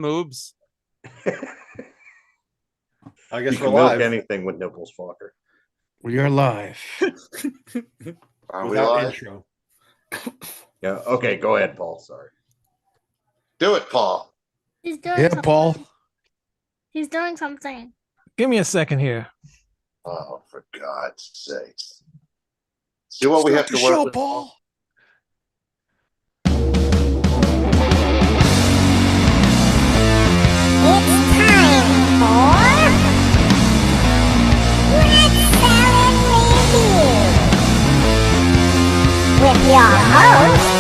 moves. I guess you we're can milk live. anything with nipples, fucker. We are live. Are we Without live? intro. Yeah. Okay. Go ahead, Paul. Sorry. Do it, Paul. He's doing Yeah, something. Paul. He's doing something. Give me a second here. Oh, for God's sakes. See what we have to work with, Paul. It's time for Red Salad Review with your hosts,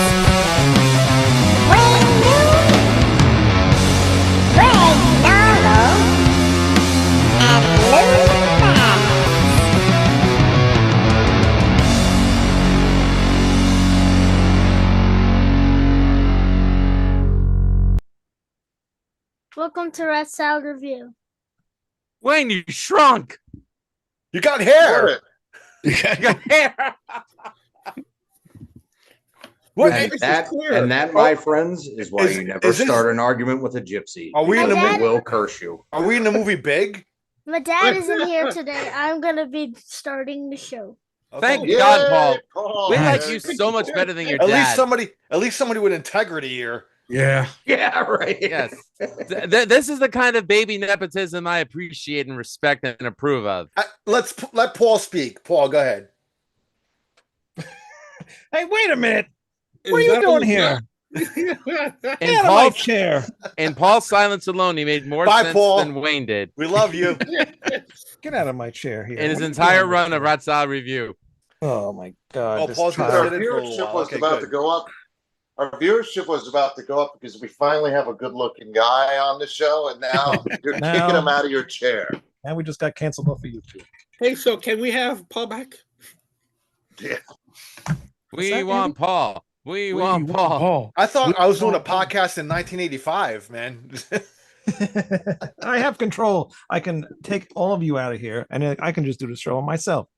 Wayne Noon, Greg Narlow, and Lou Maddox. Welcome to Red Salad Review. Wayne, you shrunk. You got hair. What? You got hair. What? And that, my friends, is why you never start an argument with a gypsy. Are we in the My They dad- will curse you. Are we in the movie Big? My dad isn't here today. I'm gonna be starting the show. Thank Yay, God, Paul. Paul. We Nice. like you so much better than your At dad. least somebody with integrity here. Yeah. Yeah. Right. Yes. This is the kind of baby nepotism I appreciate and respect and approve of. Let Paul speak. Paul, go ahead. Hey, wait a minute. What are you doing here? In Get out of my Paul's, chair. in Paul's silence alone, he made more Bye, sense Paul. than Wayne did We love you. Get out of my chair here. in his What are you entire doing run of here? Rat Salad Review. Oh my God. Oh, this Paul's gonna child. sit Our in for a little viewership while. was Okay, about good. to go up. Our viewership was about to go up because we finally have a good-looking guy on the show, and now you're Now- kicking him out of your chair. And we just got canceled off of YouTube. Hey, so can we have Paul back? Yeah. We that, want Andy? Paul. We want Paul. I thought I was doing a Oh, Paul. podcast in 1985, man. I have control. I can take all of you out of here, and then I can just do the show myself.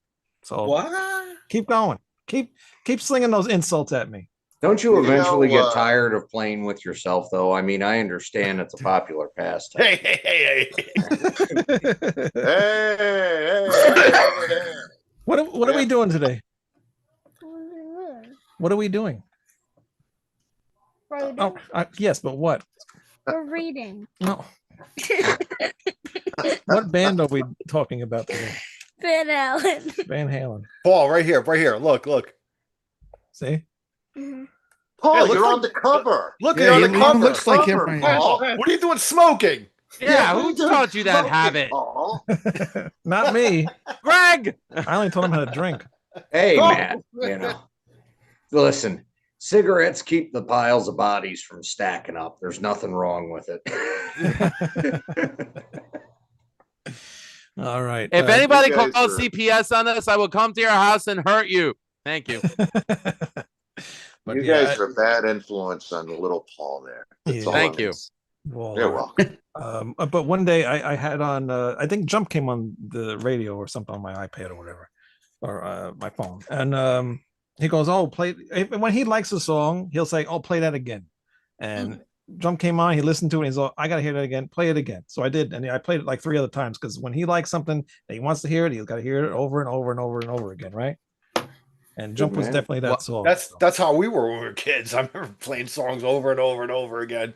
So What? keep going. Keep slinging those insults at me. Don't you You eventually know, get tired of playing with yourself, though? I mean, I understand it's a popular pastime. hey. Hey. What are we doing today? What are we doing? We're, Oh, yes, but what? we're reading. No. What band are we talking about today? Van Allen. Van Halen. Paul, right here. Look. See? Mhm. Paul, Hey, looks you're like- on the cover. Look, Yeah, you're on he the cover. looks like him Cover, right now. Paul. What are you doing smoking? Yeah, who what are you taught you that smoking, habit? Paul? Not me. Greg! I only told him how to drink. Hey, Oh. Matt, you know, listen, cigarettes keep the piles of bodies from stacking up. There's nothing wrong with it. All right. If anybody you guys calls are- CPS on us, I will come to your house and hurt you. Thank you. But You yeah, guys are a bad influence on the little Paul there. That's Yeah. all Thank it you. is. well, You're welcome. but one day I had on I think Jump came on the radio or something on my iPad or whatever, or my phone, and he goes, "Oh, play." When he likes a song, he'll say, "Oh, play that again," and Jump came on. He listened to it. And he's like, "I gotta hear that again. Play it again." So I did, and I played it like 3 other times because when he likes something and he wants to hear it, he's got to hear it over and over and over and over again, right? And Jump was man. definitely that Well, song. That's how we were when we were kids. I remember playing songs over and over and over again.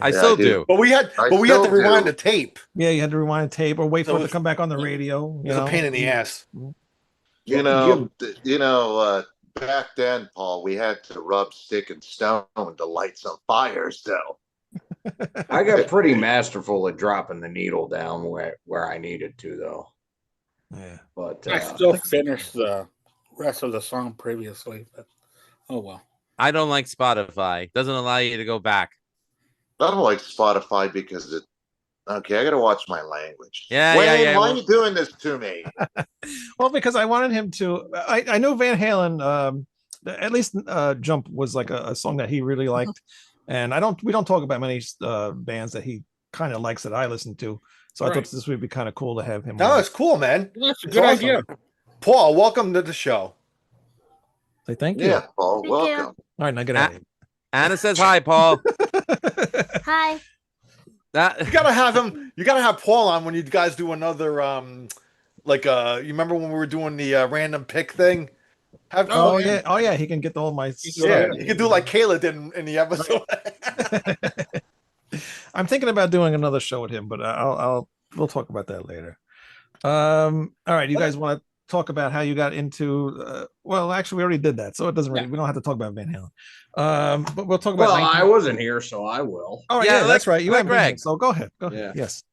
I Yeah, still I do. do. But we had I to still rewind do. the tape. Yeah, you had to rewind the tape or wait So for it to it's- come back on the radio. It was a pain in the ass. Back then, Paul, we had to rub stick and stone to light some fires, though. I got pretty masterful at dropping the needle down where I needed to, though. Yeah. But I still finished the rest of the song previously, but oh well. I don't like Spotify. Doesn't allow you to go back. I don't like Spotify because it. Okay, I got to watch my language. Yeah, Wayne, yeah. why are you doing this to me? Well, because I wanted him to. I know Van Halen. At least "Jump" was like a song that he really liked, and we don't talk about many bands that he kind of likes that I listen to. So I Right. thought this would be kind of cool to have him. No, on. it's cool, man. That's a It's good awesome. idea. Paul, welcome to the show. Say thank you. Yeah, Paul, Thank you. welcome. All right, now get out of Anna says hi, Paul. here. Hi. That You gotta have him. You gotta have Paul on when you guys do another you remember when we were doing the random pick thing? Have Oh yeah, he can get all my. yeah, you could do like Kayla did in the episode. I'm thinking about doing another show with him, but we'll talk about that later. All right, you guys want to talk about how you got into? Well, actually, we already did that, so it doesn't really. We don't have to talk about Van Halen. But we'll talk about. Well, I wasn't here, so I will. All right, Yeah, that's right. You let haven't been here, Greg. so go ahead. Go ahead. Yeah. Yes.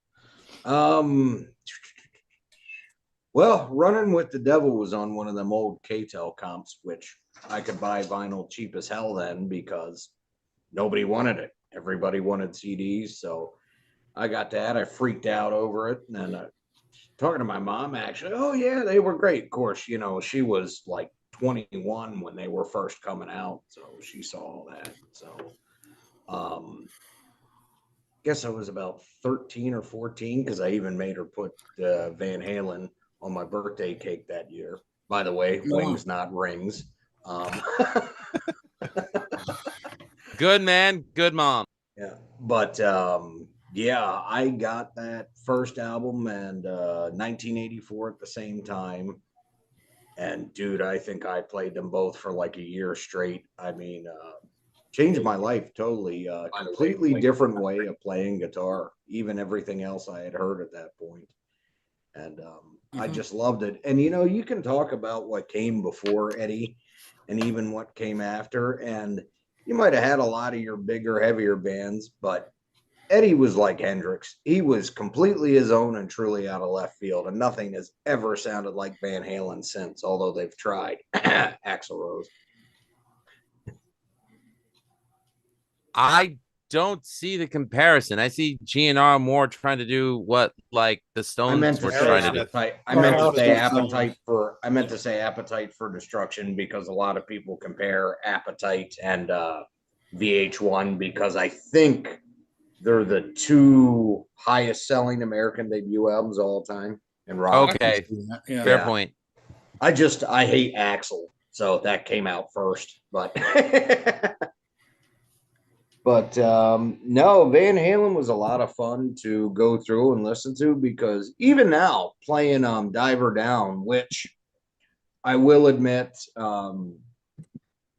Well, Running with the Devil was on one of them old KTEL comps, which I could buy vinyl cheap as hell then because nobody wanted it. Everybody wanted CDs, so I got that. I freaked out over it, and then talking to my mom, actually, oh yeah, they were great. Of course, you know, she was like 21 when they were first coming out, so she saw all that. So, guess I was about 13 or 14 because I even made her put Van Halen on my birthday cake that year. By the way, wings, not rings. good man, good mom. Yeah, but yeah, I got that first album and 1984 at the same time. And dude, I think I played them both for like a year straight. I mean, changed my life totally. Completely different way of playing guitar, even everything else I had heard at that point. And I just loved it. And you know, you can talk about what came before Eddie and even what came after. And you might have had a lot of your bigger, heavier bands, but Eddie was like Hendrix. He was completely his own and truly out of left field, and nothing has ever sounded like Van Halen since, although they've tried. Axl Rose. I don't see the comparison. I see GNR more trying to do what like the I Stones meant to were say trying to do. appetite. I meant to say appetite for destruction because a lot of people compare Appetite and VH1 because I think they're the two highest selling American debut albums of all time in rock. Okay, Yeah. fair Yeah. point. I hate Axl, so that came out first. But but no, Van Halen was a lot of fun to go through and listen to because even now playing Diver Down, which I will admit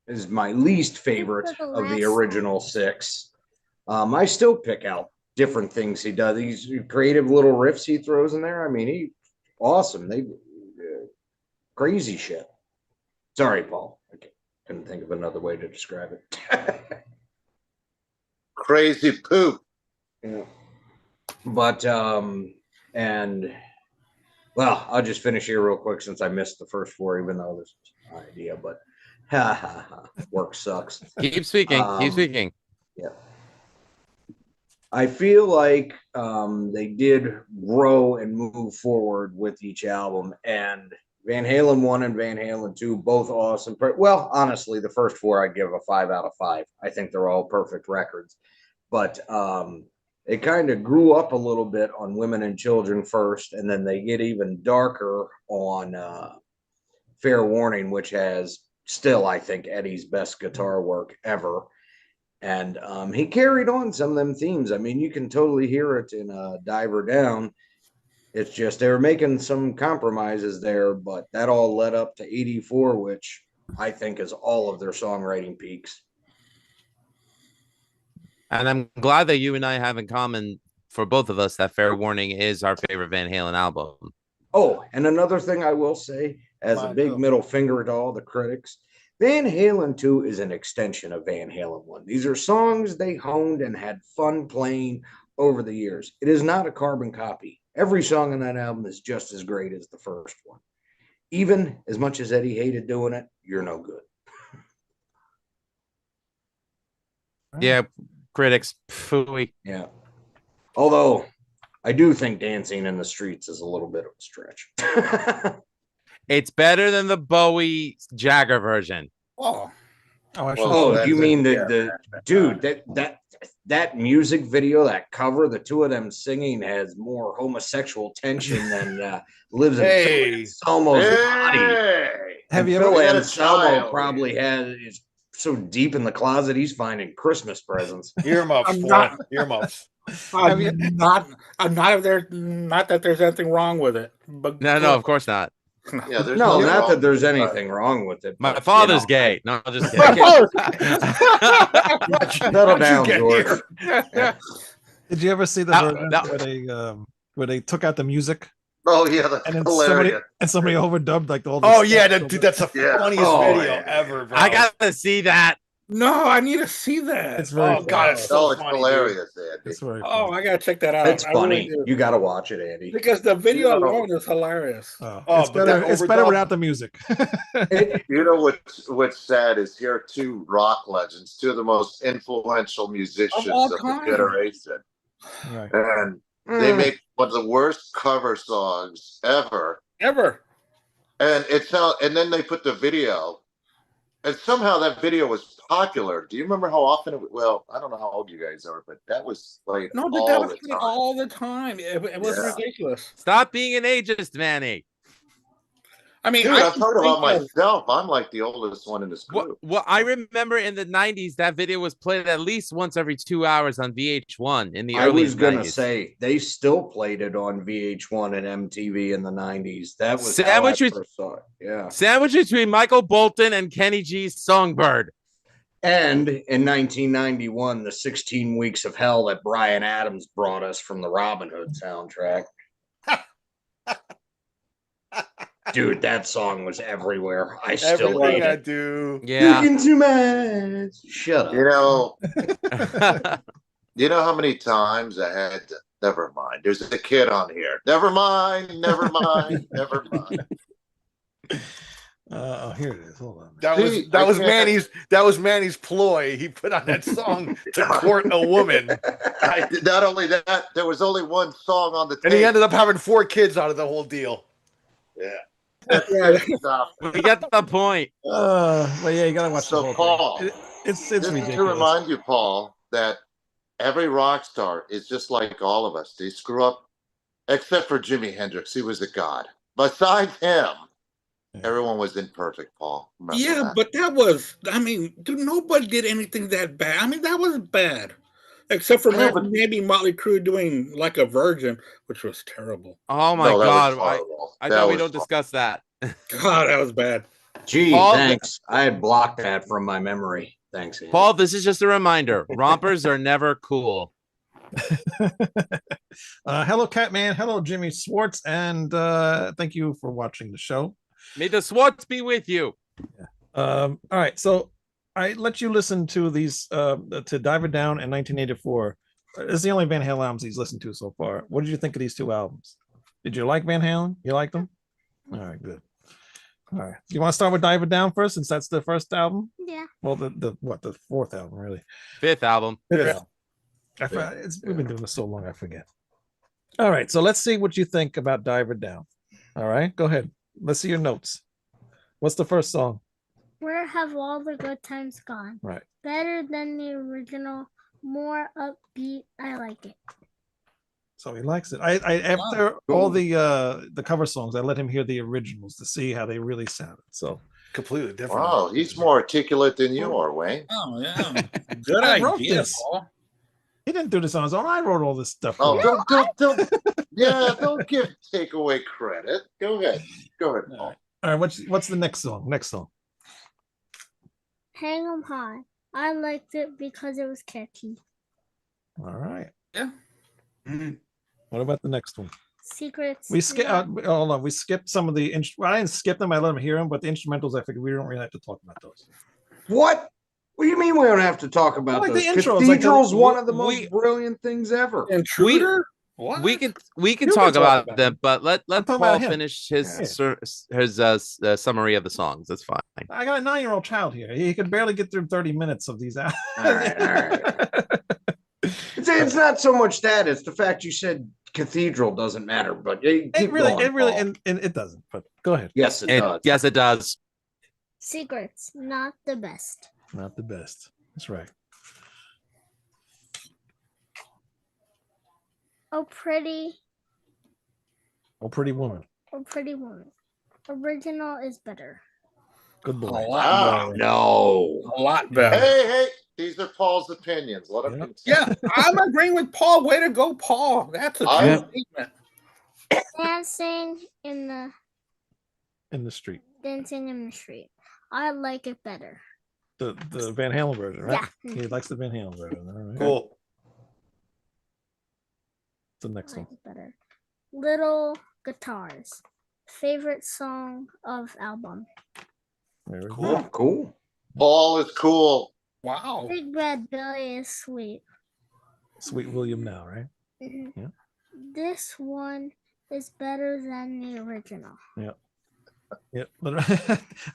is my least favorite of the original six. I still pick out different things he does. These creative little riffs he throws in there. I mean, he awesome. They crazy shit. Sorry, Paul. I couldn't think of another way to describe it. Crazy poop. Yeah. But and well, I'll just finish here real quick since I missed the first four, even though this is my idea. But work sucks. Keep speaking. Keep speaking. Yeah. I feel like they did grow and move forward with each album, and Van Halen 1 and Van Halen 2, both awesome. Well, honestly, the first four I'd give a 5 out of 5. I think they're all perfect records. But it kind of grew up a little bit on Women and Children first, and then they get even darker on Fair Warning, which has still, I think, Eddie's best guitar work ever. And he carried on some of them themes. I mean, you can totally hear it in Diver Down. It's just they were making some compromises there, but that all led up to 84, which I think is all of their songwriting peaks. And I'm glad that you and I have in common for both of us that Fair Warning is our favorite Van Halen album. Oh, and another thing I will say, as a big middle finger to all the critics, Van Halen 2 is an extension of Van Halen 1. These are songs they honed and had fun playing over the years. It is not a carbon copy. Every song on that album is just as great as the first one. Even as much as Eddie hated doing it, you're no good. Yeah, critics. Phooey. Yeah. Although I do think Dancing in the Streets is a little bit of a stretch. It's better than the Bowie Jagger version. Oh, Oh, you mean the dude that music video, that cover, the two of them singing has more homosexual tension than lives in Phil Anselmo's body. Have you Phil ever Anselmo probably is so deep in the closet he's finding Christmas presents. Earmuffs, I'm boy. not- Earmuffs. Have you- Not that there's anything wrong with it, but No, of course not. Yeah, there's No, nothing not wrong that there's with it. anything wrong with it. My but, father's you gay. No, I'm just My kidding. father's Settle down, George. Did you ever see the That- version that- where they took out the music Oh yeah, that's and then hilarious. somebody overdubbed like all the Oh yeah, stuff? dude, that's the Yeah. funniest Oh, video yeah. ever, bro. I gotta see that. No, I need to see that. It's very Oh god, it's Oh, so it's funny, hilarious, Andy. It's very Oh, funny. I gotta check that out. It's I really funny. do. You got to watch it, Andy. Because the video Yeah. alone is hilarious. Oh, Oh, it's but better. that It's better overdub- without the music. You know what's sad is here are two rock legends, two of the most influential musicians Of all of the time. generation, Right. and they make one of the worst cover songs ever. Ever. And and then they put the video, and somehow that video was popular. Do you remember how often well, I don't know how old you guys are, but that was played No, but all that the was time. all the time. It was Yeah. ridiculous. Stop being an ageist, Manny. I mean, Dude, I I'm can talking about think of- myself. I'm like the oldest one in this group. Well, I remember in the 90s that video was played at least once every 2 hours on VH1 in the I early was gonna 90s. say they still played it on VH1 and MTV in the 90s. That was Sandwich how I with- first saw it. Yeah. Sandwich between Michael Bolton and Kenny G's Songbird. And in 1991, the 16 Weeks of Hell that Brian Adams brought us from the Robin Hood soundtrack. Dude, that song was everywhere. I still Everything hate I it. do. Yeah. Look into my eyes. Shut up. You know how many times I had to. Never mind. There's a kid on here. Never mind. Never mind. Never mind. Oh, here it is. Hold on. That See, was I can't- Manny's Manny's ploy. He put on that song to court a woman, Not only that, there was only one song on the tape. and he ended up having 4 kids out of the whole deal. Yeah. Yeah. Stop. We get the point. But yeah, you gotta watch the So, whole Paul, thing. It's Just to ridiculous. remind you, Paul, that every rock star is just like all of us. They screw up, except for Jimi Hendrix. He was a god. Besides him, Yeah. everyone was imperfect, Paul. Remember Yeah, that. but that was, I mean, dude, nobody did anything that bad. I mean, that was bad. Except for I know, but- maybe Motley Crue doing like a virgin, which was terrible. Oh my No, that God. was horrible. I That thought we was don't discuss that. God, that was bad. Gee, Paul- thanks. I had blocked that from my memory. Thanks, Andy. Paul, this is just a reminder. Rompers are never cool. Hello, Catman. Hello, Jimmy Swartz, and thank you for watching the show. May the Swartz be with you. All right, so I let you listen to these to Diver Down in 1984. It's the only Van Halen albums he's listened to so far. What did you think of these 2 albums? Did you like Van Halen? You liked them? All right, good. All right, you want to start with Diver Down first, since that's the first album? Yeah. Well, the 4th album, really. 5th album. Yeah. We've been doing this so long, I forget. All right, so let's see what you think about Diver Down. All right, go ahead. Let's see your notes. What's the first song? Where have all the good times gone? Right. Better than the original, more upbeat. I like it. So he likes it. I after all the cover songs, I let him hear the originals to see how they really sounded. So Completely different. Wow, he's more articulate than you are, Wayne. Oh, yeah. Good I wrote idea, this. Paul. he didn't do this on his own. I wrote all this stuff. Oh, for him. don't take away credit. Go ahead, Paul. All right, what's the next song? Next song. Hang 'em high. I liked it because it was catchy. All right. Yeah. What about the next one? Secrets. We skip. yeah. Hold on. We skipped some of the. Well, I didn't skip them. I let them hear them, but the instrumentals, I figured we don't really have to talk about those. What? What do you mean we don't have to talk about like those? the intros, like Cathedral's the- one of the we- most brilliant things ever. Intruder? What? We can You can talk talk about about them, but let talking Paul about him. finish his Yeah. summary of the songs. That's fine. I got a 9-year-old child here. He could barely get through 30 minutes of these hours. All right. It's not so much that; it's the fact you said cathedral doesn't matter. But keep It really, going, Paul. and it doesn't. But go ahead. Yes, it does. Yes, it does. Secrets, not the best. Not the best. That's right. Oh, pretty Oh, pretty woman. woman. Original is better. Good A boy. lot better. No. A lot better. Hey, These are Paul's opinions. Let him Yeah. continue. Yeah, I'm agreeing with Paul. Way to go, Paul. That's a I- true statement. Dancing in the In the street. dancing in the street. I like it better. The Van Halen version, right? Yeah. He likes the Van Halen version. All right. Cool. The I next like one. it better. Little Guitars. Favorite song of album. There we go. Cool. Cool. Paul is cool. Wow. Big Bad Billy is sweet. Sweet William now, right? Mhm. Yeah. This one is better than the original. Yeah. I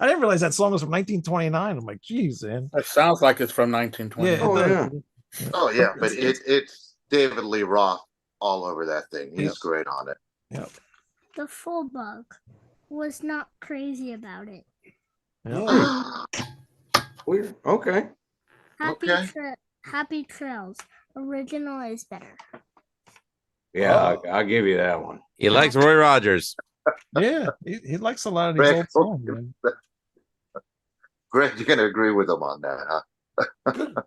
didn't realize that song was from 1929. I'm like, geez, man. It sounds like it's from 1920. Yeah, it Oh, does. yeah. Oh yeah, but It's- it's David Lee Roth all over that thing. He's Yep. great on it. Yep. The Full Bug was not crazy about it. Yep. Weird. Okay. Okay. Happy Trails. Original is better. Yeah, I'll give you that one. He likes Roy Rogers. Yeah, he likes a lot of these Greg, old songs, man. Greg, you're gonna agree with him on that, huh?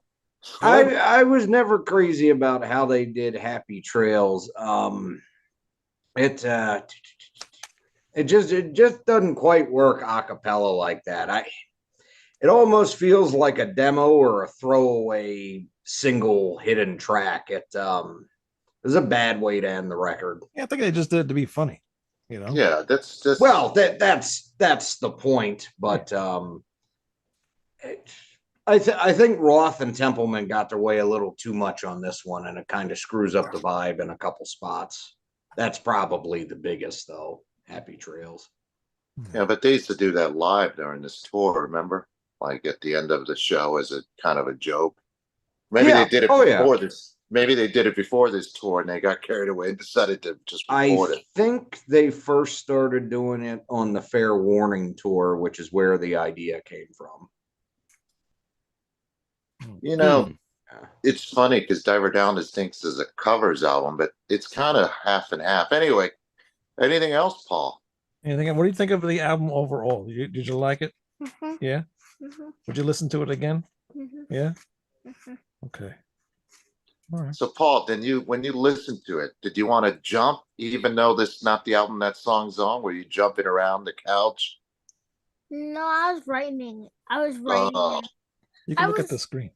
I was never crazy about how they did Happy Trails. It just doesn't quite work a cappella like that. It almost feels like a demo or a throwaway single hidden track. It is a bad way to end the record. Yeah, I think they just did it to be funny, you know. Yeah, that's just Well, that's the point, but I think Roth and Templeman got their way a little too much on this one, and it kind of screws up the vibe in a couple spots. That's probably the biggest, though. Happy Trails. yeah, but they used to do that live during this tour, remember? Like at the end of the show as a kind of a joke. Maybe Yeah. they did it Oh, yeah. before this. Maybe they did it before this tour and they got carried away and decided to just I record it. think they first started doing it on the Fair Warning tour, which is where the idea came from. You know, Hmm. it's funny because Diver Down just thinks it's a covers album, but it's kind of half and half. Anyway, anything else, Paul? Anything? What do you think of the album overall? Did you like it? Mhm, Yeah. mhm, Would you listen to it again? mhm, Yeah. mhm. Okay. All right. So, Paul, when you listened to it, did you want to jump, even though this is not the album that song's on? Were you jumping around the couch? No, I was writing. I was writing. Oh. You can I look at was- the screen.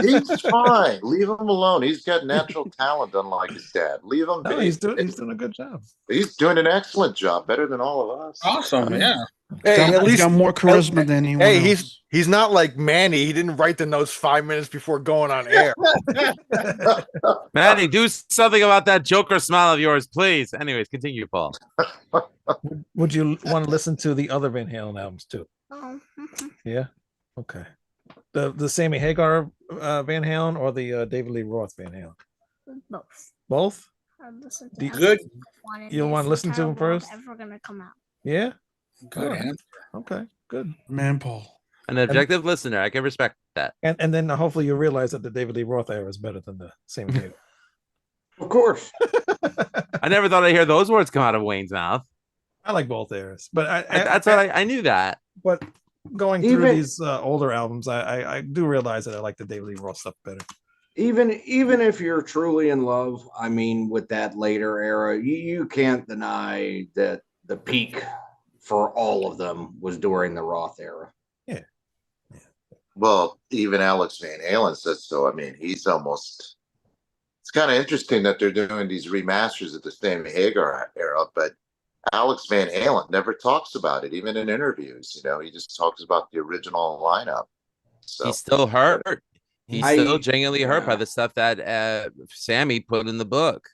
He's fine. Leave him alone. He's got natural talent, unlike his dad. Leave him No, be. he's doing a good job. He's doing an excellent job, better than all of us. Awesome. Yeah. Hey, at He's least got more charisma than anyone Hey, else. he's not like Manny. He didn't write the notes 5 minutes before going on air. Manny, do something about that Joker smile of yours, please. Anyways, continue, Paul. Would you want to listen to the other Van Halen albums too? Mhm. Yeah. Okay. The Sammy Hagar Van Halen or the David Lee Roth Van Halen? Both. Both? I listened to Do you- Good. You wanna listen to 'em first? Ever gonna come out? Yeah. Good All right. answer. Okay. Good. Man, Paul. An objective listener. I can respect that. And then hopefully you realize that the David Lee Roth era is better than the Sammy Hagar. Of course. I never thought I'd hear those words come out of Wayne's mouth. I like both eras, but That's what I knew that. But going through Even- these older albums, I do realize that I like the David Lee Roth stuff better. Even if you're truly in love, I mean, with that later era, you can't deny that the peak for all of them was during the Roth era. Well, even Alex Van Halen says so. I mean, he's almost. It's kind of interesting that they're doing these remasters of the Sammy Hagar era, but Alex Van Halen never talks about it, even in interviews. You know, he just talks about the original lineup. So He's still hurt. He's I- still genuinely hurt by yeah. the stuff that Sammy put in the book.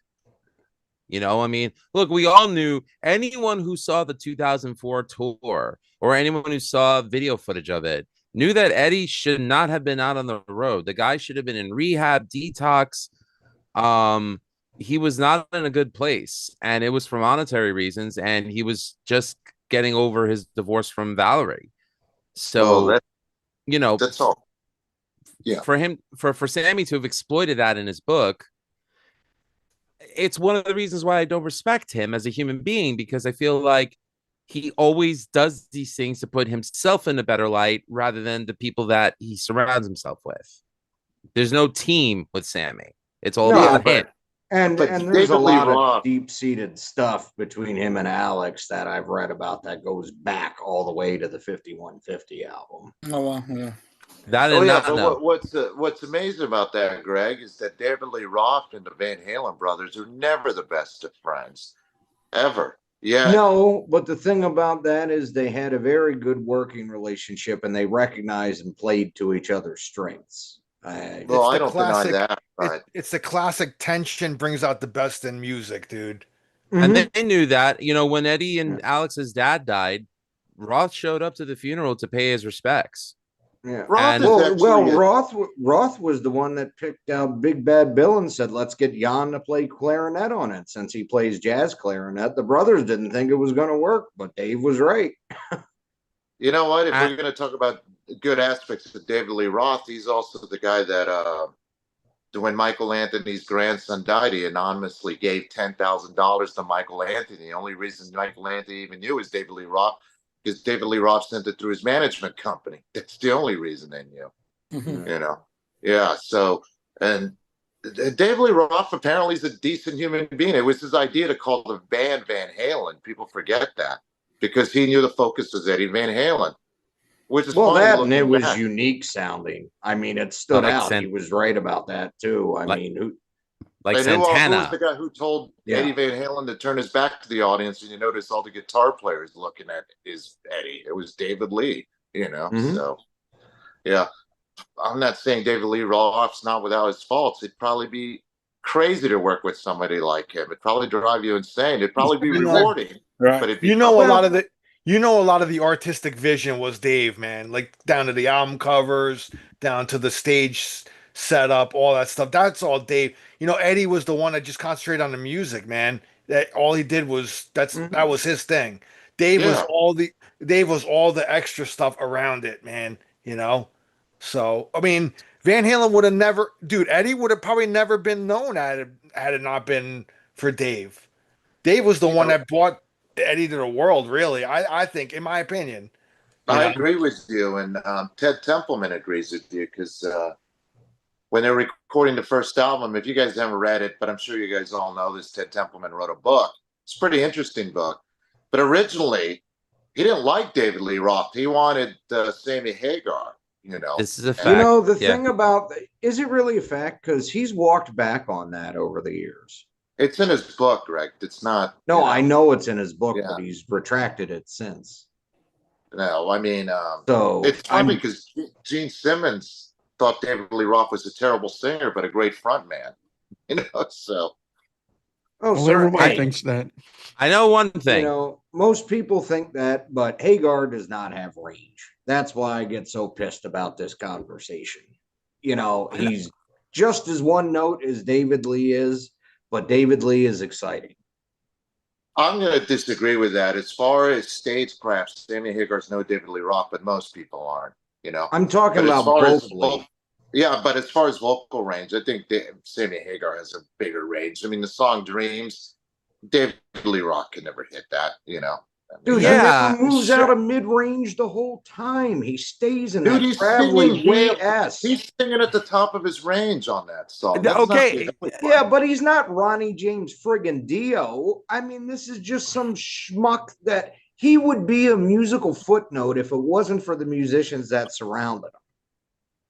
You know, I mean, look, we all knew anyone who saw the 2004 tour or anyone who saw video footage of it knew that Eddie should not have been out on the road. The guy should have been in rehab, detox. He was not in a good place, and it was for monetary reasons, and he was just getting over his divorce from Valerie. So, well, you know, that's all. Yeah. for him, for Sammy to have exploited that in his book, it's one of the reasons why I don't respect him as a human being, because I feel like he always does these things to put himself in a better light rather than the people that he surrounds himself with. There's no team with Sammy. It's all No, about him. And But there's a David Lee lot of Roth- deep-seated stuff between him and Alex that I've read about that goes back all the way to the 5150 album. Oh, well, yeah. That I Oh did yeah, not but know. what's amazing about that, Greg, is that David Lee Roth and the Van Halen brothers are never the best of friends, ever. Yeah. No, but the thing about that is they had a very good working relationship and they recognized and played to each other's strengths. Well, the I don't deny classic- that, but It's the classic tension brings out the best in music, dude. And Mhm. they knew that, when Eddie and Alex's dad died, Roth showed up to the funeral to pay his respects. Yeah. Roth And- is Well, actually Roth was the one that picked out Big Bad Bill and said, "Let's get Jan to play clarinet on it." Since he plays jazz clarinet, the brothers didn't think it was going to work, but Dave was right. you know what? If I- we're going to talk about good aspects of David Lee Roth, he's also the guy that when Michael Anthony's grandson died, he anonymously gave $10,000 to Michael Anthony. The only reason Michael Anthony even knew was David Lee Roth, because David Lee Roth sent it through his management company. That's the only reason they knew. Mhm. You know, yeah. So, and David Lee Roth apparently is a decent human being. It was his idea to call the band Van Halen. People forget that because he knew the focus was Eddie Van Halen, which is Well, funny that and it looking was back. unique sounding. I mean, it stood Like out. He was right about that too. I Like- mean, who? Like And who was Santana. the guy who told Yeah. Eddie Van Halen to turn his back to the audience? And you notice all the guitar players looking at is Eddie. It was David Lee, Mhm. So, yeah. I'm not saying David Lee Roth's not without his faults. It'd probably be crazy to work with somebody like him. It'd probably drive you insane. It'd probably be rewarding, Right. but it'd be You know, a Well- lot of the artistic vision was Dave, man. Like down to the album covers, down to the stage setup, all that stuff. That's all Dave. Eddie was the one that just concentrated on the music, man. That all he did was that was his thing. Dave was Yeah. Dave was all the extra stuff around it, man. So I mean, Van Halen would have never, dude. Eddie would have probably never been known had it not been for Dave. Dave was the one that brought Eddie to the world, really. I think, in my opinion. I agree with you, and Ted Templeman agrees with you because when they're recording the first album, if you guys haven't read it, but I'm sure you guys all know this, Ted Templeman wrote a book. It's a pretty interesting book. But originally, he didn't like David Lee Roth. He wanted Sammy Hagar, This is a fact. The Yeah. thing about, is it really a fact? Because he's walked back on that over the years. It's in his book, Greg. It's not. No, I know it's in his book, Yeah. but he's retracted it since. No, I mean, So it's funny because Gene Simmons thought David Lee Roth was a terrible singer, but a great front man. So. Oh, Well, sir, everybody hey, thinks that. I know one thing. Most people think that, but Hagar does not have range. That's why I get so pissed about this conversation. He's just as one note as David Lee is, but David Lee is exciting. I'm going to disagree with that. As far as stagecraft, Sammy Hagar's no David Lee Roth, but most people aren't. I'm talking But as about far as vocally. yeah, but as far as vocal range, I think Sammy Hagar has a bigger range. I mean, the song "Dreams," David Lee Roth can never hit that. Dude, Yeah, he never moves sure. out of mid-range the whole time. He stays in Dude, that he's gravelly singing way VS. He's singing at the top of his range on that song. Okay. Not the Yeah, but he's not Ronnie James friggin' Dio. I mean, this is just some schmuck that he would be a musical footnote if it wasn't for the musicians that surrounded him.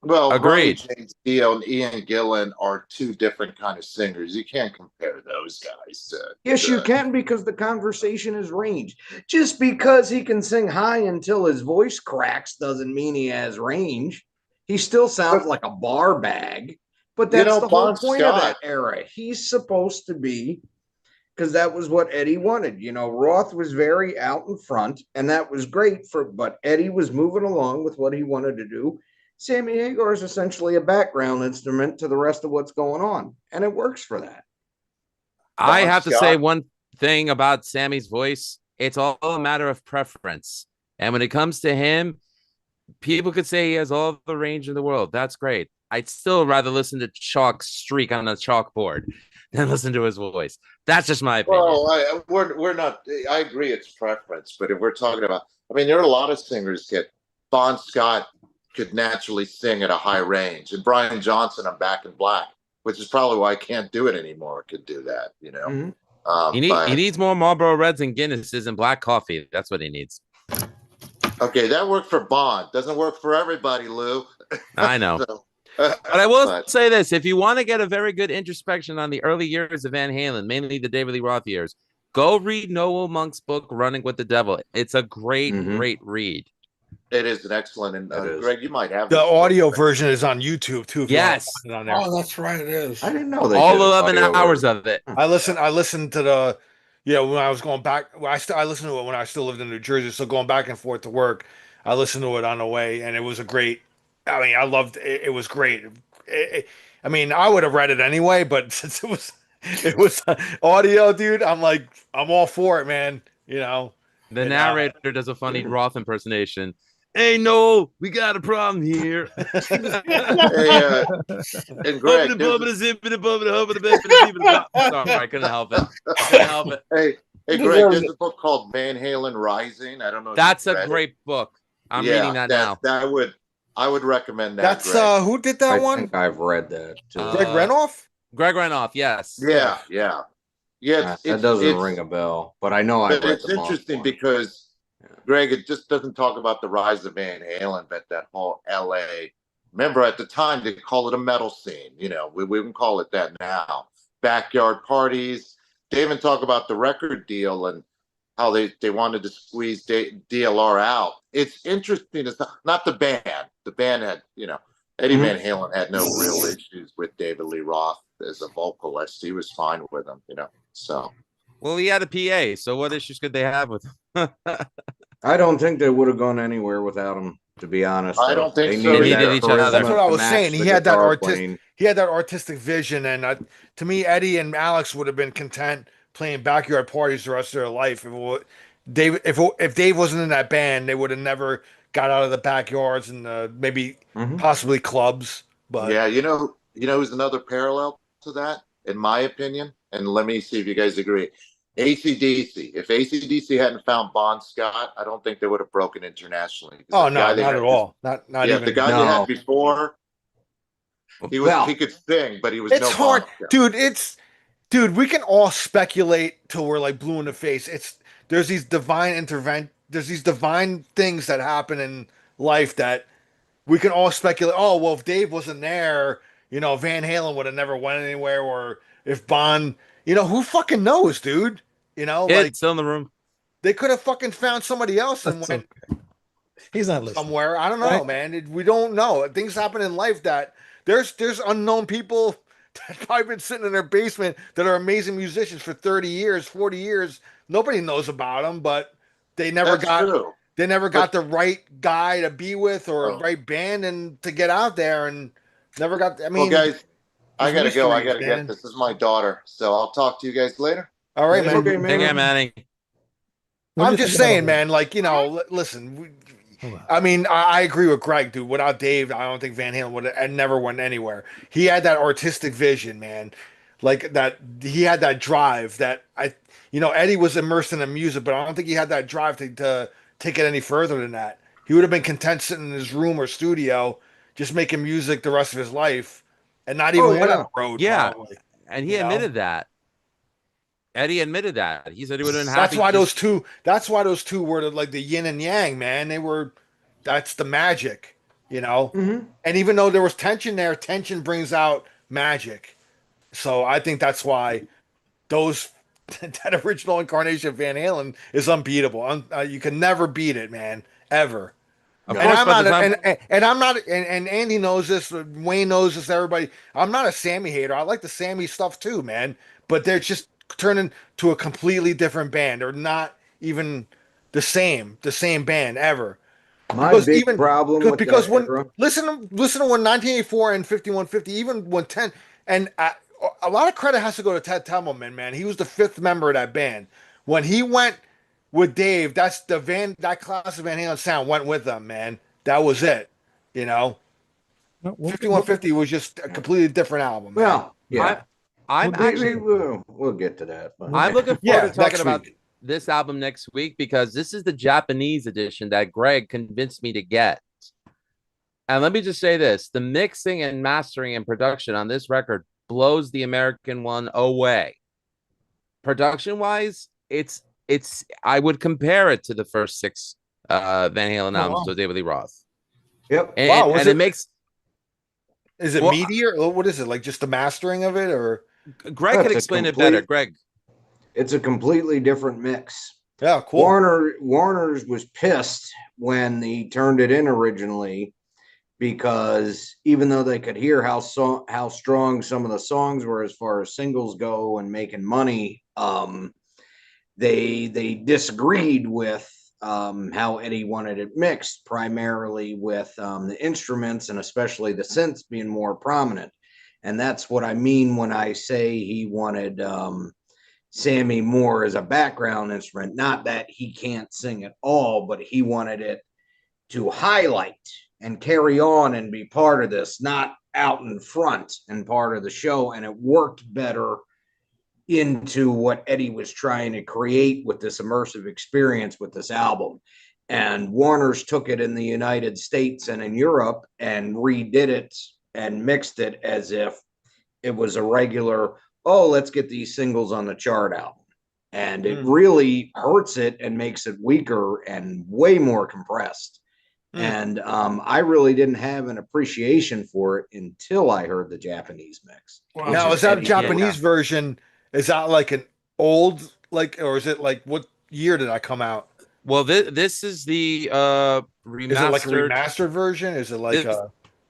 Well, Agreed. Ronnie James Dio and Ian Gillan are two different kind of singers. You can't compare those guys to. Yes, you can, because the conversation is range. Just because he can sing high until his voice cracks doesn't mean he has range. He still sounds like a bar bag, but that's the whole Bon point of that Scott- era. He's supposed to be, because that was what Eddie wanted. Roth was very out in front, and that was great but Eddie was moving along with what he wanted to do. Sammy Hagar is essentially a background instrument to the rest of what's going on, and it works for that. I Bon have to Scott. say one thing about Sammy's voice. It's all a matter of preference. And when it comes to him, people could say he has all the range in the world. That's great. I'd still rather listen to chalk streak on a chalkboard than listen to his voice. That's just my opinion. Well, we're not. I agree, it's preference, but if we're talking about, I mean, there are a lot of singers that Bon Scott could naturally sing at a high range. And Brian Johnson on Back in Black, which is probably why I can't do it anymore, could do that, you know. Mhm. He needs more Marlboro Reds and Guinnesses and black coffee. That's what he needs. Okay, that worked for Bond. Doesn't work for everybody, Lou. I know. So, But I will but- say this. If you want to get a very good introspection on the early years of Van Halen, mainly the David Lee Roth years, go read Noel Monk's book, Running with the Devil. It's a great, Mhm. great read. It is an excellent, and It is. Greg, you might have The this book. audio version is on YouTube too. If you want to Yes. find it on there. Oh, that's right. It is. I didn't know they All did an 11 audio hours version. of it. I listened to the, when I was going back. I listened to it when I still lived in New Jersey. So going back and forth to work, I listened to it on the way, and it was a great. I mean, I loved it. It was great. I mean, I would have read it anyway, but since it was audio, dude, I'm like, I'm all for it, man. You know. The And, narrator does a funny Roth impersonation. Hey, no, we got a problem here. Hey, and Greg, Sorry, I couldn't help it. Couldn't help it. hey, Greg, there's a book called Van Halen Rising. I don't know. If That's you've a read great book. I'm Yeah, reading that now. I would recommend that. That's Greg. who did that I one? think I've read that too. Greg Renoff. Greg Renoff, yes. Yeah. That doesn't ring a bell, but I know I've But read it's the Monk interesting one. because, Greg, it just doesn't talk about the rise of Van Halen, but that whole L.A. Remember, at the time they call it a metal scene. You know, we wouldn't call it that now. Backyard parties. They even talk about the record deal and how they wanted to squeeze DLR out. It's interesting. It's not the band. The band had, Eddie Van Halen had no real issues with David Lee Roth as a vocalist. He was fine with him, So. Well, he had a PA, so what issues could they have with him? I don't think they would have gone anywhere without him, to be honest. I don't think so. They either. needed each other. That's what I to was match saying. the He had that guitar artistic. playing. He had that artistic vision, and to me, Eddie and Alex would have been content playing backyard parties the rest of their life. If Dave wasn't in that band, they would have never got out of the backyards and maybe possibly clubs. But Yeah, who's another parallel to that, in my opinion, and let me see if you guys agree. AC/DC. If AC/DC hadn't found Bon Scott, I don't think they would have broken internationally. oh no, not at all. Not even. The guy they had before, he could sing, but he was It's no hard, Bon Scott. dude. We can all speculate till we're like blue in the face. There's these divine things that happen in life that we can all speculate. Oh well, if Dave wasn't there, Van Halen would have never went anywhere. Or if Bon, who fucking knows, dude? It's still in the room. They could have fucking found somebody else and That's went okay. He's not listening. somewhere. I don't know, Right. man. We don't know. Things happen in life that there's unknown people that probably been sitting in their basement that are amazing musicians for 30 years, 40 years. Nobody knows about them, but they never That's got true. the right guy to be with or a right band and to get out there and never got. I mean, Well, guys, I gotta go. I mysteries, gotta man. get this. This is my daughter, so I'll talk to you guys later. all right, man. Okay, Take care, Manny. What do I'm you just think about saying, all man. Like listen. Hold on. I mean, I agree with Greg, dude. Without Dave, I don't think Van Halen would have never went anywhere. He had that artistic vision, man. Like that, he had that drive that Eddie was immersed in the music, but I don't think he had that drive to take it any further than that. He would have been content sitting in his room or studio, just making music the rest of his life, and not even went on the road. Yeah. probably. And he You know? admitted that. Eddie admitted that. He said he would have been That's happy. why to those two. That's why those two were like the yin and yang, man. That's the magic, And even though there was tension there, tension brings out magic. So I think that's why that original incarnation of Van Halen is unbeatable. You can never beat it, man, ever. Of And course, I'm by the not, time- and I'm not, and Andy knows this. Wayne knows this. Everybody, I'm not a Sammy hater. I like the Sammy stuff too, man. But they're just turning to a completely different band. They're not even the same band ever. My big problem with because that when era- listen to when 1984 and 5150, even when 10 and a lot of credit has to go to Ted Templeman, man. He was the fifth member of that band. When he went with Dave, that class of Van Halen sound went with them, man. That was it, No, we'll- 5150 was just a completely different album. Man. Well, yeah, I'm actually we'll get to that. But I'm looking forward Yeah, to talking next about week. this album next week because this is the Japanese edition that Greg convinced me to get. And let me just say this: the mixing and mastering and production on this record blows the American one away. Production wise, it's I would compare it to the first six Van Halen albums wow. with David Lee Roth. Yep. And, Wow, and it makes is it well, meteor? Or what is it? Like just the mastering of it, or Greg could That's a explain it better. complete- Greg. It's a completely different mix. yeah, cool. Warner's was pissed when he turned it in originally, because even though they could hear how strong some of the songs were as far as singles go and making money, they disagreed with how Eddie wanted it mixed, primarily with the instruments and especially the synths being more prominent. And that's what I mean when I say he wanted Sammy more as a background instrument. Not that he can't sing at all, but he wanted it to highlight and carry on and be part of this, not out in front and part of the show. And it worked better into what Eddie was trying to create with this immersive experience with this album. And Warner's took it in the United States and in Europe and redid it and mixed it as if it was a regular, oh, let's get these singles on the chart album. And it really hurts it and makes it weaker and way more compressed. And I really didn't have an appreciation for it until I heard the Japanese mix. Now, is that a Japanese version? Is that like an old, like, or is it like, what year did that come out? Well, this is the remastered. Is it like a remastered version? Is it like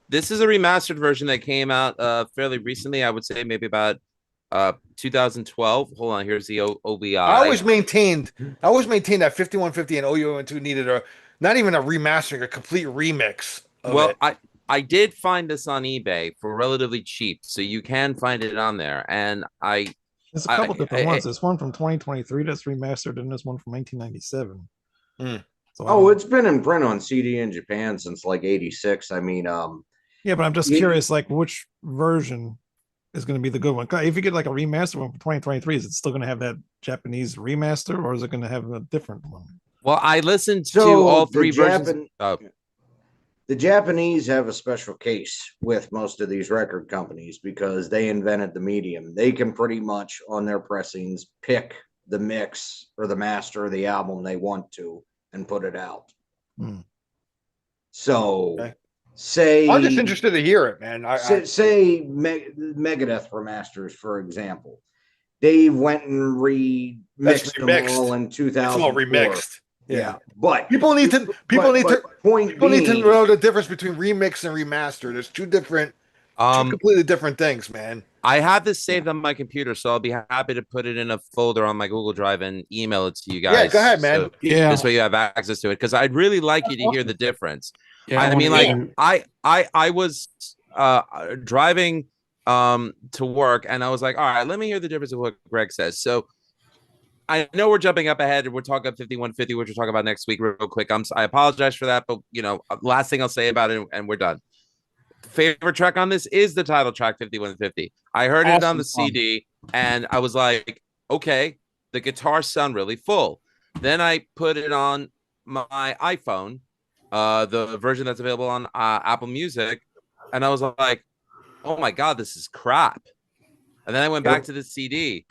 this is a remastered version that came out fairly recently. I would say maybe about 2012. Hold on, here's the OBI. I always maintained that 5150 and OU2 needed not even a remastering, a complete remix of Well, it. I did find this on eBay for relatively cheap, so you can find it on there. And There's a couple different ones. There's one from 2023 that's remastered, and there's one from 1997. So it's been in print on CD in Japan since like '86. I mean, yeah, but I'm just curious, like which version is going to be the good one? If you get like a remaster one from 2023, is it still going to have that Japanese remaster, or is it going to have a different one? Well, I listened to all three versions. The Japanese have a special case with most of these record companies because they invented the medium. They can pretty much on their pressings pick the mix or the master of the album they want to and put it out. So say I'm just interested to hear it, man. Say Megadeth remasters, for example. Dave went and remixed them all in 2004. It's all remixed. Yeah, but people need to know the difference between remix and remaster. There's two completely different things, man. I have this saved on my computer, so I'll be happy to put it in a folder on my Google Drive and email it to you guys. Yeah, go ahead, man. So this way you have access to it, because I'd really like you to hear the difference. Yeah, I mean, like I was driving to work, and I was like, all right, let me hear the difference of what Greg says. So I know we're jumping up ahead and we're talking about 5150, which we'll talk about next week real quick. I apologize for that, but last thing I'll say about it and we're done. Favorite track on this is the title track 5150. I heard it on the CD and I was like, okay, the guitars sound really full. Then I put it on my iPhone, the version that's available on Apple Music, and I was like, oh my God, this is crap. And then I went back to the CD.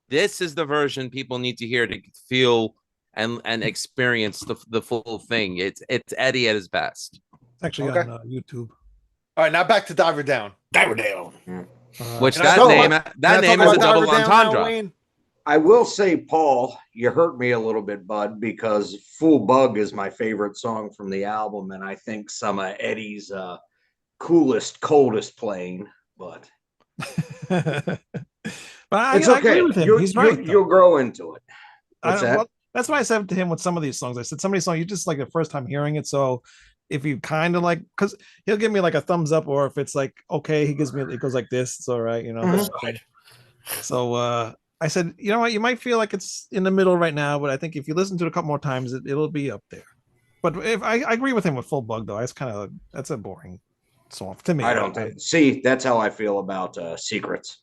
This is the version people need to hear to feel and experience the full thing. It's Eddie at his best. It's actually on YouTube. All right, now back to Diver Down. Diver Down. Which that name is a double entendre. I will say, Paul, you hurt me a little bit, bud, because Full Bug is my favorite song from the album, and I think some of Eddie's coldest playing, but it's okay. I agree with him. He's right. You'll grow into it. Well, that's why I said to him with some of these songs. I said, some of these songs, you just like the first time hearing it. So if you kind of like, because he'll give me like a thumbs up, or if it's like, okay, it goes like this. It's all right, So I said, you know what, you might feel like it's in the middle right now, but I think if you listen to it a couple more times, it'll be up there. But if I agree with him with Full Bug, though, that's a boring song to me. I don't see. That's how I feel about Secrets.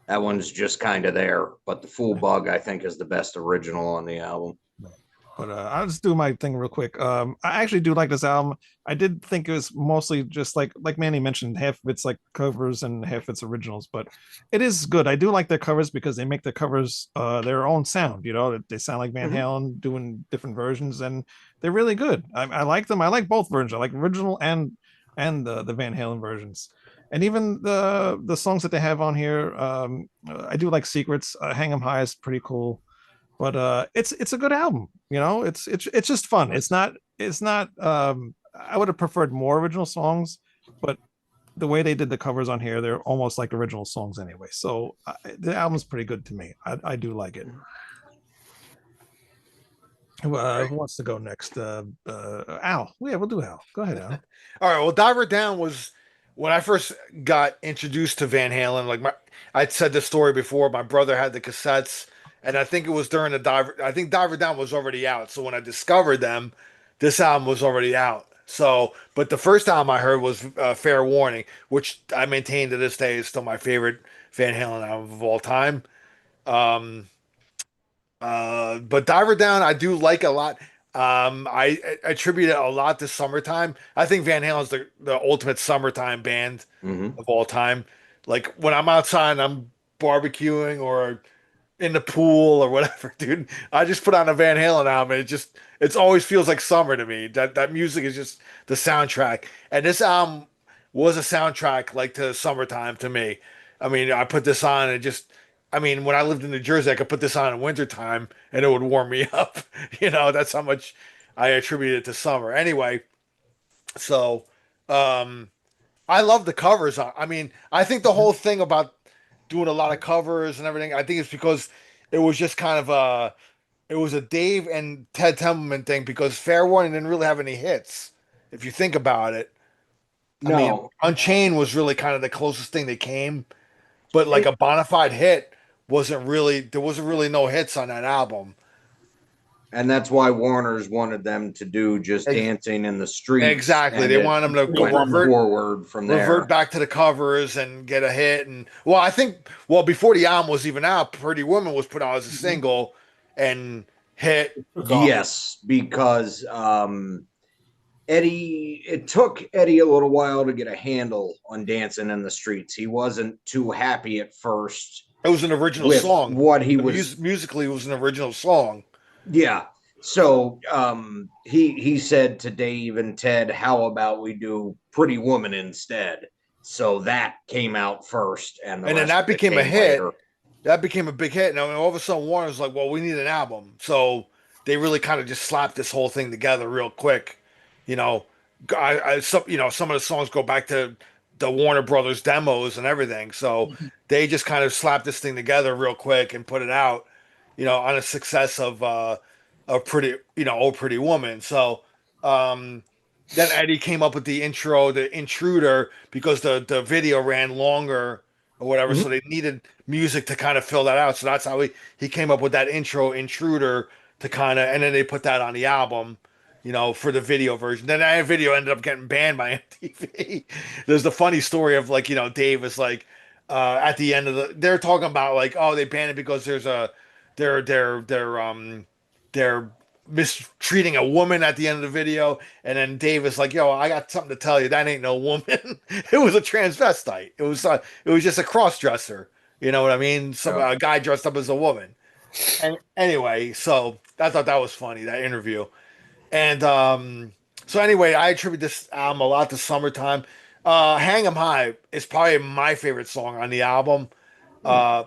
That one's just kind of there, but the Full Bug I think is the best original on the album. But I'll just do my thing real quick. I actually do like this album. I did think it was mostly just like Manny mentioned, half of it's like covers and half it's originals, but it is good. I do like their covers because they make the covers their own sound. You know, they sound like Van Mhm. Halen doing different versions, and they're really good. I like them. I like both versions. I like original and the Van Halen versions. And even the songs that they have on here, I do like Secrets. Hang 'em High is pretty cool, but it's a good album. You know, it's just fun. It's not I would have preferred more original songs, but the way they did the covers on here, they're almost like original songs anyway. So the album's pretty good to me. I do like it. Who wants to go next? Al. Yeah, we'll do Al. Go ahead, Al. All right. Well, Diver Down was when I first got introduced to Van Halen. I'd said this story before. My brother had the cassettes, and I think it was during the Diver. I think Diver Down was already out. So when I discovered them, this album was already out. So, but the first album I heard was Fair Warning, which I maintain to this day is still my favorite Van Halen album of all time. Um, but Diver Down, I do like a lot. I attribute it a lot to summertime. I think Van Halen's the ultimate summertime band Mhm. of all time. Like when I'm outside and I'm barbecuing or in the pool or whatever, dude, I just put on a Van Halen album. It always feels like summer to me. That music is just the soundtrack. And this album was a soundtrack like to summertime to me. I mean, I put this on and I mean, when I lived in New Jersey, I could put this on in wintertime and it would warm me up. That's how much I attribute it to summer. Anyway, so um I love the covers. I mean, I think the whole thing about doing a lot of covers and everything, I think it's because it was just kind of it was a Dave and Ted Templeman thing because Fair Warning didn't really have any hits. If you think about it, I mean, No, Unchained was really kind of the closest thing they came, but like it, a bona fide hit there wasn't really no hits on that album. and that's why Warner's wanted them to do just Ex- dancing in the streets, Exactly. and They it want them to go went forward from revert there. back to the covers and get a hit. And well, I think before the album was even out, Pretty Woman was put out as a single and hit. Yes, because it took Eddie a little while to get a handle on dancing in the streets. He wasn't too happy at first It was an original with song. what he was. Musically, it was an original song. Yeah. So he said to Dave and Ted, "How about we do Pretty Woman instead?" So that came out first, and the And then rest that of it became a came hit. later. That became a big hit. And all of a sudden, Warner's like, well, we need an album. So they really kind of just slapped this whole thing together real quick. You know, some of the songs go back to the Warner Brothers demos and everything. So they just kind of slapped this thing together real quick and put it out, on a success of Oh Pretty Woman. So, um, then Eddie came up with the intro, the intruder, because the video ran longer or whatever. Mhm. So they needed music to kind of fill that out. So that's how he came up with that intro intruder to kind of, and then they put that on the album, for the video version. Then that video ended up getting banned by MTV. There's the funny story of like, Dave was like, at the end of they're talking about like, oh, they banned it because they're mistreating a woman at the end of the video, and then Dave is like, "Yo, I got something to tell you. That ain't no woman. It was a transvestite. It was just a cross dresser. You know what I mean? Yeah. A guy dressed up as a woman." And anyway, so I thought that was funny, that interview. And so anyway, I attribute this album a lot to summertime. Hang 'em High is probably my favorite song on the album.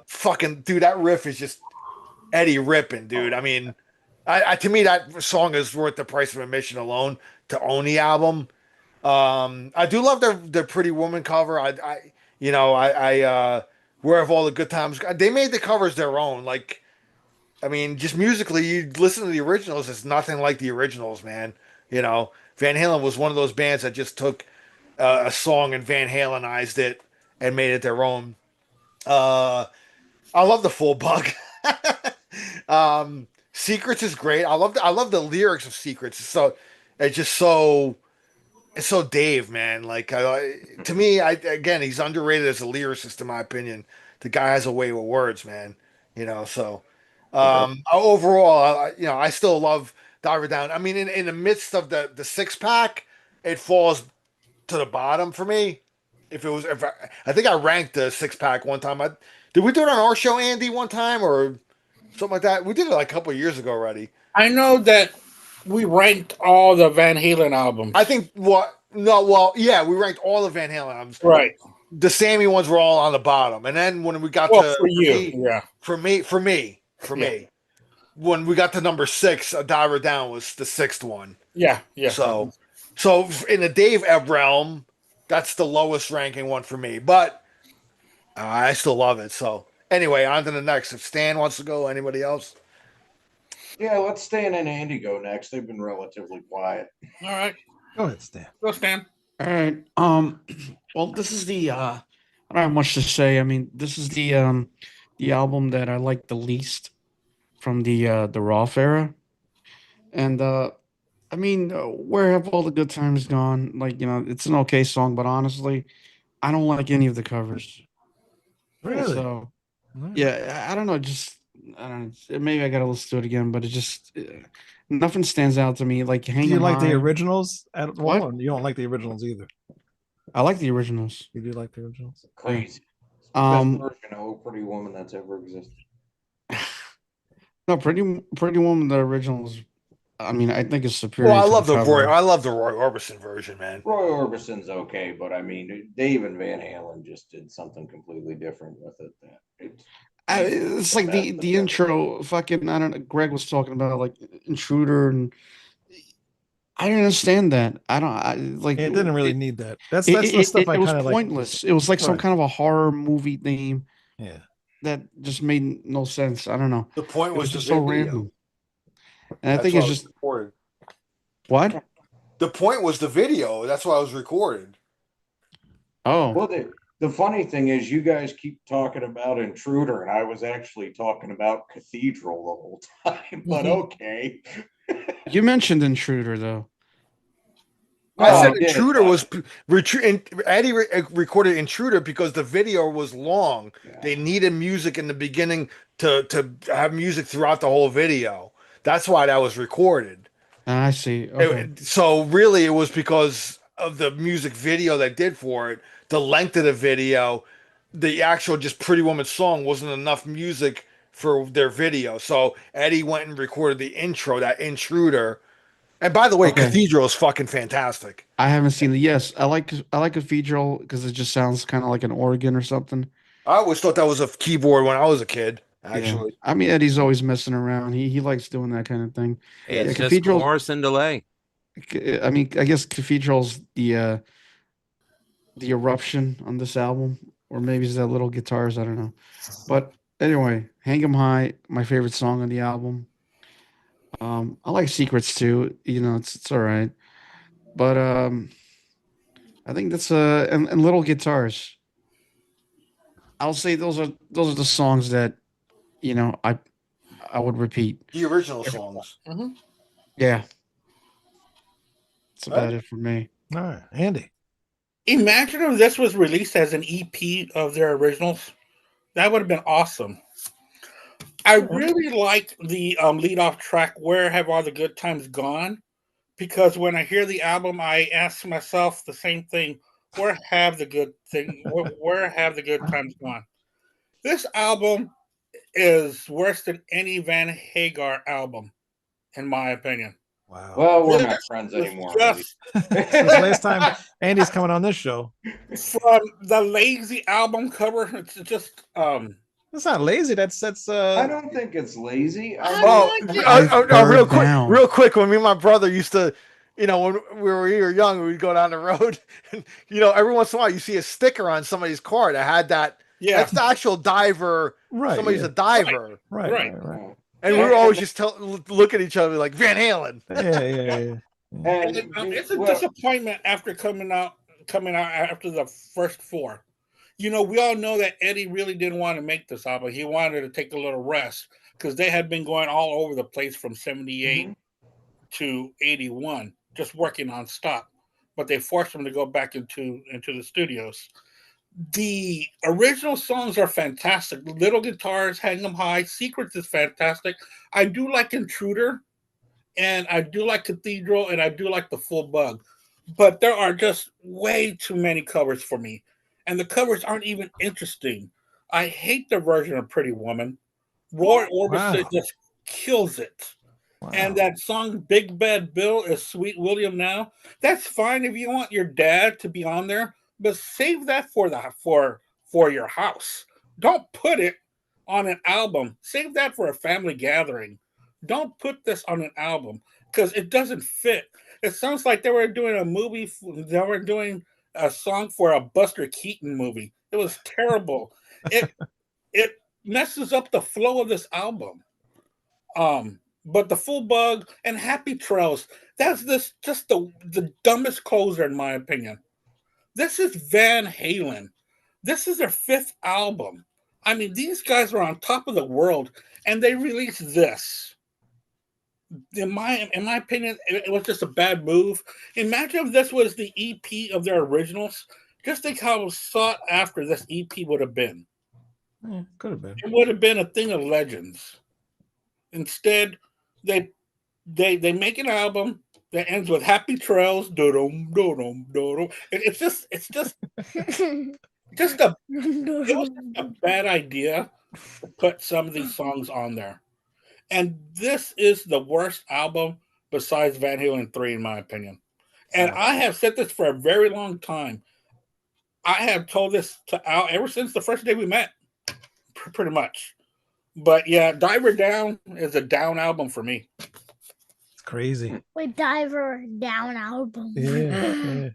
Fucking dude, that riff is just Eddie ripping, dude. I mean, to me that song is worth the price of admission alone to own the album. I do love their Pretty Woman cover. Where have all the good times? They made the covers their own. Like, I mean, just musically, you listen to the originals, it's nothing like the originals, man. Van Halen was one of those bands that just took a song and Van Halenized it and made it their own. Uh, I love the full bug. Secrets is great. I love the lyrics of Secrets. It's so Dave, man. Like to me, again, he's underrated as a lyricist in my opinion. The guy has a way with words, man. So overall, I still love Diver Down. I mean, in the midst of the six pack, it falls to the bottom for me. If I think I ranked the six pack one time. Did we do it on our show, Andy, one time or something like that? We did it like a couple of years ago already. I know that we ranked all the Van Halen albums. I think what no, well, yeah, we ranked all the Van Halen albums. Right. The Sammy ones were all on the bottom, and then when we got Well, to for you, me, yeah. for me, when we got to number six, a Diver Down was the sixth one. Yeah, yeah. So in the Dave realm, that's the lowest ranking one for me, but I still love it. So anyway, on to the next. If Stan wants to go, anybody else? Yeah, let's Stan and Andy go next. They've been relatively quiet. All right. Go ahead, Stan. Go, Stan. All right. Well, this is the I don't have much to say. I mean, this is the album that I like the least from the Rolf era. And I mean, where have all the good times gone? Like, it's an okay song, but honestly, I don't like any of the covers. Really? So, yeah, I don't know. Just I don't know. Maybe I gotta listen to it again, but it just nothing stands out to me. Like, Do Hang you 'em like the High. originals at What? all? You don't like the originals either. I like the originals. You do like the originals? Crazy. Um, Best version of Oh Pretty Woman that's ever existed. no, Pretty Woman, the originals. I mean, I think it's superior. Well, to cover. I love the Roy Orbison version, man. Roy Orbison's okay, but I mean, Dave and Van Halen just did something completely different with it. It's like the intro. Fucking, I don't know. Greg was talking about like Intruder, and I didn't understand that. Like It didn't really need that. That's It, the stuff I it was kind of like. pointless. It was like some Right. kind of a horror movie theme Yeah. that just made no sense. I don't know. The point It was was just the so video. random. And I That's think why it's it was just recorded. what? The point was the video. That's why I was recorded. Oh, Well, the funny thing is, you guys keep talking about Intruder, and I was actually talking about Cathedral the whole time. But Mhm. okay, you mentioned Intruder though. I Oh, said I did, Intruder but- was Eddie recorded Intruder because the video was long. Yeah. They needed music in the beginning to have music throughout the whole video. That's why that was recorded. I see. Okay. So really, it was because of the music video they did for it. The length of the video, the actual just Pretty Woman song wasn't enough music for their video. So Eddie went and recorded the intro, that Intruder. And by the way, Okay. Cathedral is fucking fantastic. I haven't seen it. Yes, I like Cathedral because it just sounds kind of like an organ or something. I always thought that was a keyboard when I was a kid. Actually, Yeah. I mean, Eddie's always messing around. He likes doing that kind of thing. It's just Cathedral. chorus and delay. I mean, I guess Cathedral's the eruption on this album, or maybe it's that little guitars. I don't know. But anyway, Hang 'em High, my favorite song on the album. I like Secrets too. It's all right. But I think that's and little guitars. I'll say those are the songs that I would repeat. the original songs. Yeah. That's All right. about it for me. All right, Andy. Imagine if this was released as an EP of their originals. That would have been awesome. I really like the lead-off track, Where Have All the Good Times Gone? Because when I hear the album, I ask myself the same thing. Where have the good times gone? This album is worse than any Van Hagar album, in my opinion. Wow. Well, we're not friends anymore. Just This is the last time Andy's coming on this show. from the lazy album cover, it's just That's not lazy. That's I don't think it's lazy. Real quick. When me and my brother used to, when we were young, we'd go down the road, and every once in a while you see a sticker on somebody's car that had that. yeah. That's the actual diver. right. Somebody's yeah. a diver, Right. and we were always just look at each other like Van Halen. Yeah. And It's a well, disappointment after coming out after the first four. We all know that Eddie really didn't want to make this album. He wanted to take a little rest because they had been going all over the place from 78 to 81, just working on stop. But they forced him to go back into the studios. The original songs are fantastic. Little guitars, Hang 'em High. Secrets is fantastic. I do like Intruder. and I do like Cathedral, and I do like the Full Bug, but there are just way too many covers for me, and the covers aren't even interesting. I hate the version of Pretty Woman. Roy Orbison Wow. just kills it. And Wow. that song "Big Bad Bill" is Sweet William now. That's fine if you want your dad to be on there, but save that for your house. Don't put it on an album. Save that for a family gathering. Don't put this on an album because it doesn't fit. It sounds like they were doing a movie. They were doing a song for a Buster Keaton movie. It was terrible. It it messes up the flow of this album. But the Full Bug and Happy Trails, that's this just the dumbest closer in my opinion. This is Van Halen. This is their fifth album. I mean, these guys are on top of the world, and they released this. In my opinion, it was just a bad move. Imagine if this was the EP of their originals. Just think how sought after this EP would have been. Yeah, could have been. It would have been a thing of legends. Instead, they they make an album that ends with Happy Trails. Do-dum, do-dum, do-dum. Just a it was just a bad idea to put some of these songs on there. And this is the worst album besides Van Halen 3, in my opinion. And I have said this for a very long time. I have told this to Al ever since the first day we met, pretty much. But yeah, Diver Down is a down album for me. It's crazy. Wait, Diver Down album. Yeah.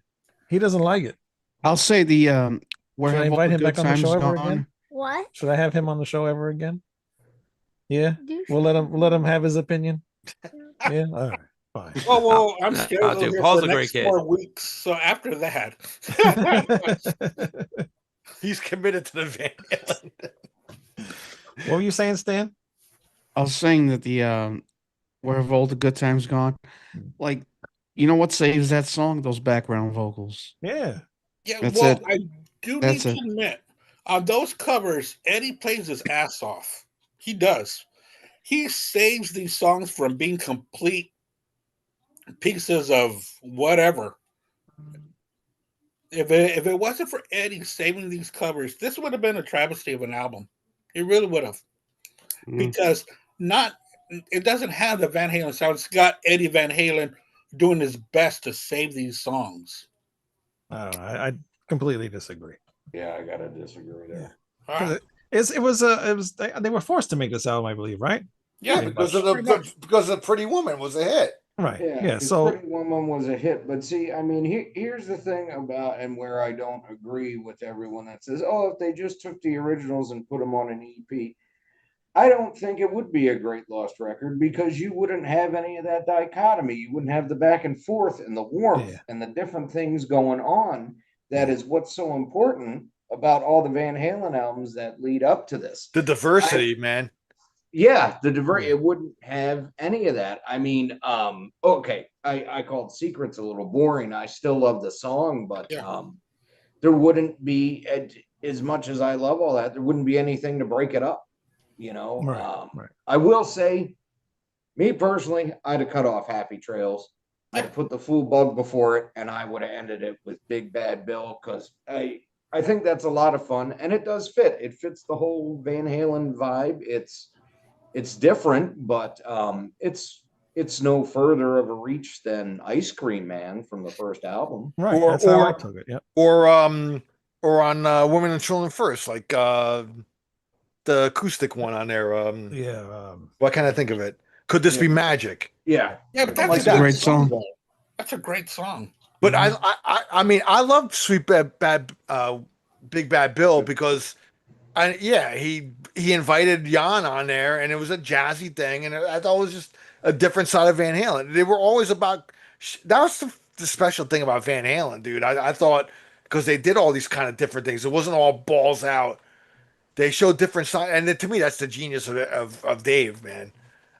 He doesn't like it. I'll say the where Should I have all invite the him good back on the times show ever gone? again? What? Should I have him on the show ever again? Yeah. Do We'll let him have his opinion. Yeah. All right. Fine. Well, I'm scared Oh, of dude, here Paul's for a the great next kid. 4 weeks. So after that, He's committed to the Van Halen. What were you saying, Stan? I was saying that the where have all the good times gone? Like, you know what saves that song? Those background vocals. Yeah. yeah. That's well, it. I do That's need it. to admit, on those covers, Eddie plays his ass off. He does. He saves these songs from being complete pieces of whatever. If it wasn't for Eddie saving these covers, this would have been a travesty of an album. It really would have. Mm. Because it doesn't have the Van Halen sound. It's got Eddie Van Halen doing his best to save these songs. I don't know. I completely disagree. Yeah, I gotta disagree there. All right. It was they were forced to make this album, I believe, right? Yeah, Pretty because much. of Pretty much. because the Pretty Woman was a hit. Right. Yeah, Yeah. 'cause So Pretty Woman was a hit, but see, I mean, here's the thing about and where I don't agree with everyone that says, "Oh, if they just took the originals and put them on an EP," I don't think it would be a great lost record because you wouldn't have any of that dichotomy. You wouldn't have the back and forth and the warmth Yeah. and the different things going on. That is what's so important about all the Van Halen albums that lead up to this. The diversity, man. Yeah, Yeah. it wouldn't have any of that. I mean, okay, I called Secrets a little boring. I still love the song, but Yeah. there wouldn't be as much as I love all that, there wouldn't be anything to break it up, you know. right. I will say, me personally, I'd have cut off Happy Trails. I'd have put the Full Bug before it, and I would have ended it with Big Bad Bill because I think that's a lot of fun, and it does fit. It fits the whole Van Halen vibe. It's different, but it's no further of a reach than Ice Cream Man from the first album. Right. Or- That's how I or- took it. Yep. Or on Women and Children First, like the acoustic one on there. Yeah. What can I think of it? Could this be Yeah. magic? Yeah, Yeah, but Something that's like a that. Great song. though. That's a great song. But I mean, I love Sweet Bad Big Bad Bill because he invited Jan on there, and it was a jazzy thing, and I thought it was just a different side of Van Halen. They were always about that was the special thing about Van Halen, dude. I thought because they did all these kind of different things. It wasn't all balls out. They showed different sides, and to me, that's the genius of Dave, man.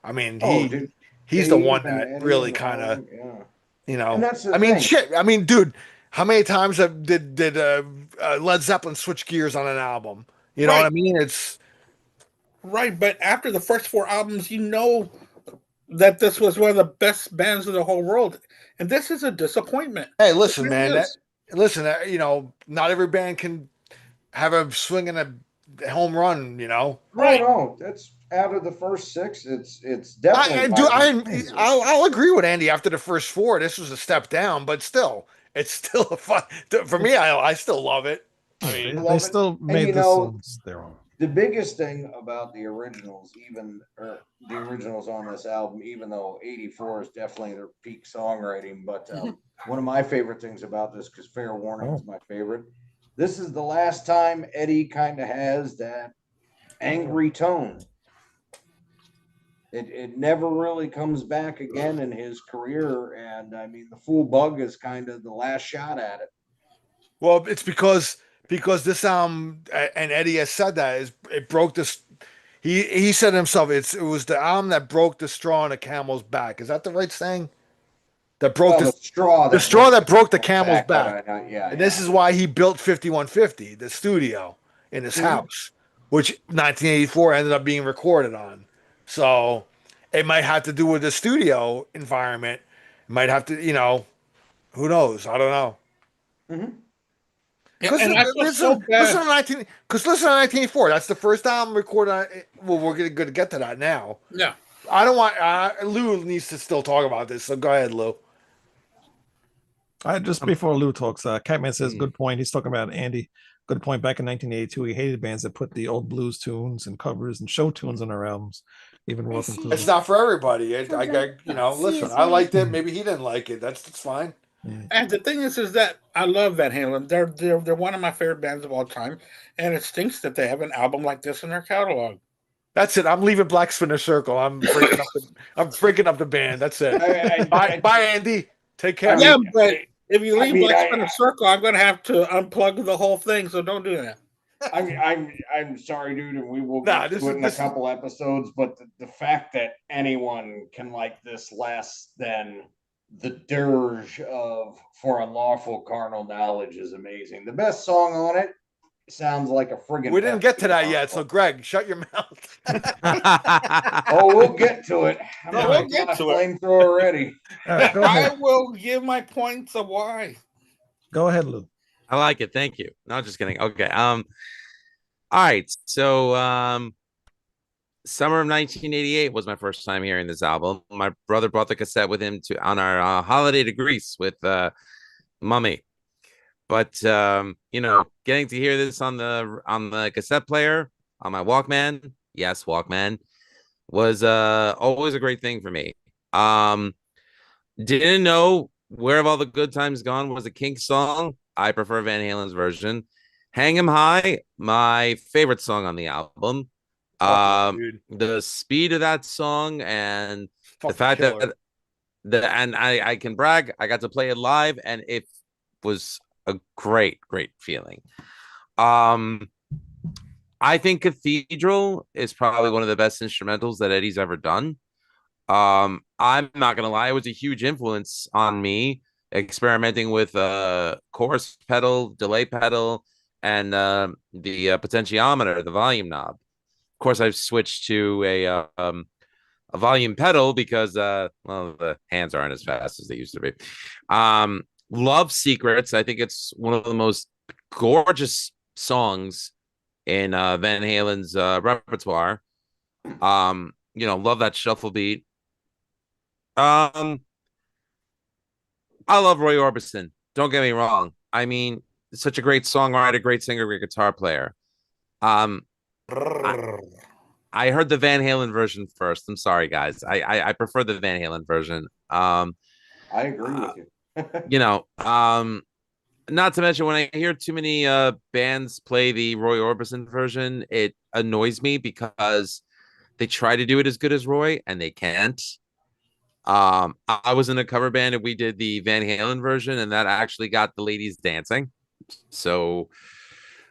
I mean, dude, he's the Dave one and that Eddie really and kind of. all, yeah. You know, And that's the I mean, thing. shit. I mean, dude, how many times did Led Zeppelin switch gears on an album? You know what I Right. mean? It's Right, but after the first 4 albums, you know that this was one of the best bands in the whole world, and this is a disappointment. Hey, listen, It really man. is. You know, not every band can have a swing and a home run. You know, Oh no, that's out of the first six. It's definitely I'll agree with Andy. After the first four, this was a step down, but still, it's still a fun. For me, I still love it. I They, mean, they love it. still And made you this know, songs their own. the biggest thing about the originals, the originals on this album, even though '84 is definitely their peak songwriting, but one of my favorite things about this, because Fair Warning is my favorite, this is the last time Eddie kind of has that angry tone. It never really comes back again in his career, and I mean, the Fool Bug is kind of the last shot at it. well, it's because this and Eddie has said that is it broke this. He said himself, it was the album that broke the straw on the camel's back. Is that the right saying? That broke Well, the straw that broke the camel's back. back. And this is why he built 5150, the studio in his house, which 1984 ended up being recorded on. So it might have to do with the studio environment. It might have to, you know, who knows? I don't know. Yeah, and I feel so Listen bad. to 1984. That's the first album recorded. Well, we're going to get to that now. Yeah. I don't want Lou needs to still talk about this. So go ahead, Lou. Just before Lou talks, Catman says, good point. He's talking about Andy. Good point. Back in 1982, he hated bands that put the old blues tunes and covers and show tunes on their albums. Even Welcome to It's not for everybody. Listen, I liked it. Maybe he didn't like it. That's fine. And the thing is that I love Van Halen. They're one of my favorite bands of all time, and it stinks that they have an album like this in their catalog. That's it. I'm leaving Black Spinner Circle. I'm breaking up the band. That's it. Bye, Andy. Take care. Yeah, but if you leave Black Spinner Circle, I'm going to have to unplug the whole thing. So don't do that. I'm sorry, dude, and we will get to it in a couple episodes. But the fact that anyone can like this less than the dirge of For Unlawful Carnal Knowledge is amazing. The best song on it sounds like a friggin' We didn't get to that yet, so Greg, shut your mouth. Oh, we'll get to it. We'll get to it. Flamethrower ready. I will give my points of why. Go ahead, Lou. I like it. Thank you. No, just kidding. Okay. All right. So summer of 1988 was my first time hearing this album. My brother brought the cassette with him on our holiday to Greece with Mummy. But getting to hear this on the cassette player on my Walkman, yes, Walkman, was always a great thing for me. Didn't know Where Have All the Good Times Gone was a Kinks song. I prefer Van Halen's version. Hang 'Em High, my favorite song on the album. The speed of that song and the fact that I can brag, I got to play it live, and it was a great feeling. I think Cathedral is probably one of the best instrumentals that Eddie's ever done. I'm not gonna lie, it was a huge influence on me experimenting with chorus pedal, delay pedal, and the potentiometer, the volume knob. Of course, I've switched to a volume pedal because the hands aren't as fast as they used to be. Love Secrets. I think it's one of the most gorgeous songs in Van Halen's repertoire. Love that shuffle beat. I love Roy Orbison. Don't get me wrong. I mean, such a great songwriter, great singer, great guitar player. I heard the Van Halen version first. I'm sorry, guys. I prefer the Van Halen version. I agree with you. Not to mention when I hear too many bands play the Roy Orbison version, it annoys me because they try to do it as good as Roy and they can't. I was in a cover band and we did the Van Halen version, and that actually got the ladies dancing. So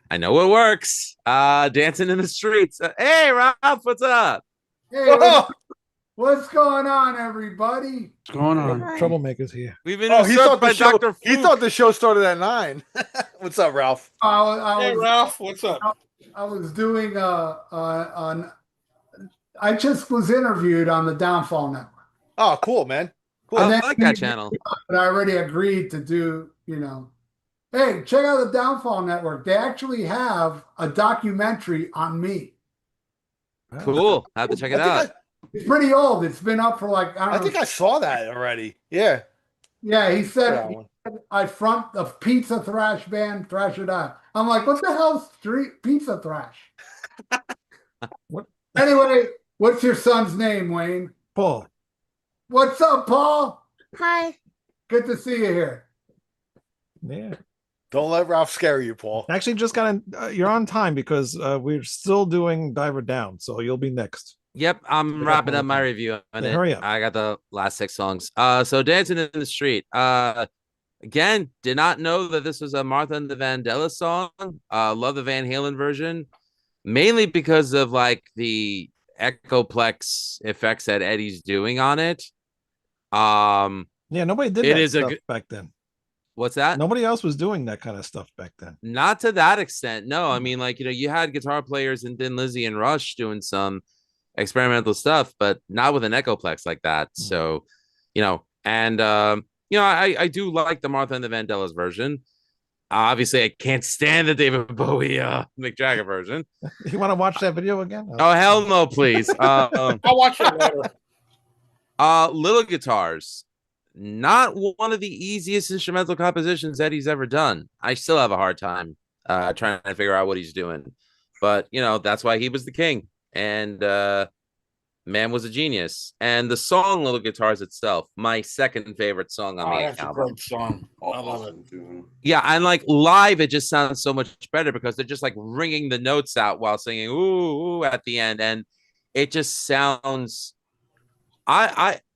I know it works. Dancing in the streets. Hey, Ralph, what's up? Hey, what's going on, everybody? What's going on? Troublemakers here. We've been he thought Dr. He thought the show started at 9. What's up, Ralph? Ralph, what's up? I was doing I just was interviewed on the Downfall Network. Oh, cool, man. Cool. And I then like that channel. but I already agreed to do, you know. Hey, check out the Downfall Network. They actually have a documentary on me. Cool. Have to check I it think out. It's pretty old. It's been up for like, I I don't think know. I saw that already. Yeah. Yeah, he said That one. I front the pizza thrash band, Thrash or Die. I'm like, what the hell, street pizza thrash? What? Anyway, what's your son's name, Wayne? Paul. What's up, Paul? Hi. Good to see you here. Yeah. Don't let Ralph scare you, Paul. Actually, just got in. You're on time because we're still doing Diver Down, so you'll be next. Yep, I'm wrapping up my review on Yeah, it. hurry up. I got the last 6 songs. So Dancing in the Street. Again, did not know that this was a Martha and the Vandellas song. Love the Van Halen version, mainly because of like the echoplex effects that Eddie's doing on it. Yeah, nobody did It that is a stuff good- back then. What's that? Nobody else was doing that kind of stuff back then. Not to that extent. No, I mean, like, you had guitar players and Thin Lizzy and Rush doing some experimental stuff, but not with an echoplex like that. So, and I do like the Martha and the Vandellas version. Obviously, I can't stand the David Bowie Mick Jagger version. You want to watch that video again? Oh hell no, please. I'll watch it later. Little Guitars, not one of the easiest instrumental compositions Eddie's ever done. I still have a hard time trying to figure out what he's doing, but that's why he was the king, and man was a genius. And the song Little Guitars itself, my second favorite song on the That's a album. great song. I love it. Yeah, and like live, it just sounds so much better because they're just like ringing the notes out while singing "ooh, ooh" at the end, and it just sounds.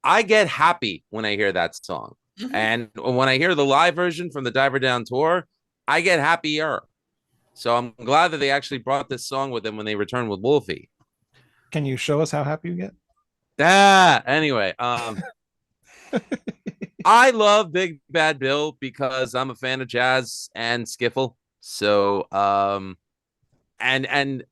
I get happy when I hear that song, and when I hear the live version from the Diver Down tour, I get happier. So I'm glad that they actually brought this song with them when they returned with Wolfie. Can you show us how happy you get? Anyway, I love Big Bad Bill because I'm a fan of jazz and skiffle. So and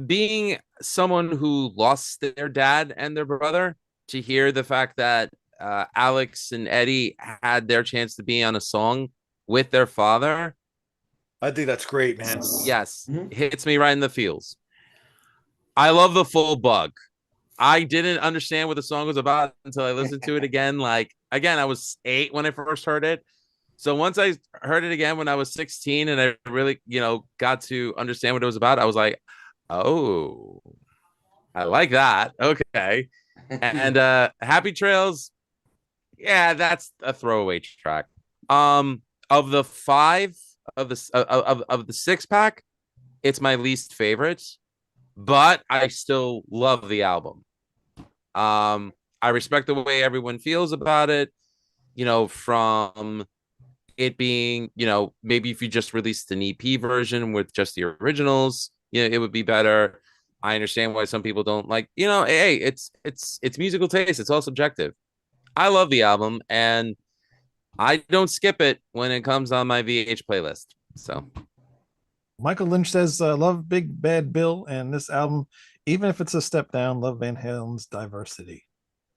being someone who lost their dad and their brother, to hear the fact that Alex and Eddie had their chance to be on a song with their father, I think that's great, man. yes, hits me right in the feels. I love the full bug. I didn't understand what the song was about until I listened to it again. Like, again, I was 8 when I first heard it. So once I heard it again when I was 16 and I really, got to understand what it was about, I was like, oh, I like that. Okay. And Happy Trails, yeah, that's a throwaway track. Of the 5 of the 6-pack, it's my least favorite, but I still love the album. I respect the way everyone feels about it, from it being, maybe if you just released an EP version with just the originals, it would be better. I understand why some people don't like, hey, it's musical taste. It's all subjective. I love the album and I don't skip it when it comes on my VH playlist. So Michael Lynch says, love Big Bad Bill and this album, even if it's a step down, love Van Halen's diversity.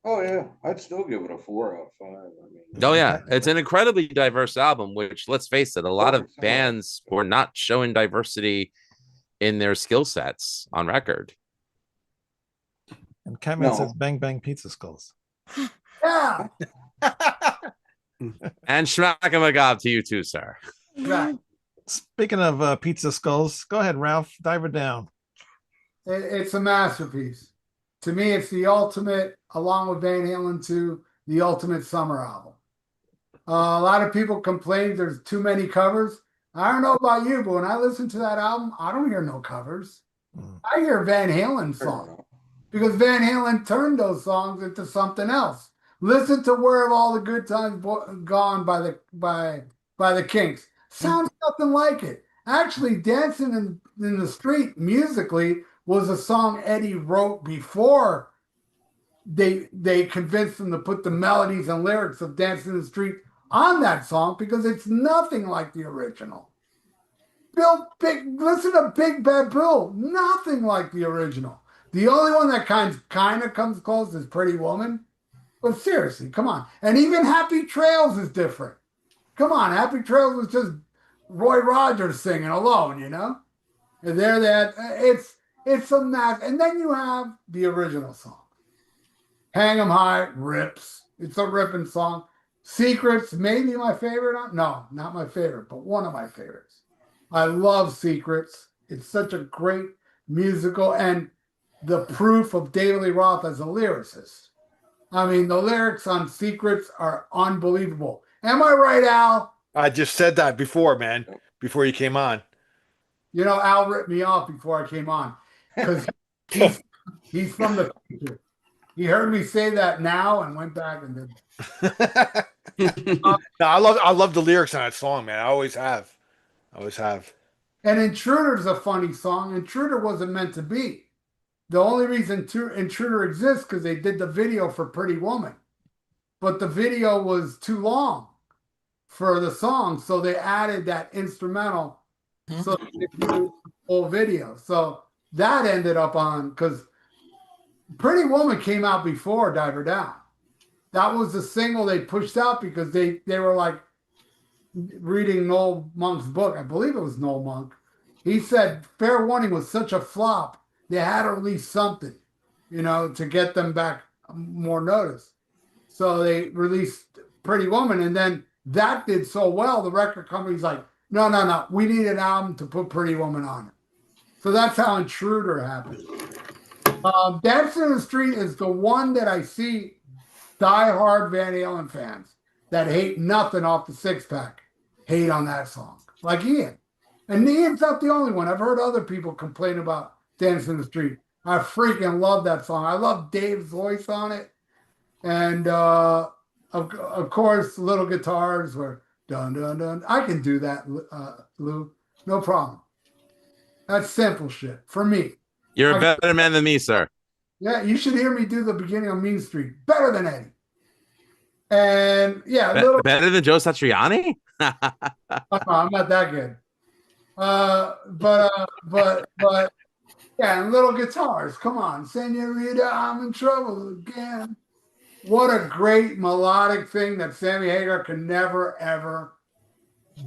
Oh yeah, I'd still give it a 4 out of 5. I mean, oh yeah, it's an incredibly diverse album, which, let's face it, a lot of bands were not showing diversity in their skill sets on record. And Catman No. says bang bang pizza skulls. Yeah. And Schmack and Magab to you too, sir. Right. Speaking of pizza skulls, go ahead, Ralph. Dive her down. It's a masterpiece. To me, it's the ultimate, along with Van Halen 2, the ultimate summer album. A lot of people complain there's too many covers. I don't know about you, but when I listen to that album, I don't hear no covers. I hear Van Halen songs because Van Halen turned those songs into something else. Listen to "Where Have All the Good Times Gone" by the Kinks. Sounds nothing like it. Actually, "Dancing in the Street" musically was a song Eddie wrote before they convinced him to put the melodies and lyrics of "Dancing in the Street" on that song because it's nothing like the original. Listen to Big Bad Bill, nothing like the original. The only one that kind of comes close is "Pretty Woman," But seriously, come on. And even Happy Trails is different. Come on, Happy Trails was just Roy Rogers singing alone, you know? And they're that it's a math. And then you have the original song. Hang 'em High rips. It's a ripping song. Secrets, maybe my favorite. No, not my favorite, but one of my favorites. I love Secrets. It's such a great musical and the proof of David Lee Roth as a lyricist. I mean, the lyrics on Secrets are unbelievable. Am I right, Al? I just said that before, man, before you came on. You know, Al ripped me off before I came on because he's he's from the future. He heard me say that now and went back and did. No, I love the lyrics on that song, man. I always have. I always have. And Intruder's a funny song. Intruder wasn't meant to be. The only reason Intruder exists because they did the video for Pretty Woman, but the video was too long for the song, so they added that instrumental so they could do the whole video. So that ended up on because Pretty Woman came out before Diver Down. That was the single they pushed out because they were like reading Noel Monk's book. I believe it was Noel Monk. He said Fair Warning was such a flop, they had to release something, you know, to get them back more notice. So they released Pretty Woman, and then that did so well, the record company's like, no, we need an album to put Pretty Woman on it. So that's how Intruder happened. Dancing in the Street is the one that I see die-hard Van Halen fans that hate nothing off the six pack hate on that song, like Ian. And Ian's not the only one. I've heard other people complain about Dancing in the Street. I freaking love that song. I love Dave's voice on it. And of course, little guitars were dun dun dun. I can do that, Lou. No problem. That's simple shit for me. You're a better man than me, sir. Yeah, you should hear me do the beginning of Mean Street. Better than Eddie. And yeah, better than Joe Satriani? I'm not that good. But yeah, and little guitars. Come on, Senorita, I'm in trouble again. What a great melodic thing that Sammy Hagar can never ever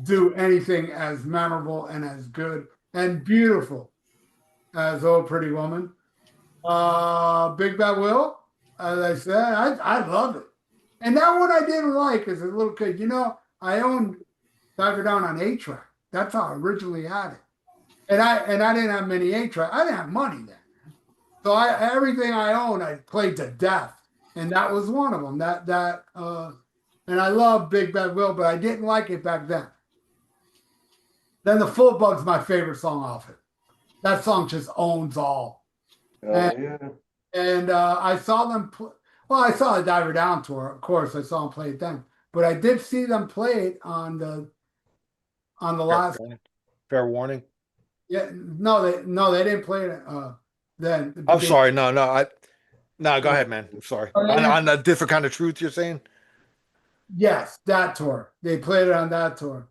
do anything as memorable and as good and beautiful as Oh Pretty Woman. Big Bad Will, as I said, I love it. And that one I didn't like as a little kid. You know, I owned Diver Down on 8-track. That's how I originally had it. And I didn't have many 8-track. I didn't have money then. So everything I owned, I played to death. And that was one of them. And I love Big Bad Will, but I didn't like it back then. Then The Full Bug's my favorite song off it. That song just owns all. And I saw them I saw the Diver Down tour, of course. I saw them play it then. But I did see them play it on the last Fair Warning. Yeah, no, they didn't play it then. I'm sorry, no, go ahead, man. I'm sorry. On a different kind of truth, you're saying? Yes, that tour. They played it on that tour.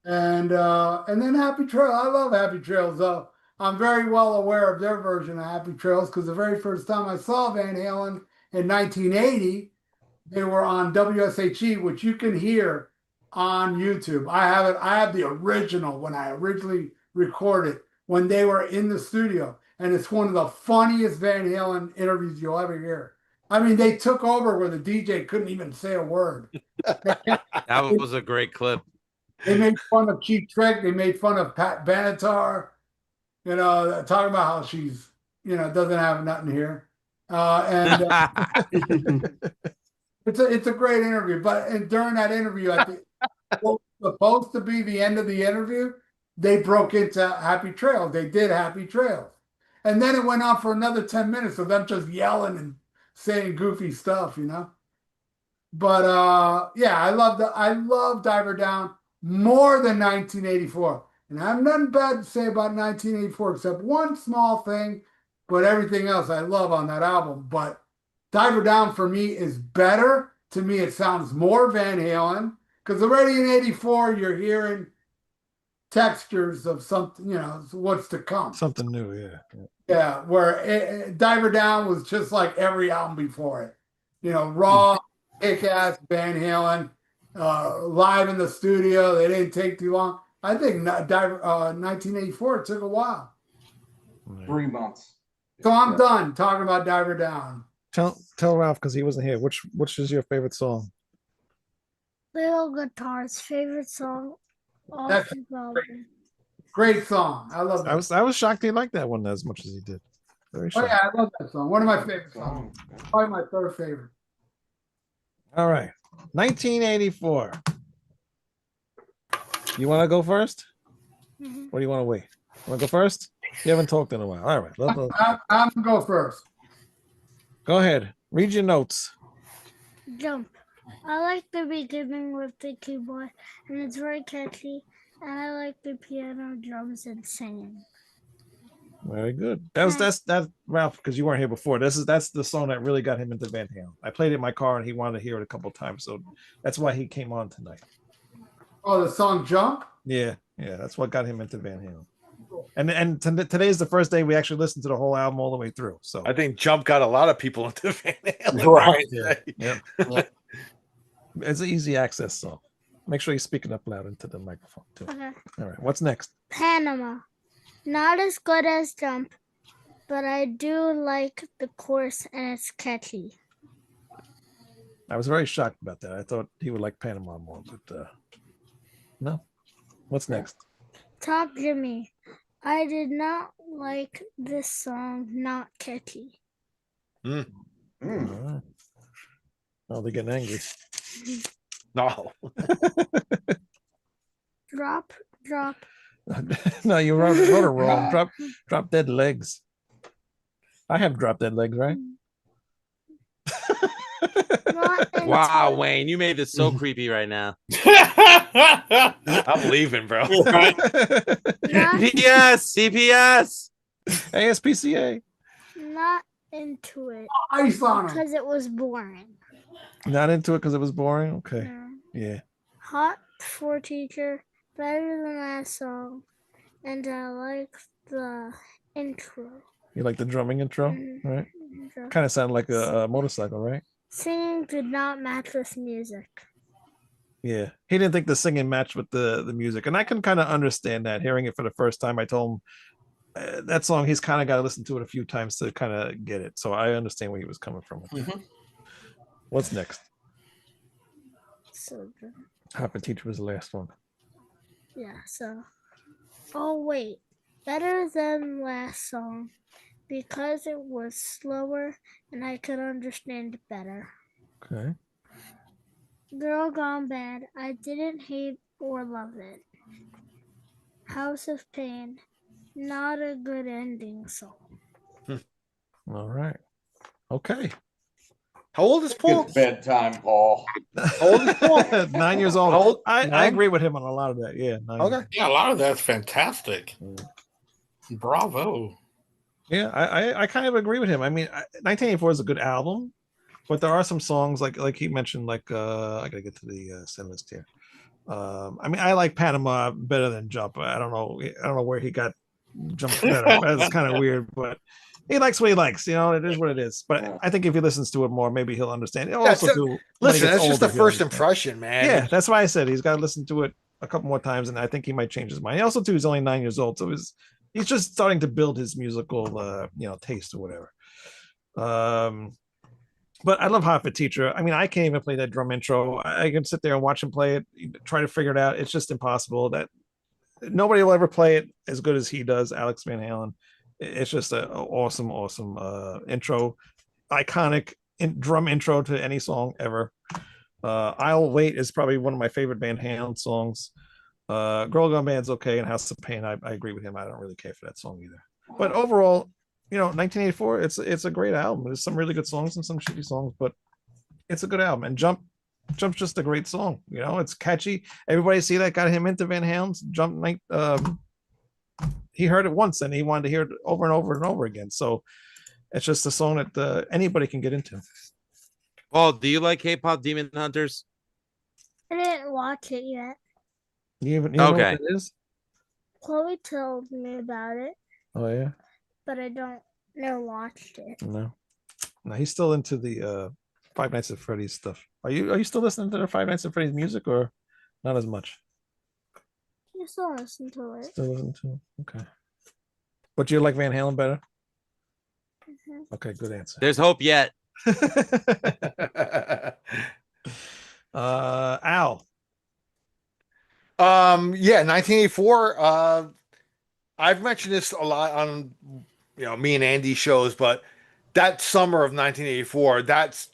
And then Happy Trails. I love Happy Trails, though. I'm very well aware of their version of Happy Trails because the very first time I saw Van Halen in 1980, they were on WSHE, which you can hear on YouTube. I have it. I have the original when I originally recorded when they were in the studio, and it's one of the funniest Van Halen interviews you'll ever hear. I mean, they took over where the DJ couldn't even say a word. That was a great clip. They made fun of Cheap Trick. They made fun of Pat Benatar. You know, talking about how she's, doesn't have nothing here. It's a great interview. But during that interview, I think what was supposed to be the end of the interview, they broke into Happy Trails. They did Happy Trails. And then it went on for another 10 minutes of them just yelling and saying goofy stuff, But yeah, I love Diver Down more than 1984. And I have nothing bad to say about 1984 except one small thing, but everything else I love on that album. But Diver Down for me is better. To me, it sounds more Van Halen because already in 84, you're hearing textures of something, what's to come. Something new, yeah. Yeah, where Diver Down was just like every album before it. raw, kick-ass Van Halen, live in the studio. They didn't take too long. I think 1984 took a while. 3 months. So I'm done talking about Diver Down. Tell Ralph because he wasn't here. Which is your favorite song? Little Guitar's favorite song off That's his album. Great song. I love that. I was shocked he liked that one as much as he did. Very Oh shocked. yeah, I love that song. One of my favorite songs. Probably my third favorite. All right, 1984. You want to go first? Mhm. Or do you want to wait? Want to go first? You haven't talked in a while. All right, I'm gonna go first. go ahead. Read your notes. Jump. I like the beginning with the keyboard, and it's very catchy. And I like the piano, drums, and singing. Very good. That's Ralph, because you weren't here before. That's the song that really got him into Van Halen. I played it in my car and he wanted to hear it a couple times, so that's why he came on tonight. Oh, the song "Jump." Yeah, that's what got him into Van Halen. And today is the first day we actually listened to the whole album all the way through. So I think Jump got a lot of people into Van Halen. Right. Yeah. It's an easy access song. Make sure you're speaking up loud into the microphone too. Okay. All right, what's next? Panama. Not as good as Jump, but I do like the chorus and it's catchy. I was very shocked about that. I thought he would like Panama more, but no. What's next? Top Jimmy. I did not like this song, not catchy. All right. Oh, they're getting angry. No. Drop. No, you wrote it wrong. Drop dead legs. I have drop dead legs, right? Wow, Wayne, you made this so creepy right now. I'm leaving, bro. CPS, CPS, ASPCA. Not into it Ice on 'em. because it was boring. Not into it because it was boring. Okay. No. Yeah. Hot for Teacher, better than that song, and I like the intro. You like the drumming intro, right? Kind of sounded like a motorcycle, right? Singing did not match with music. Yeah. He didn't think the singing matched with the music, and I can kind of understand that. Hearing it for the first time, I told him that song he's kind of got to listen to it a few times to kind of get it. So I understand where he was coming from. What's next? So good. Hot for Teacher was the last one. Yeah, so. Oh, wait. Better than last song because it was slower and I could understand it better. Okay. Girl Gone Bad. I didn't hate or love it. House of Pain. Not a good ending song. All right. Okay. How old is Paul? It's bedtime, Paul. How old is Paul? 9 years old. How old? I 9? agree with him on a lot of that. Yeah. 9 Okay. Yeah, a lot of that's fantastic. Bravo. Yeah, I kind of agree with him. I mean, 1984 is a good album, but there are some songs like he mentioned, like I gotta get to the set list here. I mean, I like Panama better than Jump. I don't know where he got Jump better. That's kind of weird, but he likes what he likes. It is what it is. But I think if he listens to it more, maybe he'll understand. He'll also do. when he Listen, gets that's just the older, he'll first understand. impression, man. Yeah, that's why I said he's got to listen to it a couple more times, and I think he might change his mind. He also, too, he's only 9 years old, so he's just starting to build his musical, taste or whatever. But I love Hot for Teacher. I mean, I can't even play that drum intro. I can sit there and watch him play it, try to figure it out. It's just impossible. That nobody will ever play it as good as he does, Alex Van Halen. It's just an awesome intro, iconic drum intro to any song ever. I'll Wait is probably one of my favorite Van Halen songs. Girl Gone Band's okay, and House of Pain, I agree with him. I don't really care for that song either. But overall, 1984, it's a great album. There's some really good songs and some shitty songs, but it's a good album. And Jump's just a great song. It's catchy. Everybody see that got him into Van Halen's Jump night. He heard it once and he wanted to hear it over and over and over again. So it's just a song that anybody can get into. Paul, do you like K-pop Demon Hunters? I didn't watch it yet. You know what it is? Chloe told me about it, Oh yeah. but I never watched it. No, he's still into the Five Nights at Freddy's stuff. Are you still listening to the Five Nights at Freddy's music or not as much? You still listen to it. Still listen to it? Okay. But you like Van Halen better? Mhm. Okay, good answer. There's hope yet. Al. Yeah, 1984. I've mentioned this a lot on me and Andy shows, but that summer of 1984, that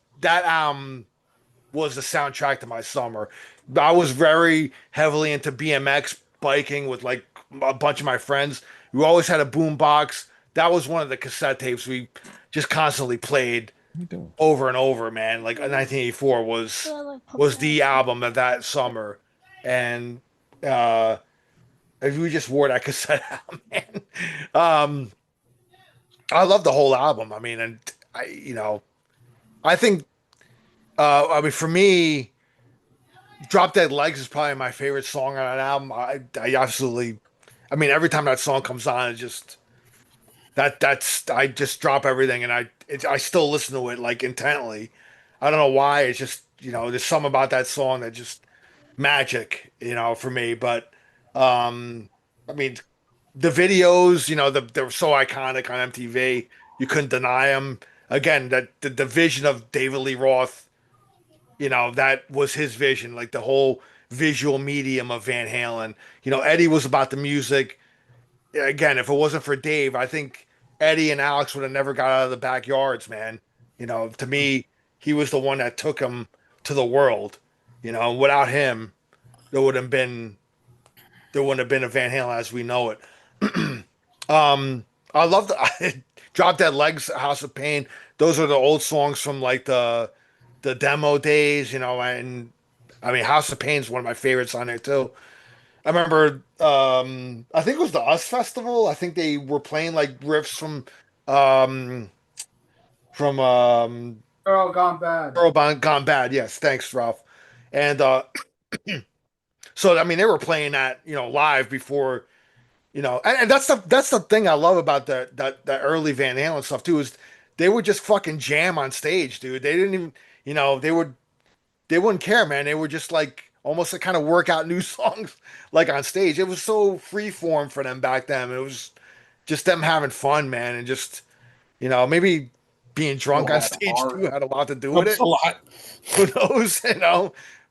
was the soundtrack to my summer. I was very heavily into BMX biking with like a bunch of my friends. We always had a boom box. That was one of the cassette tapes we just constantly played What you doing? over and over, man. Like 1984 So I like was the Pocahontas. album of that summer, and uh, we just wore that cassette out, man. Um, I love the whole album. I mean, and I think, I mean, for me, Drop Dead Legs is probably my favorite song on that album. I absolutely, I mean, every time that song comes on, it just that's I just drop everything and I still listen to it like intently. I don't know why. It's just there's something about that song that just magic, for me. But I mean, the videos, they were so iconic on MTV. You couldn't deny them. Again, that the vision of David Lee Roth, that was his vision, like the whole visual medium of Van Halen. Eddie was about the music. Again, if it wasn't for Dave, I think Eddie and Alex would have never got out of the backyards, man. To me, he was the one that took him to the world. Without him, there would have been there wouldn't have been a Van Halen as we know it. I love the Drop Dead Legs, House of Pain. Those are the old songs from like the demo days, and I mean House of Pain is one of my favorites on there too. I remember I think it was the US Festival. I think they were playing like riffs um from They're all gone bad. Girl Gone Bad. Yes, thanks, Ralph. And so I mean they were playing that, live before, and that's the thing I love about that early Van Halen stuff too, is they would just fucking jam on stage, dude. They didn't even, they wouldn't care, man. They were just like almost like kind of work out new songs like on stage. It was so free form for them back then. It was just them having fun, man, and just maybe being drunk on Had stage heart. too had a lot to do with Helps it. a lot. Who knows,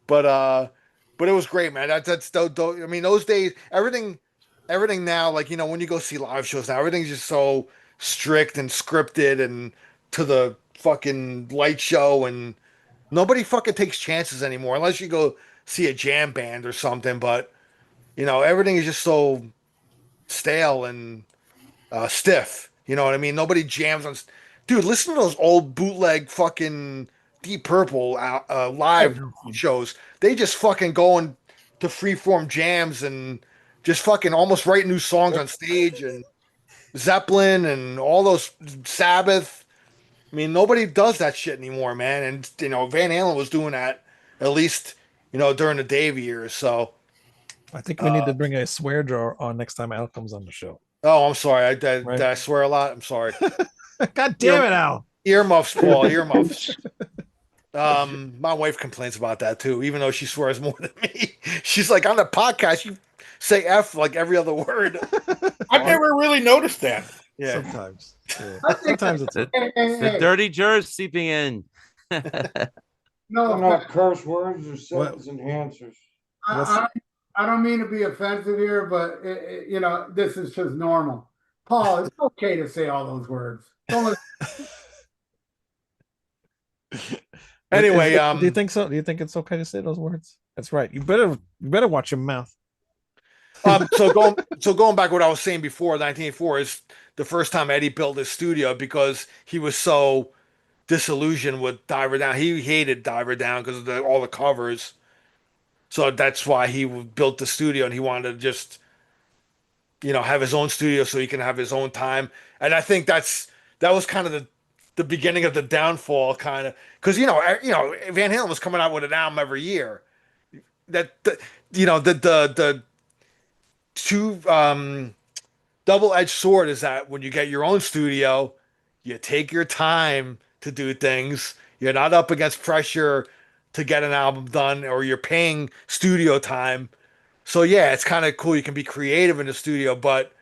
But it was great, man. I mean, those days, everything now, like when you go see live shows now, everything's just so strict and scripted and to the fucking light show, and nobody fucking takes chances anymore unless you go see a jam band or something. But everything is just so stale and stiff. You know what I mean? Nobody jams on. Dude, listen to those old bootleg fucking Deep Purple live shows. They just fucking go to freeform jams and just fucking almost write new songs on stage, and Zeppelin and all those Sabbath. I mean, nobody does that shit anymore, man. And Van Halen was doing that at least during the Dave years. So, I think we need to bring a swear jar on next time Al comes on the show. oh, I'm sorry. Did Right. I swear a lot? I'm sorry. God damn it, Al. Earmuffs, Paul. Earmuffs. My wife complains about that too, even though she swears more than me. She's like, on the podcast, you say F like every other word. I've never really noticed that. Yeah. Sometimes. Yeah. I think Sometimes it's The, hey, hey, the hey. dirty jurors seeping in. No, Not curse words or What? sentence enhancers. I don't mean to be offensive here, but this is just normal. Paul, it's okay to say all those words. Don't let- Anyway, do you think so? Do you think it's okay to say those words? That's right. You better watch your mouth. so going back to what I was saying before, 1984 is the first time Eddie built his studio because he was so disillusioned with Diver Down. He hated Diver Down because of all the covers. So that's why he built the studio, and he wanted to just have his own studio so he can have his own time. And I think that was kind of the beginning of the downfall, kind of, because Van Halen was coming out with an album every year. That the two double-edged sword is that when you get your own studio, you take your time to do things. You're not up against pressure to get an album done, or you're paying studio time. So yeah, it's kind of cool. You can be creative in the studio, but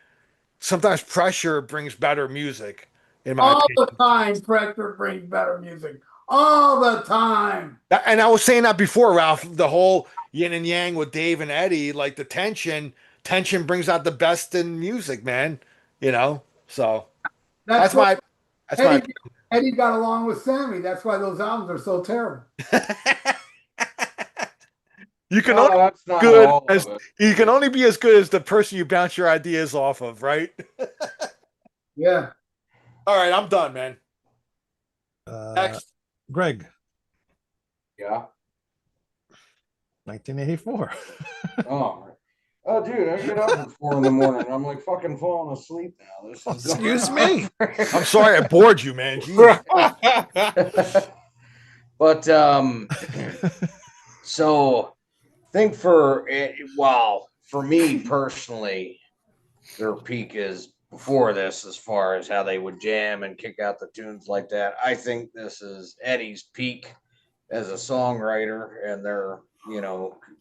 sometimes pressure brings better music, in my All the opinion. time, pressure brings better music. All the time. And I was saying that before, Ralph, the whole yin and yang with Dave and Eddie, like the tension brings out the best in music, man. You know? So That's that's why my that's my Eddie Eddie got along with Sammy. That's why those albums are so terrible. you can only No, that's not good all as of it. you can only be as good as the person you bounce your ideas off of, right? Yeah. All right, I'm done, man. Next. Greg, Yeah. 1984. Oh, oh, dude, I get up at 4 in the morning. I'm like fucking falling asleep now. This is Excuse going me. I'm sorry I bored you, man. Jeez. But so think for me personally, their peak is before this as far as how they would jam and kick out the tunes like that. I think this is Eddie's peak as a songwriter and their,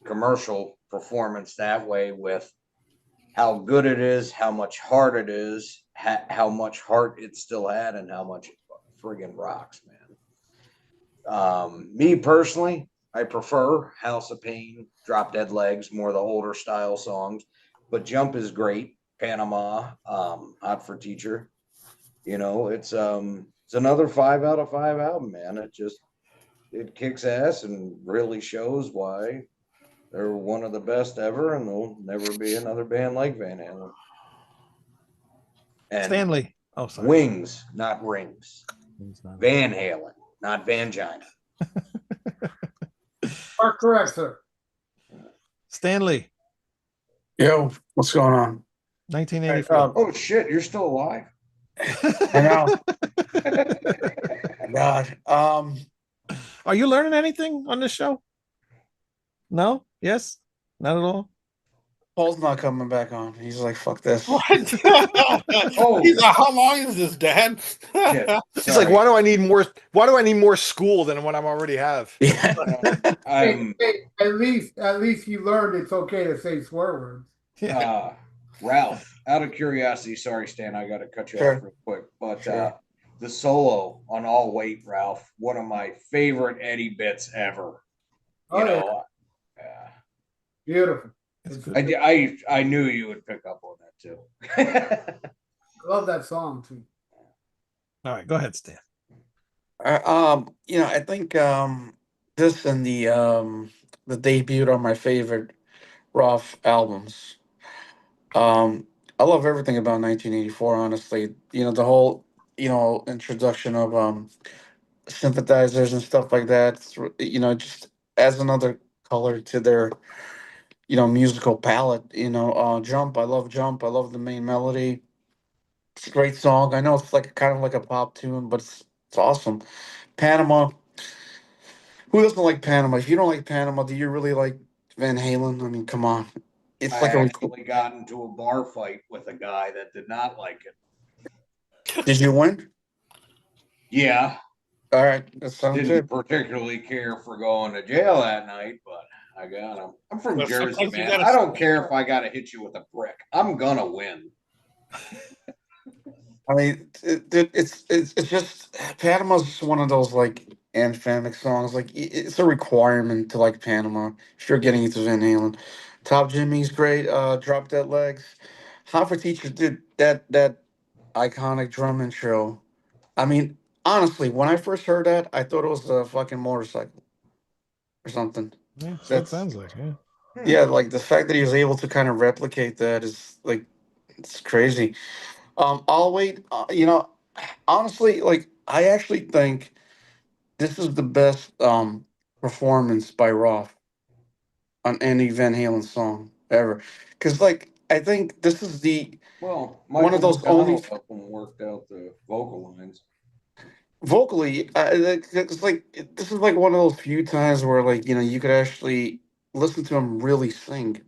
commercial performance that way with how good it is, how much heart it is, how much heart it still had, and how much it friggin' rocks, man. Me personally, I prefer House of Pain, Drop Dead Legs, more the older style songs, but Jump is great. Panama, Hot for Teacher. It's another 5 out of 5 album, man. It kicks ass and really shows why they're one of the best ever, and there'll never be another band like Van Halen. And Stanley. Oh, sorry. Wings, not rings. Van Halen, not Vangina. Are correct, sir. Stanley, Yo, what's going on? 1984. Oh shit, you're still alive. I know. God. Are you learning anything on this show? No? Yes? Not at all? Paul's not coming back on. He's like, fuck this. What? Oh. He's like, how long is this, Dad? Shit. It's like, why do I need more school than what I already have? Yeah. At least you learned it's okay to say swear words. Ralph, out of curiosity, sorry, Stan, I got to cut you Sure. off real quick, but Sure. the solo on All Weight, Ralph, one of my favorite Eddie bits ever. Oh, yeah. Beautiful. I knew you would pick up on that too. I love that song too. All right, go ahead, Stan. I think this and the debut are my favorite Roth albums. I love everything about 1984, honestly. The whole, introduction of synthesizers and stuff like that. Just adds another color to their, musical palette. Jump, I love Jump. I love the main melody. It's a great song. I know it's like kind of like a pop tune, but it's awesome. Panama. Who doesn't like Panama? If you don't like Panama, do you really like Van Halen? I mean, come on. It's I like a. actually got into a bar fight with a guy that did not like it. Did you win? Yeah, All right, that sounds didn't good. particularly care for going to jail that night, but I got him. I'm from Well, Jersey, sometimes you man. gotta I don't speak care up. if I got to hit you with a brick. I'm gonna win. I mean, it's just Panama's just one of those like anthemic songs. Like it's a requirement to like Panama if you're getting into Van Halen. Top Jimmy's great. Drop Dead Legs. Hot for Teacher did that iconic drum intro. I mean, honestly, when I first heard that, I thought it was a fucking motorcycle or something. Yeah, that's what it That's sounds like. Yeah. yeah, like the fact that he was able to kind of replicate that is like it's crazy. I'll wait. Honestly, like I actually think this is the best performance by Roth on any Van Halen song ever. Because like I think this is the Well, one Michael of those only McDonald helped him work out the vocal lines. vocally. It's like this is like one of those few times where like you could actually listen to him really sing,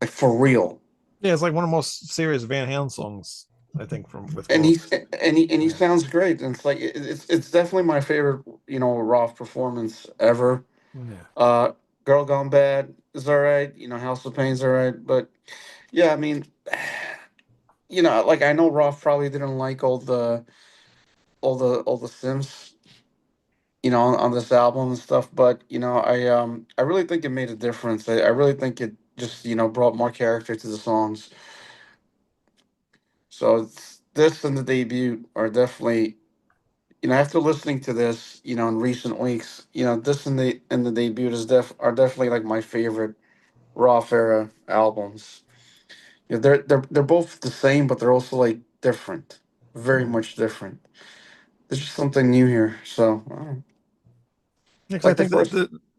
like for real. Yeah, it's like one of the most serious Van Halen songs I think from with and vocals. he Yeah. sounds great. And it's like it's definitely my favorite, Roth performance ever. Yeah. Uh, Girl Gone Bad is all right. House of Pain's all right, but yeah, I mean, like I know Roth probably didn't like all the Sims, on this album and stuff, but I really think it made a difference. I really think it just brought more character to the songs. So this and the debut are definitely, after listening to this, in recent weeks, this and the debut are definitely like my favorite Raw era albums. They're both the same, but they're also like different, very Yeah. much different. There's just something new here. So Yeah, 'cause I like think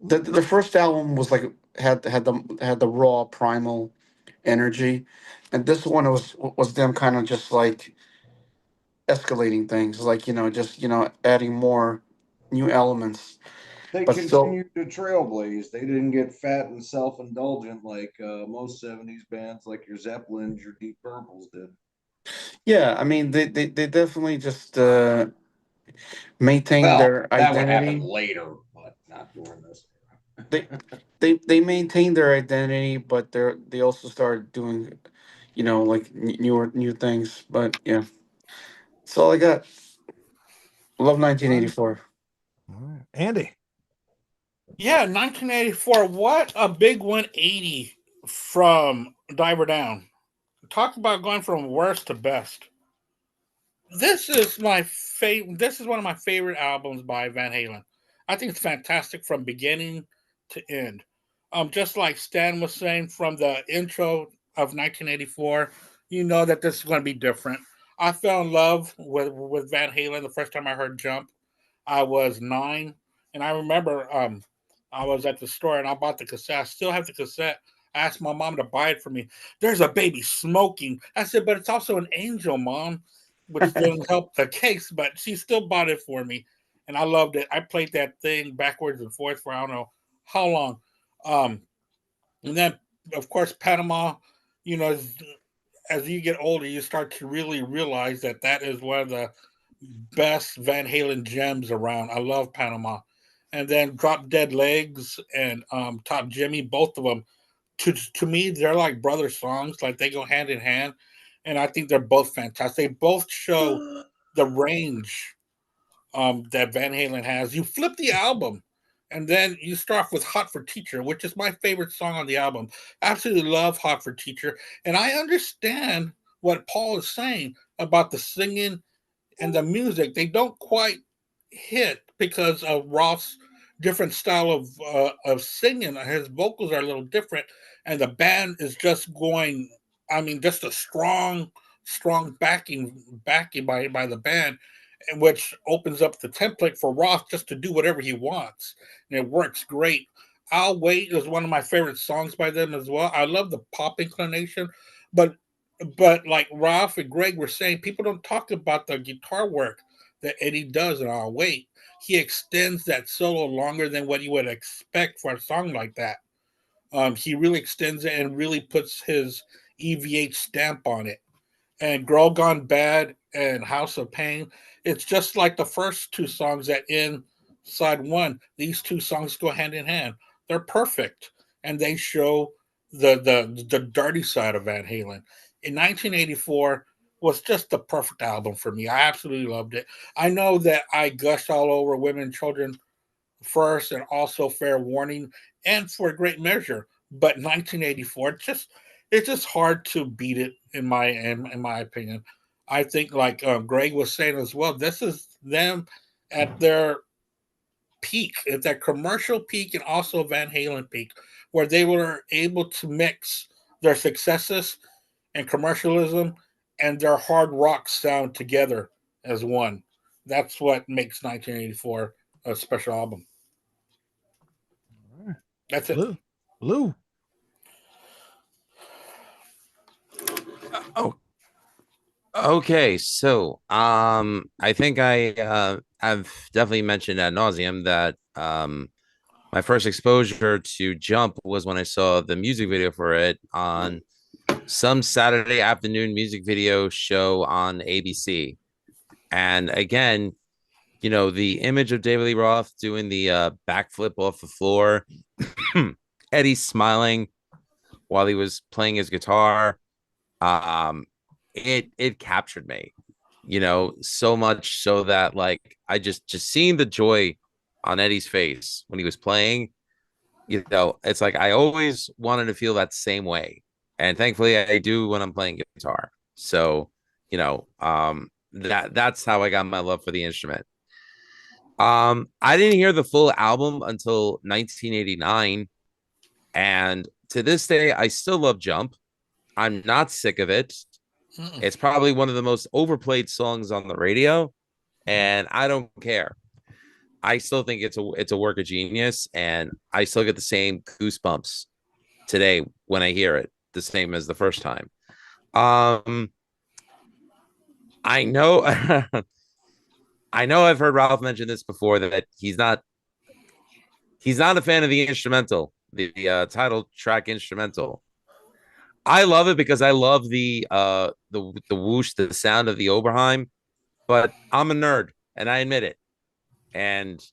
that the first album was like had the raw primal energy, and this one was them kind of just like escalating things, like just adding more new elements, They but still. continued to trailblaze. They didn't get fat and self-indulgent like most '70s bands, like your Zeppelins, your Deep Purples did. Yeah, I mean they definitely just maintain Well, their that would happen identity. later, but not during this. They they maintain their identity, but they also started doing, like new things. But yeah, that's all I got. Love All right. 1984. All right. Andy. Yeah, 1984. What a big 180 from Diver Down. Talk about going from worst to best. This is my favorite. This is one of my favorite albums by Van Halen. I think it's fantastic from beginning to end. Just like Stan was saying from the intro of 1984, you know that this is going to be different. I fell in love with Van Halen the first time I heard Jump. I was 9, and I remember I was at the store and I bought the cassette. I still have the cassette. I asked my mom to buy it for me. There's a baby smoking. I said, but it's also an angel, mom, which didn't help the case, but she still bought it for me, and I loved it. I played that thing backwards and forth for I don't know how long. Um, and then, of course, Panama. You know, as you get older, you start to really realize that that is one of the best Van Halen gems around. I love Panama. And then Drop Dead Legs and Top Jimmy, both of them, to me, they're like brother songs. Like they go hand in hand. And I think they're both fantastic. They both show the range that Van Halen has. You flip the album, and then you start off with Hot for Teacher, which is my favorite song on the album. Absolutely love Hot for Teacher. And I understand what Paul is saying about the singing and the music. They don't quite hit because of Roth's different style of singing. His vocals are a little different, and the band is just going. I mean, just a strong backing by the band, which opens up the template for Roth just to do whatever he wants, and it works great. "I'll Wait" is one of my favorite songs by them as well. I love the pop inclination, but like Ralph and Greg were saying, people don't talk about the guitar work that Eddie does in "I'll Wait." He extends that solo longer than what you would expect for a song like that. He really extends it and really puts his EVH stamp on it. And "Girl Gone Bad" and "House of Pain," it's just like the first two songs that in side one. These two songs go hand in hand. They're perfect, and they show the dirty side of Van Halen. In 1984 was just the perfect album for me. I absolutely loved it. I know that I gushed all over Women and Children first, and also Fair Warning, and For Great Measure. But 1984, it's just hard to beat it in my opinion. I think, like Greg was saying as well, this is them at their peak, at their commercial peak, and also Van Halen peak, where they were able to mix their successes and commercialism and their hard rock sound together as one. That's what makes 1984 a special album. All right. That's it. Lou. Oh, okay. So, I think I've definitely mentioned ad nauseum that my first exposure to Jump was when I saw the music video for it on some Saturday afternoon music video show on ABC. And again, the image of David Lee Roth doing the backflip off the floor, Eddie smiling while he was playing his guitar, it captured me, so much so that like I just seeing the joy on Eddie's face when he was playing, it's like I always wanted to feel that same way. And thankfully I do when I'm playing guitar. So, that's how I got my love for the instrument. I didn't hear the full album until 1989, and to this day I still love Jump. I'm not sick of it. It's probably one of the most overplayed songs on the radio, and I don't care. I still think it's a work of genius, and I still get the same goosebumps today when I hear it, the same as the first time. I know I know I've heard Ralph mention this before, that he's not a fan of the instrumental, the title track instrumental. I love it because I love the whoosh, the sound of the Oberheim, but I'm a nerd and I admit it. And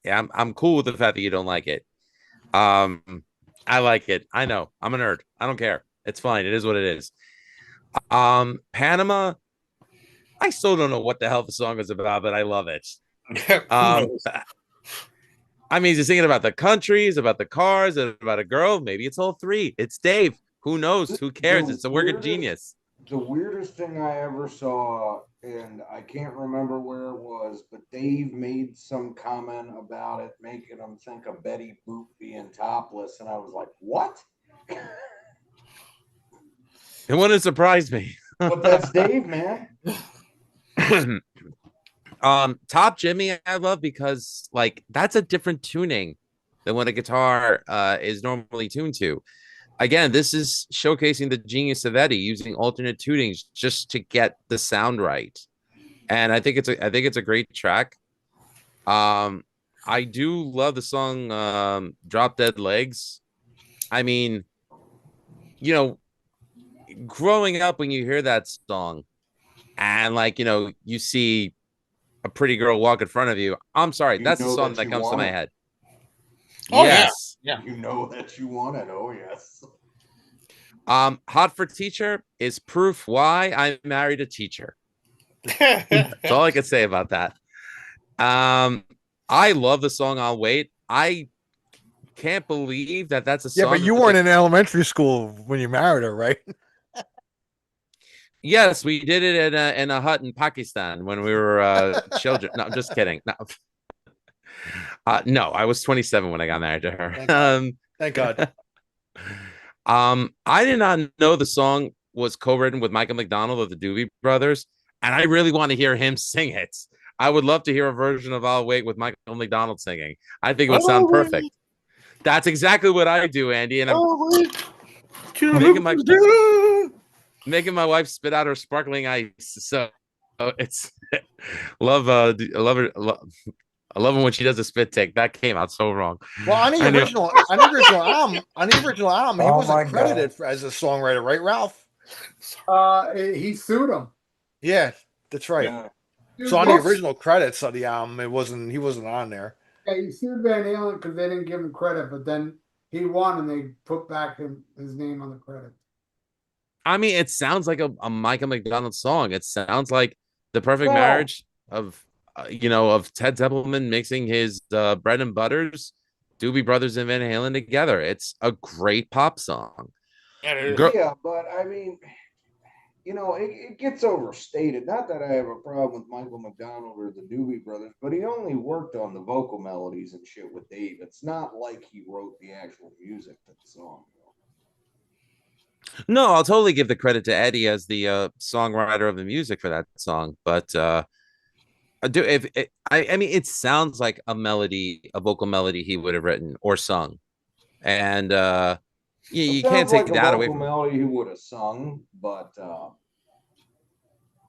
I'm cool with the fact that you don't like it. I like it. I know. I'm a nerd. I don't care. It's fine. It is what it is. Panama, I still don't know what the hell the song is about, but I love it. I mean, he's singing about the countries, about the cars, and about a girl. Maybe it's all three. It's Dave. Who knows? Who cares? It's a work of genius. The weirdest thing I ever saw, and I can't remember where it was, but Dave made some comment about it, making him think of Betty Boop being topless, and I was like, "What?" It wouldn't surprise me. But that's Dave, man. Top Jimmy I love because like that's a different tuning than what a guitar is normally tuned to. Again, this is showcasing the genius of Eddie using alternate tunings just to get the sound right. And I think it's a great track. I do love the song Drop Dead Legs. I mean, growing up when you hear that song and like, you see a pretty girl walk in front of you. I'm sorry, that's the song that comes to my head. Oh, yes. Yeah. You know that you want it. Oh, yes. Hot for Teacher is proof why I married a teacher. That's all I could say about that. I love the song I'll Wait. I can't believe that's a song. Yeah, but you weren't in elementary school when you married her, right? Yes, we did it in a hut in Pakistan when we were children. No, I'm just kidding. No. No, I was 27 when I got married to her. Thank God. I did not know the song was co-written with Michael McDonald of the Doobie Brothers, and I really want to hear him sing it. I would love to hear a version of I'll Wait with Michael McDonald singing. I think it would sound perfect. That's exactly what I do, Andy, and I'm making my wife spit out her sparkling ice. So it's love I love her. I love him when she does a spit take. That came out so wrong. Well, on the original album, he wasn't credited as a songwriter, right, Ralph? He sued him. Yeah, that's right. Yeah. So on the original credits of the album, he wasn't on there. Yeah, he sued Van Halen because they didn't give him credit, but then he won and they put back his name on the credit. I mean, it sounds like a Michael McDonald song. It sounds like the perfect marriage of of Ted Templeman mixing his bread and butters, Doobie Brothers and Van Halen together. It's a great pop song. Yeah, but I mean, it gets overstated. Not that I have a problem with Michael McDonald or the Doobie Brothers, but he only worked on the vocal melodies and shit with Dave. It's not like he wrote the actual music to the song. No, I'll totally give the credit to Eddie as the songwriter of the music for that song, but I mean, it sounds like a vocal melody he would have written or sung, and you can't take that away from melody he would have sung, but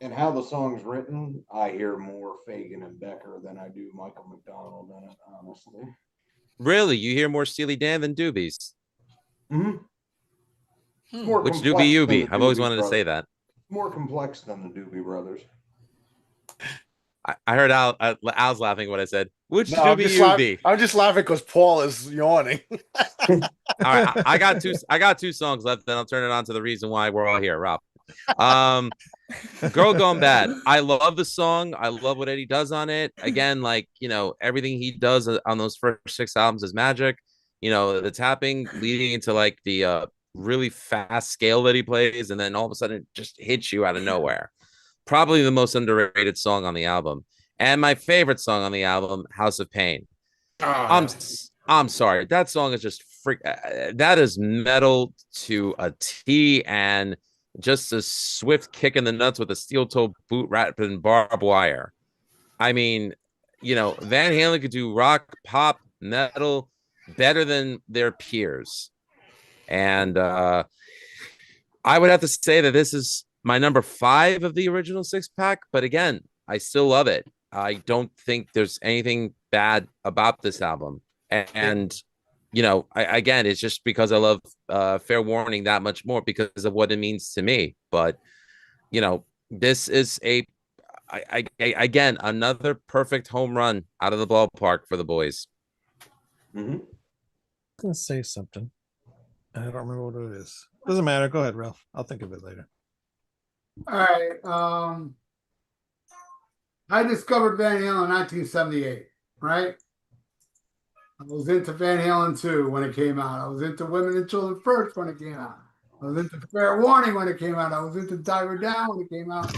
and how the song's written, I hear more Fagan and Becker than I do Michael McDonald in it, honestly. Really, you hear more Steely Dan than Doobies? Mm-hmm. It's more Which complex Doobie than the Ubi? I've always Doobie wanted to say Brothers. that. More complex than the Doobie Brothers. I heard Al's laughing when I said, which No, I'm Doobie just Ubi? I'm just laughing because Paul is yawning. All right, I got two songs left, then I'll turn it on to the reason why we're all here, Rob. Girl Gone Bad. I love the song. I love what Eddie does on it. Again, like, everything he does on those first 6 albums is magic. The tapping leading into like the really fast scale that he plays, and then all of a sudden it just hits you out of nowhere. Probably the most underrated song on the album. And my favorite song on the album, House of Pain. Oh, I'm sorry. That song is just freak. That is metal to a T, and just a swift kick in the nuts with a steel toe boot wrapped in barbed wire. I mean, Van Halen could do rock, pop, metal better than their peers. And I would have to say that this is my number 5 of the original 6-pack. But again, I still love it. I don't think there's anything bad about this album. And again, it's just because I love Fair Warning that much more because of what it means to me. But this is again another perfect home run out of the ballpark for the boys. Mm-hmm. I was gonna say something. I don't remember what it is. Doesn't matter. Go ahead, Ralph. I'll think of it later. All right. I discovered Van Halen in 1978, right? I was into Van Halen 2 when it came out. I was into Women and Children First when it came out. I was into Fair Warning when it came out. I was into Diver Down when it came out.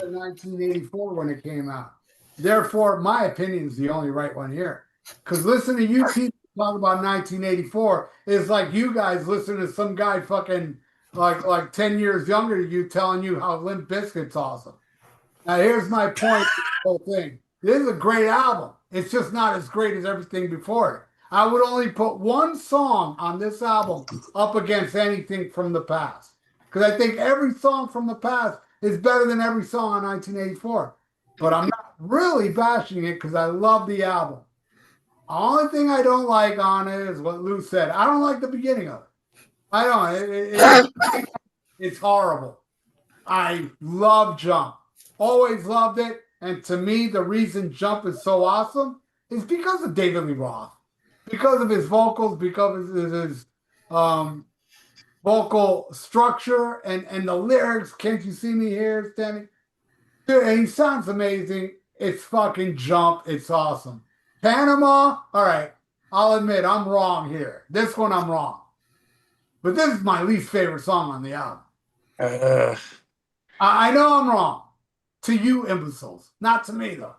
In 1984 when it came out. Therefore, my opinion is the only right one here. Because listen to you people talk about 1984 is like you guys listen to some guy fucking like 10 years younger than you telling you how Limp Bizkit's awesome. Now here's my point. Whole thing. This is a great album. It's just not as great as everything before it. I would only put one song on this album up against anything from the past. Because I think every song from the past is better than every song on 1984. But I'm not really bashing it because I love the album. The only thing I don't like on it is what Lou said. I don't like the beginning of it. I don't. It's horrible. I love Jump. Always loved it. And to me, the reason Jump is so awesome is because of David Lee Roth. Because of his vocals, because of his vocal structure and the lyrics. Can't you see me here standing? Dude, and he sounds amazing. It's fucking Jump. It's awesome. Panama, all right. I'll admit I'm wrong here. This one I'm wrong. But this is my least favorite song on the album. I know I'm wrong. To you imbeciles. Not to me, though.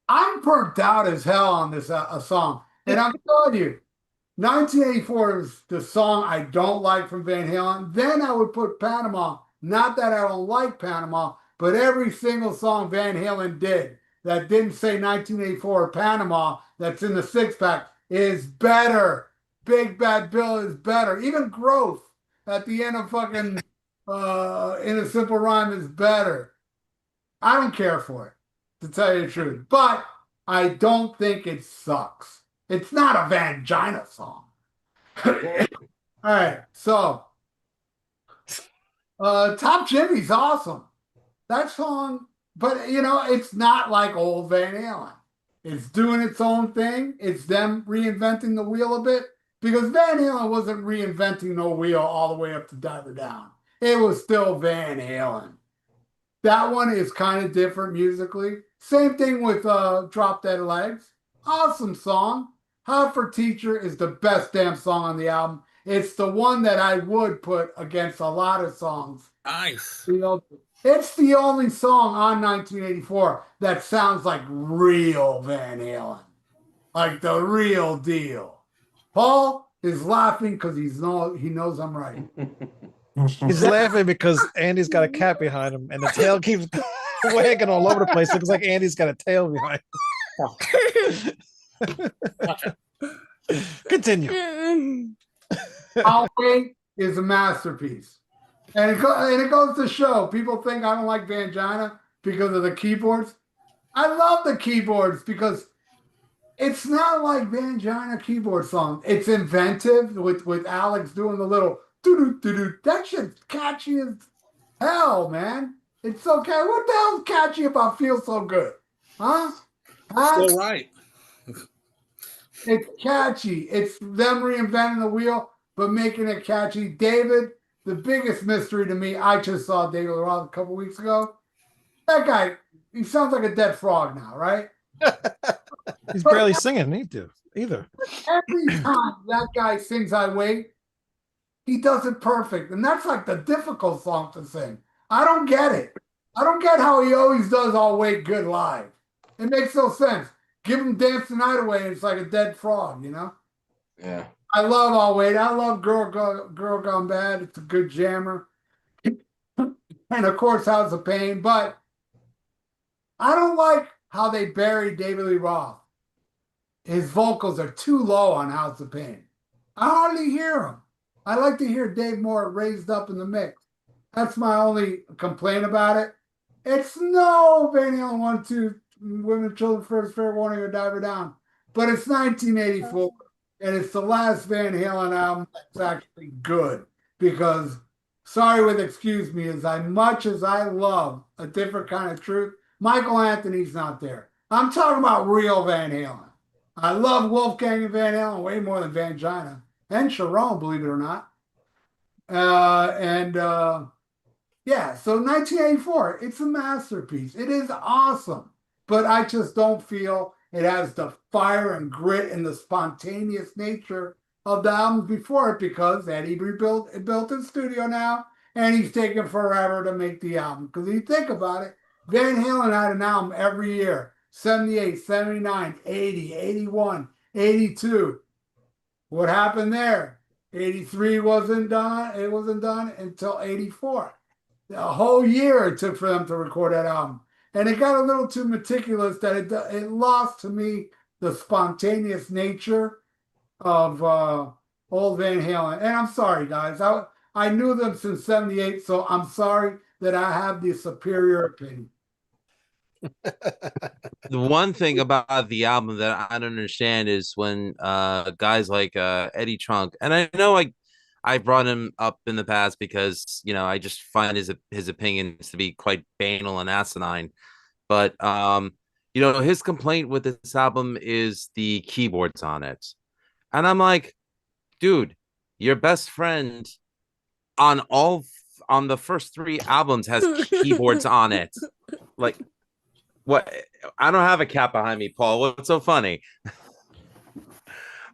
I'm burnt out as hell on this song. And I'm telling you, 1984 is the song I don't like from Van Halen. Then I would put Panama. Not that I don't like Panama, but every single song Van Halen did that didn't say 1984 or Panama that's in the 6-pack is better. Big Bad Bill is better. Even Growth at the end of fucking In a Simple Rhyme is better. I don't care for it, to tell you the truth. But I don't think it sucks. It's not a Vangina song. All right, so Top Jimmy's awesome. That song, but it's not like old Van Halen. It's doing its own thing. It's them reinventing the wheel a bit because Van Halen wasn't reinventing no wheel all the way up to Diver Down. It was still Van Halen. That one is kind of different musically. Same thing with Drop Dead Legs. Awesome song. Hot for Teacher is the best damn song on the album. It's the one that I would put against a lot of songs. nice. It's the only song on 1984 that sounds like real Van Halen. Like the real deal. Paul is laughing because he knows I'm right. He's laughing because Andy's got a cat behind him, and the tail keeps wagging all over the place. Looks like Andy's got a tail behind him. Continue. I'll Wait is a masterpiece. And it goes to show, people think I don't like Vangina because of the keyboards. I love the keyboards because It's not like Vangina keyboard song. It's inventive with Alex doing the little doo doo doo doo. That shit's catchy as hell, man. It's okay. What the hell's catchy about Feel So Good? Huh? Huh? Still right. It's catchy. It's them reinventing the wheel, but making it catchy. David, the biggest mystery to me, I just saw David Roth a couple weeks ago. That guy, he sounds like a dead frog now, right? He's barely singing either. Every time that guy sings I Wait, he does it perfect. And that's like the difficult song to sing. I don't get it. I don't get how he always does I'll Wait good live. It makes no sense. Give him Dance the Night Away, it's like a dead frog, you know? Yeah. I love I'll Wait. I love Girl Gone Bad. It's a good jammer. And of course, House of Pain. But I don't like how they buried David Lee Roth. His vocals are too low on House of Pain. I hardly hear him. I like to hear Dave Moore raised up in the mix. That's my only complaint about it. It's no Van Halen 1, 2, Women, Children First, Fair Warning, or Diver Down. But it's 1984, and it's the last Van Halen album that's actually good. Because, sorry with excuse me, as much as I love A Different Kind of Truth, Michael Anthony's not there. I'm talking about real Van Halen. I love Wolfgang and Van Halen way more than Vangina and Sharon, believe it or not. Yeah, so 1984, it's a masterpiece. It is awesome, but I just don't feel it has the fire and grit and the spontaneous nature of the albums before it because Eddie built his studio now, and he's taking forever to make the album. Because if you think about it, Van Halen had an album every year. 78, 79, 80, 81, 82. What happened there? 83 wasn't done. It wasn't done until 84. A whole year it took for them to record that album. And it got a little too meticulous that it lost to me the spontaneous nature of old Van Halen. And I'm sorry, guys. I knew them since 78, so I'm sorry that I have the superior opinion. The one thing about the album that I don't understand is when guys like Eddie Trunk, and I know I brought him up in the past because I just find his opinions to be quite banal and asinine, but his complaint with this album is the keyboards on it, and I'm like, dude, your best friend on the first three albums has keyboards on it, like. What? I don't have a cat behind me, Paul. What's so funny?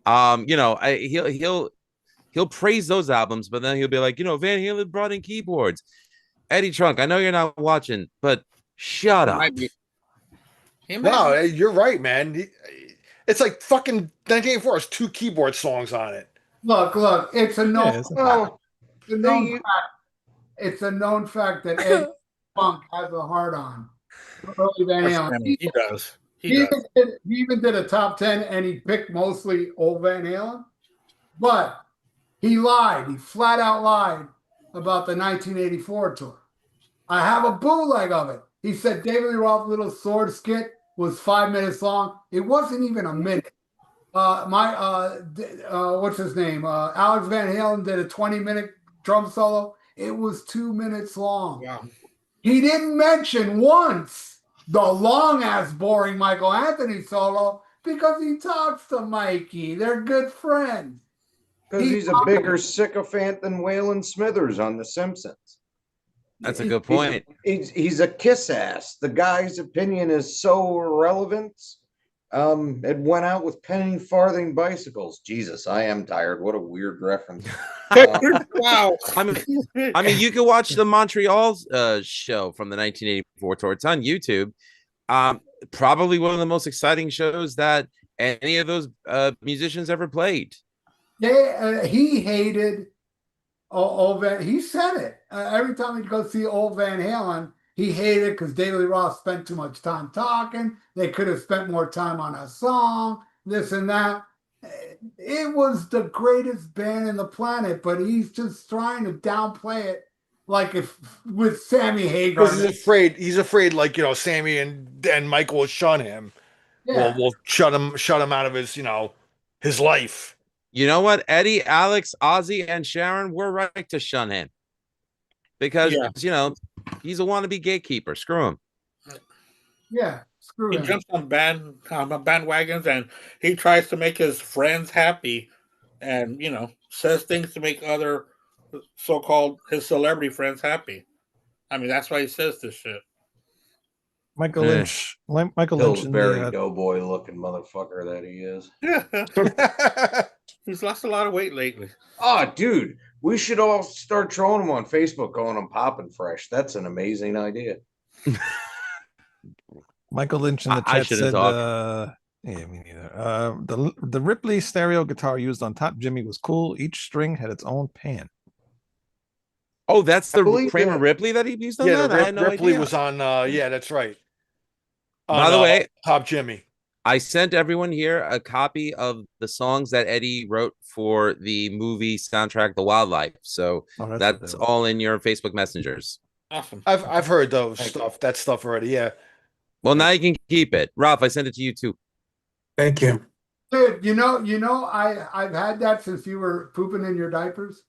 He'll praise those albums, but then he'll be like, Van Halen brought in keyboards. Eddie Trunk, I know you're not watching, but shut up. No, you're right, man. It's like fucking 1984 has 2 keyboard songs on it. Look, it's a known, Yeah, it's a known fact that Eddie Trunk has a hard on. Van Halen. He does. He even did a top 10 and he picked mostly old Van Halen. But he lied. He flat out lied about the 1984 tour. I have a bootleg of it. He said David Lee Roth's little sword skit was 5 minutes long. It wasn't even a minute. What's his name? Alex Van Halen did a 20-minute drum solo. It was 2 minutes long. Wow. He didn't mention once the long-ass, boring Michael Anthony solo because he talks to Mikey. They're good friends. because he's a bigger sycophant than Waylon Smithers on The Simpsons. That's a good point. He's a kiss ass. The guy's opinion is so irrelevant. It went out with penny farthing bicycles. Jesus, I am tired. What a weird reference. Wow. I mean, you can watch the Montreal show from the 1984 tour. It's on YouTube. Probably one of the most exciting shows that any of those musicians ever played. He hated old Van. He said it every time he'd go see old Van Halen. He hated it because David Lee Roth spent too much time talking. They could have spent more time on a song, this and that. It was the greatest band in the planet, but he's just trying to downplay it, like if with Sammy Hagar. Because he's afraid, like Sammy and Michael will shun him. Yeah. will shut him out of his his life. You know what? Eddie, Alex, Ozzy, and Sharon were right to shun him because Yeah, he's a wannabe gatekeeper. Screw him. Yeah. Screw he him. jumps on bandwagons, and he tries to make his friends happy, and says things to make other so-called his celebrity friends happy. I mean, that's why he says this shit. Michael Eh. Lynch. Michael Lynch in Pillsbury the doughboy looking motherfucker that he is. He's lost a lot of weight lately. Oh, dude, we should all start trolling him on Facebook, calling him Poppin' Fresh. That's an amazing idea. Michael Lynch in the I chat shouldn't said, talk. yeah, me neither. The Ripley stereo guitar used on Top Jimmy was cool. Each string had its own pan. Oh, that's I the believe Kramer that- Ripley that he used on Yeah, that? I had no Ripley idea. was on. Yeah, that's right. By On, the way, Top Jimmy. I sent everyone here a copy of the songs that Eddie wrote for the movie soundtrack, The Wildlife. So Oh, that's all in your Facebook messengers. Awesome. I've heard those Thank that stuff already. Yeah. Well, now you can keep it. Ralph, I sent it to you too. Thank you. Dude, I've had that since you were pooping in your diapers.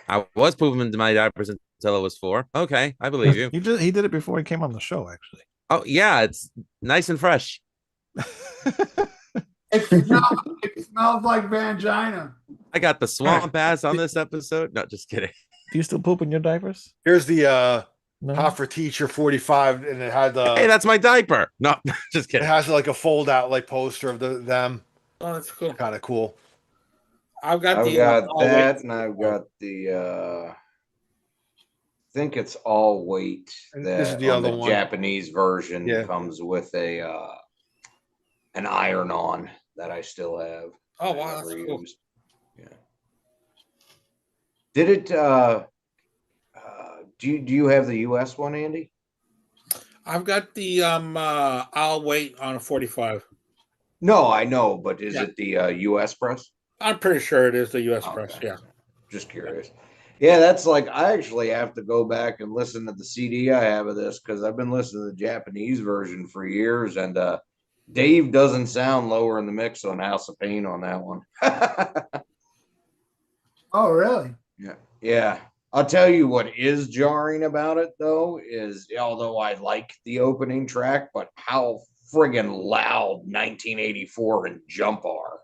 I was pooping into my diapers until it was 4. Okay, I believe you. He did it before he came on the show, actually. Oh, yeah, it's nice and fresh. It smells like vagina. I got the swamp ass on this episode. No, just kidding. Do you still poop in your diapers? Here's the No. Hot for Teacher 45, and it had Hey, that's my diaper. No, just it kidding. has like a fold out like poster of them. Oh, that's cool. Kind of cool. I've got I've the got all that, weight. and I've got the. I think it's all weight. And That this is the on other one. Japanese version Yeah. comes with an iron-on that I still have. Oh I wow, that's never cool. used. Yeah. Did it? Do you have the U.S. one, Andy? I've got the I'll wait on a 45. No, I know, but is Yeah. it the U.S. press? I'm pretty sure it is the U.S. Okay. press. Yeah. Just curious. Yeah, that's like I actually have to go back and listen to the CD I have of this because I've been listening to the Japanese version for years, and Dave doesn't sound lower in the mix on House of Pain on that one. Oh, really? Yeah. I'll tell you what is jarring about it though is although I like the opening track, but how friggin' loud 1984 and Jump are.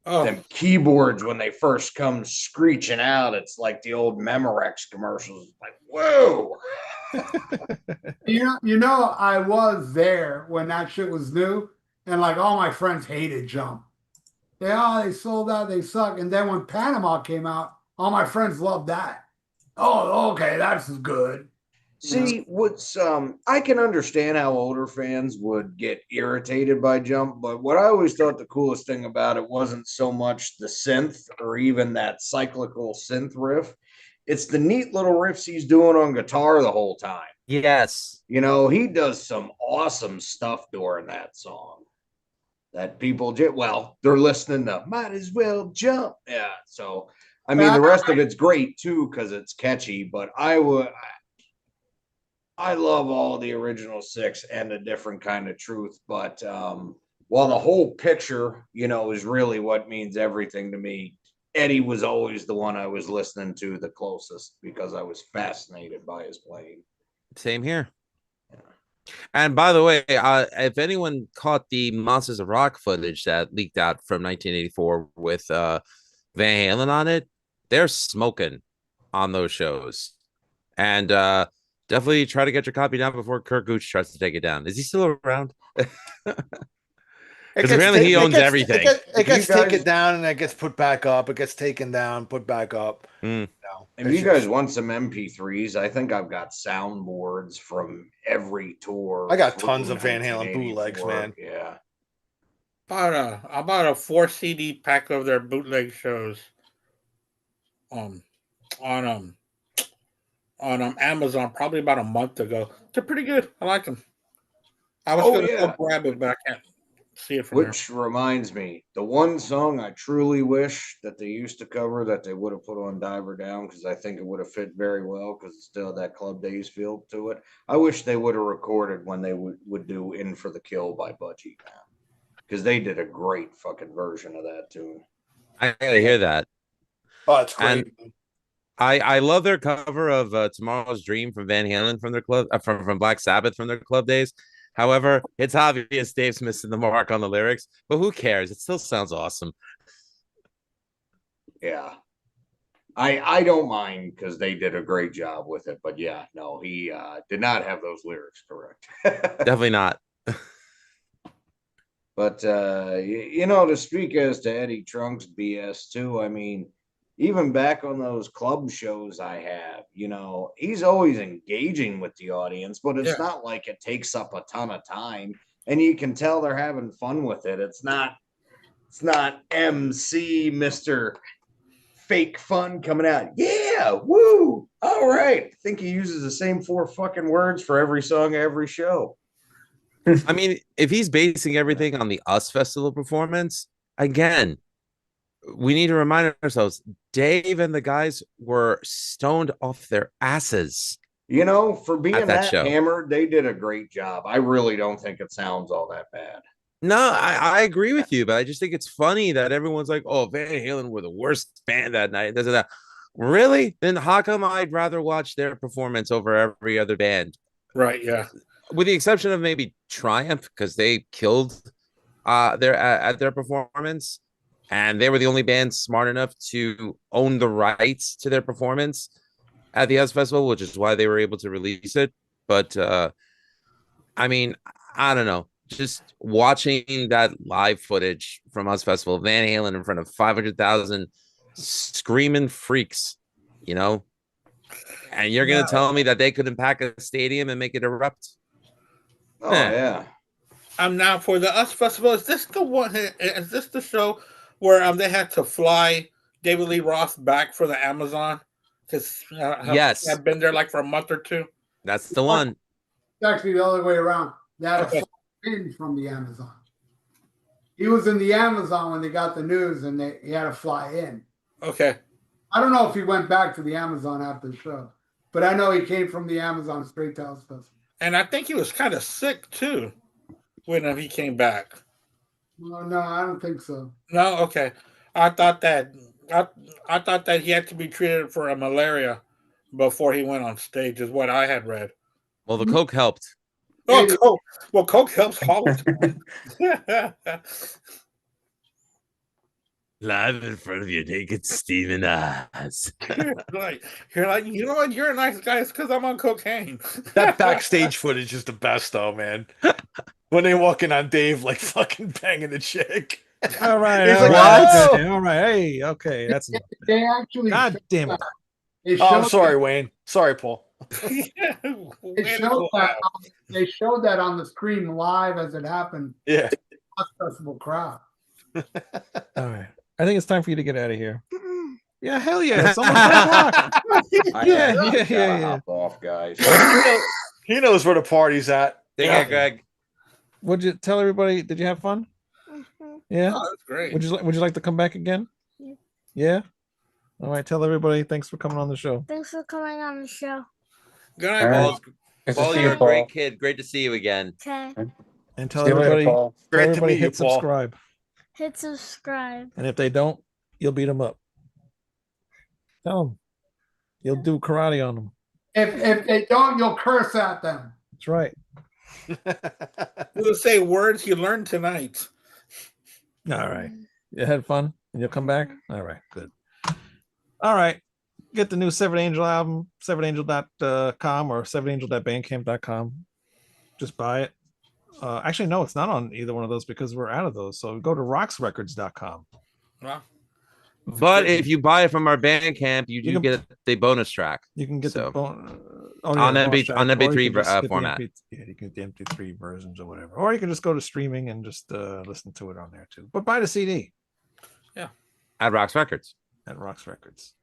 Oh, Them keyboards when they first come screeching out, it's like the old Memorex commercials. Like, whoa. I was there when that shit was new, and like all my friends hated Jump. They sold out, they suck. And then when Panama came out, all my friends loved that. Oh, okay, that's good. See, what's I can understand how older fans would get irritated by Jump, but what I always thought the coolest thing about it wasn't so much the synth or even that cyclical synth riff. It's the neat little riffs he's doing on guitar the whole time. Yes. He does some awesome stuff during that song that people they're listening to might as well jump. Yeah. So I mean the rest of it's great too because it's catchy, but I love all the original 6 and a different kind of truth, but while the whole picture, is really what means everything to me, Eddie was always the one I was listening to the closest because I was fascinated by his playing. Same here. And by the way, if anyone caught the Monsters of Rock footage that leaked out from 1984 with Van Halen on it, they're smoking on those shows. And definitely try to get your copy down before Kurt Gooch tries to take it down. Is he still around? Because apparently he owns everything. It gets taken down and it gets put back up. It gets taken down, put back up. If you guys want some MP3s, I think I've got soundboards from every tour. I got tons of Van Halen bootlegs, man. Yeah. I bought a 4 CD pack of their bootleg shows. On Amazon probably about a month ago. They're pretty good. I like them. I was gonna go grab it, but I can't see it from here. Which reminds me, the one song I truly wish that they used to cover that they would have put on Diver Down, because I think it would have fit very well because it still had that Club Days feel to it. I wish they would have recorded when they would do In for the Kill by Budgie, man. Because they did a great fucking version of that tune. I gotta hear that. Oh, it's great. And I love their cover of Tomorrow's Dream from Van Halen from their club from Black Sabbath from their club days. However, it's obvious Dave's missing the mark on the lyrics, but who cares? It still sounds awesome. Yeah. I don't mind because they did a great job with it, but yeah, no, he did not have those lyrics correct. Definitely not. But you know, to speak as to Eddie Trunk's BS too, I mean, even back on those club shows I have, you know, he's always engaging with the audience, but it's not like it takes up a ton of time, and you can tell they're having fun with it. It's not MC Mr. Fake fun coming out. Yeah, woo. All right. I think he uses the same 4 fucking words for every song, every show. I mean, if he's basing everything on the Us Festival performance, again, we need to remind ourselves Dave and the guys were stoned off their asses. You know, for being that show. hammered, they did a great job. I really don't think it sounds all that bad. No, I agree with you, but I just think it's funny that everyone's like, oh, Van Halen were the worst band that night. This and that. Really? Then how come I'd rather watch their performance over every other band? Right, yeah. With the exception of maybe Triumph, because they killed their performance, and they were the only band smart enough to own the rights to their performance at the Us Festival, which is why they were able to release it. But I mean, I don't know. Just watching that live footage from Us Festival, Van Halen in front of 500,000 screaming freaks, you know, and you're gonna tell me that they couldn't pack a stadium and make it erupt? Oh yeah. Now for the Us Festival, is this the one? Is this the show where they had to fly David Lee Roth back for the Amazon? Because yes, have been there like for a month or two. That's the one. It's actually the other way around. They had to fly in from the Amazon. He was in the Amazon when they got the news, and he had to fly in. Okay. I don't know if he went back to the Amazon after the show, but I know he came from the Amazon straight to Us Festival. And I think he was kind of sick too when he came back. No, I don't think so. No, okay. I thought that he had to be treated for a malaria before he went on stage, is what I had read. Well, the Coke helped. Oh, Coke. Well, Coke helps all the time. Live in front of your naked steaming eyes. You're like, you know what? You're a nice guy. It's because I'm on cocaine. That backstage footage is the best, though, man. When they walking on Dave, like fucking banging the chick. All right. He's All like, right. "Oh!" All right. Hey, okay. That's enough. They actually. God damn it. Oh, I'm sorry, Wayne. Sorry, Paul. They showed that on the screen live as it happened. Yeah. Festival crowd. All right. I think it's time for you to get out of here. Yeah, hell yeah. It's almost 3 o'clock. Yeah. Hop off, guys. He knows where the party's at. Yeah, Greg. Would you tell everybody? Did you have fun? Yeah. Oh, that's great. Would you like to come back again? Yeah. All right. Tell everybody. Thanks for coming on the show. Thanks for coming on the show. Good night, Paul, you're a great kid. Great to see you again. Okay. And tell everybody. Tell Great to everybody meet you, hit Paul. subscribe. Hit subscribe. And if they don't, you'll beat them up. Tell them. You'll do karate on them. If they don't, you'll curse at them. That's right. We'll say words you learned tonight. All right. You had fun and you'll come back? All right. Good. All right. Get the new Severed Angel album, severedangel.com or severedangel.bandcamp.com. Just buy it. Actually, no, it's not on either one of those because we're out of those. So go to roxrecords.com. Wow. But if you buy it from our Bandcamp, you do get the bonus track. You can get the on MP3 format. Yeah, you can get the MP3 versions or whatever. Or you can just go to streaming and just listen to it on there too. But buy the CD. Yeah. At Rox Records. At Rox Records.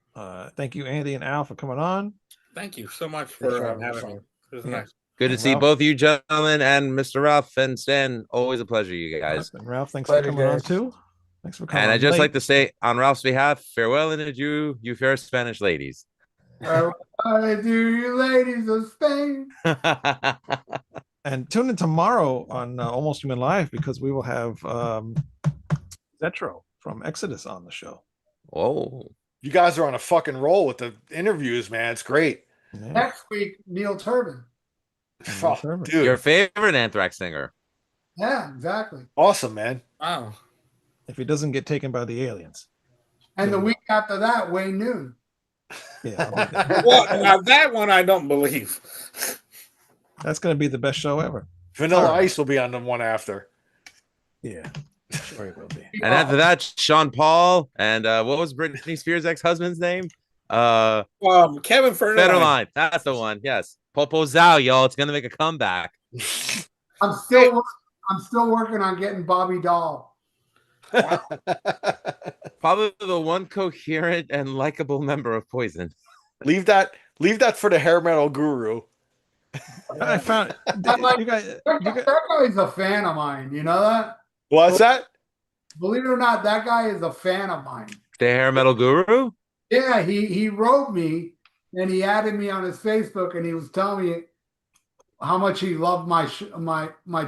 Thank you, Andy and Al, for coming on. Thank you so much for having me. It was nice. Good to And see Ralph, both you gentlemen and Mr. Ralph and Stan. Always a pleasure, you guys. and Ralph, thanks for Pleasure, coming on guys. too. Thanks for coming And I on just late. like to say, on Ralph's behalf, farewell and adieu, you fair Spanish ladies. I do you ladies of Spain. And tune in tomorrow on Almost Human Live because we will have Zetro from Exodus on the show. Whoa. You guys are on a fucking roll with the interviews, man. It's great. Yeah. Next week, Neil Turbin. Oh, dude, Your favorite Anthrax singer. Yeah, exactly. awesome, man. Wow. If he doesn't get taken by the aliens. And the week after that, Wayne Noon. Yeah, I'll be there. Well, now that one I don't believe. That's going to be the best show ever. Vanilla All right. Ice will be on the one after. Yeah, sure it will be. And after that, Sean Paul and what was Britney Spears' ex-husband's name? Kevin Federline. Federline. That's the one. Yes. Popo Zhao, y'all. It's gonna make a comeback. I'm still working on getting Bobby Doll. Probably the one coherent and likable member of Poison. leave that for the hair metal guru. I found like- you guys. That guy's a fan of mine. You know that? What's that? Believe it or not, that guy is a fan of mine. The hair metal guru? Yeah, he wrote me and he added me on his Facebook and he was telling me how much he loved my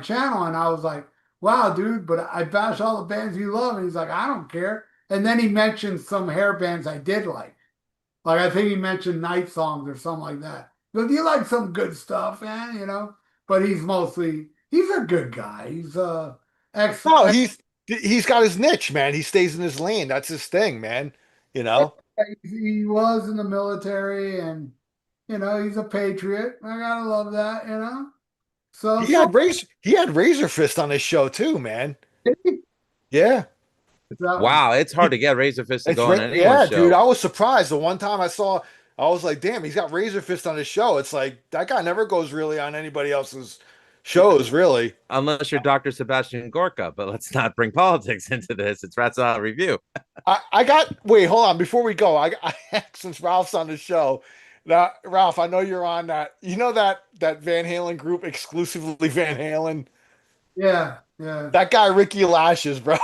channel, and I was like, wow, dude, but I bash all the bands you love. And he's like, I don't care. And then he mentioned some hair bands I did like. Like I think he mentioned Night Songs or something like that. But you like some good stuff, man, you know. But he's a good guy. He's No, he's got his niche, man. He stays in his lane. That's his thing, man. You know. He was in the military, and you know he's a patriot. I gotta love that, you know. So He had Razor Fist on his show too, man. Yeah. Wow, it's hard to get Razor Fist to It's go on ra- anyone's yeah, show. dude. I was surprised. The one time I saw, I was like, damn, he's got Razor Fist on his show. It's like that guy never goes really on anybody else's shows, really. Unless you're Dr. Sebastian Gorka, but let's not bring politics into this. It's Rats Out Review. Wait, hold on. Before we go, since Ralph's on the show, now Ralph, I know you're on that. You know that Van Halen group, exclusively Van Halen. yeah. That guy Ricky Lashes, bro.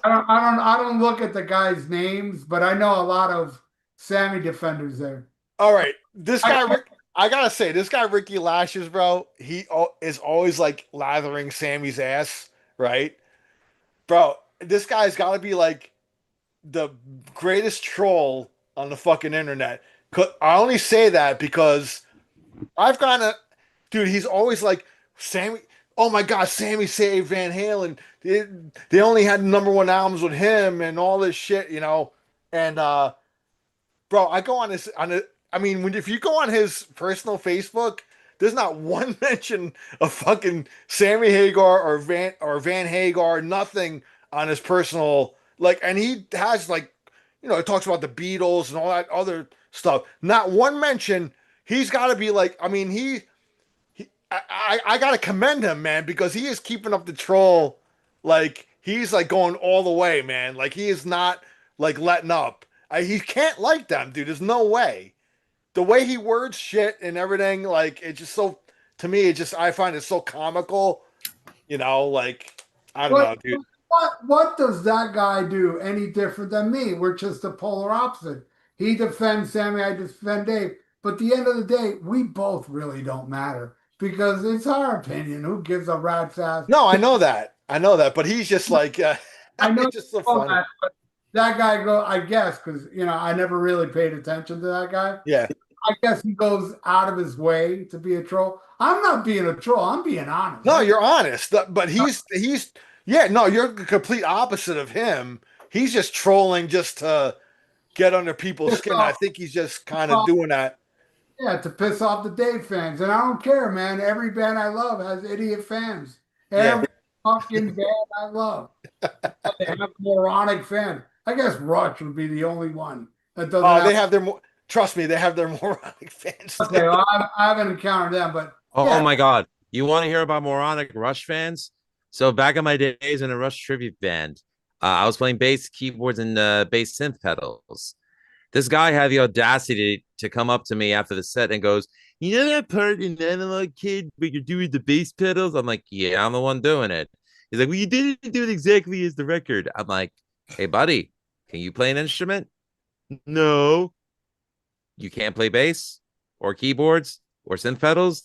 I don't look at the guys' names, but I know a lot of Sammy defenders there. All right, this guy. I gotta say, this guy Ricky Lashes, bro. He is always like lathering Sammy's ass, right, bro? This guy's got to be like the greatest troll on the fucking internet. I only say that because I've got to, dude. He's always like Sammy. Oh my God, Sammy saved Van Halen. They only had #1 albums with him and all this shit, you know. And bro, I go on this if you go on his personal Facebook, there's not one mention of fucking Sammy Hagar or Van Hagar, nothing on his personal and he has it talks about the Beatles and all that other stuff. Not one mention. He's got to be I gotta commend him, man, because he is keeping up the troll. He's going all the way, man. He is not letting up. He can't like them, dude. There's no way. The way he words shit and everything, it's just so. To me, I find it so comical. You know, I don't know, dude. What does that guy do any different than me? We're just the polar opposite. He defends Sammy, I defend Dave. But at the end of the day, we both really don't matter. Because it's our opinion. Who gives a rat's ass? No, I know that. But he's just I know it's just so funny. That guy I guess, because I never really paid attention to that guy. Yeah. I guess he goes out of his way to be a troll. I'm not being a troll. I'm being honest. No, you're honest. But you're the complete opposite of him. He's just trolling just to get under people's skin. I think he's just kind of doing that. Yeah, to piss off the Dave fans. And I don't care, man. Every band I love has idiot fans. Every fucking band I love. They have moronic fans. I guess Rush would be the only one that doesn't they have their trust me, they have their moronic fans. Okay, well, I haven't encountered them, but Oh my God. You want to hear about moronic Rush fans? So back in my days in a Rush tribute band, I was playing bass, keyboards, and bass synth pedals. This guy had the audacity to come up to me after the set and goes, you know that part in Analog Kid where you're doing the bass pedals? I'm like, yeah, I'm the one doing it. He's like, well, you didn't do it exactly as the record. I'm like, hey, buddy, can you play an instrument? No. You can't play bass or keyboards or synth pedals?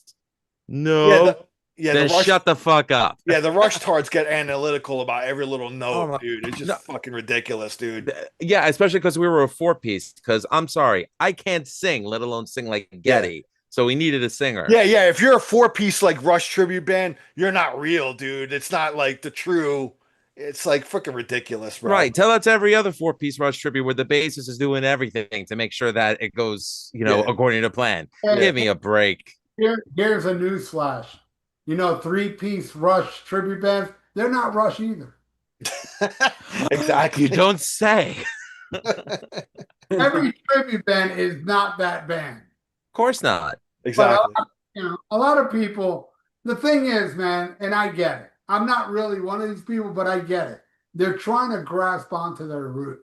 Yeah, No. the Then rush. shut the fuck up. Yeah, the rush tards get analytical about every little Oh note, my, dude. It's just no, fucking ridiculous, dude. yeah, especially because we were a 4-piece. Because I'm sorry, I can't sing, let alone sing like Yeah. Getty. So we needed a singer. Yeah. If you're a 4-piece like Rush tribute band, you're not real, dude. It's not like the true. It's like freaking ridiculous, bro. Right. Tell that to every other 4-piece Rush tribute where the bassist is doing everything to make sure that it goes, Yeah. according to plan. Hey, Give me a break. here's a news flash. You know, three-piece Rush tribute bands, they're not Rush either. Exactly. You don't say. Every tribute band is not that band. Of course not. Exactly. But a lot of people. The thing is, man, and I get it. I'm not really one of these people, but I get it. They're trying to grasp onto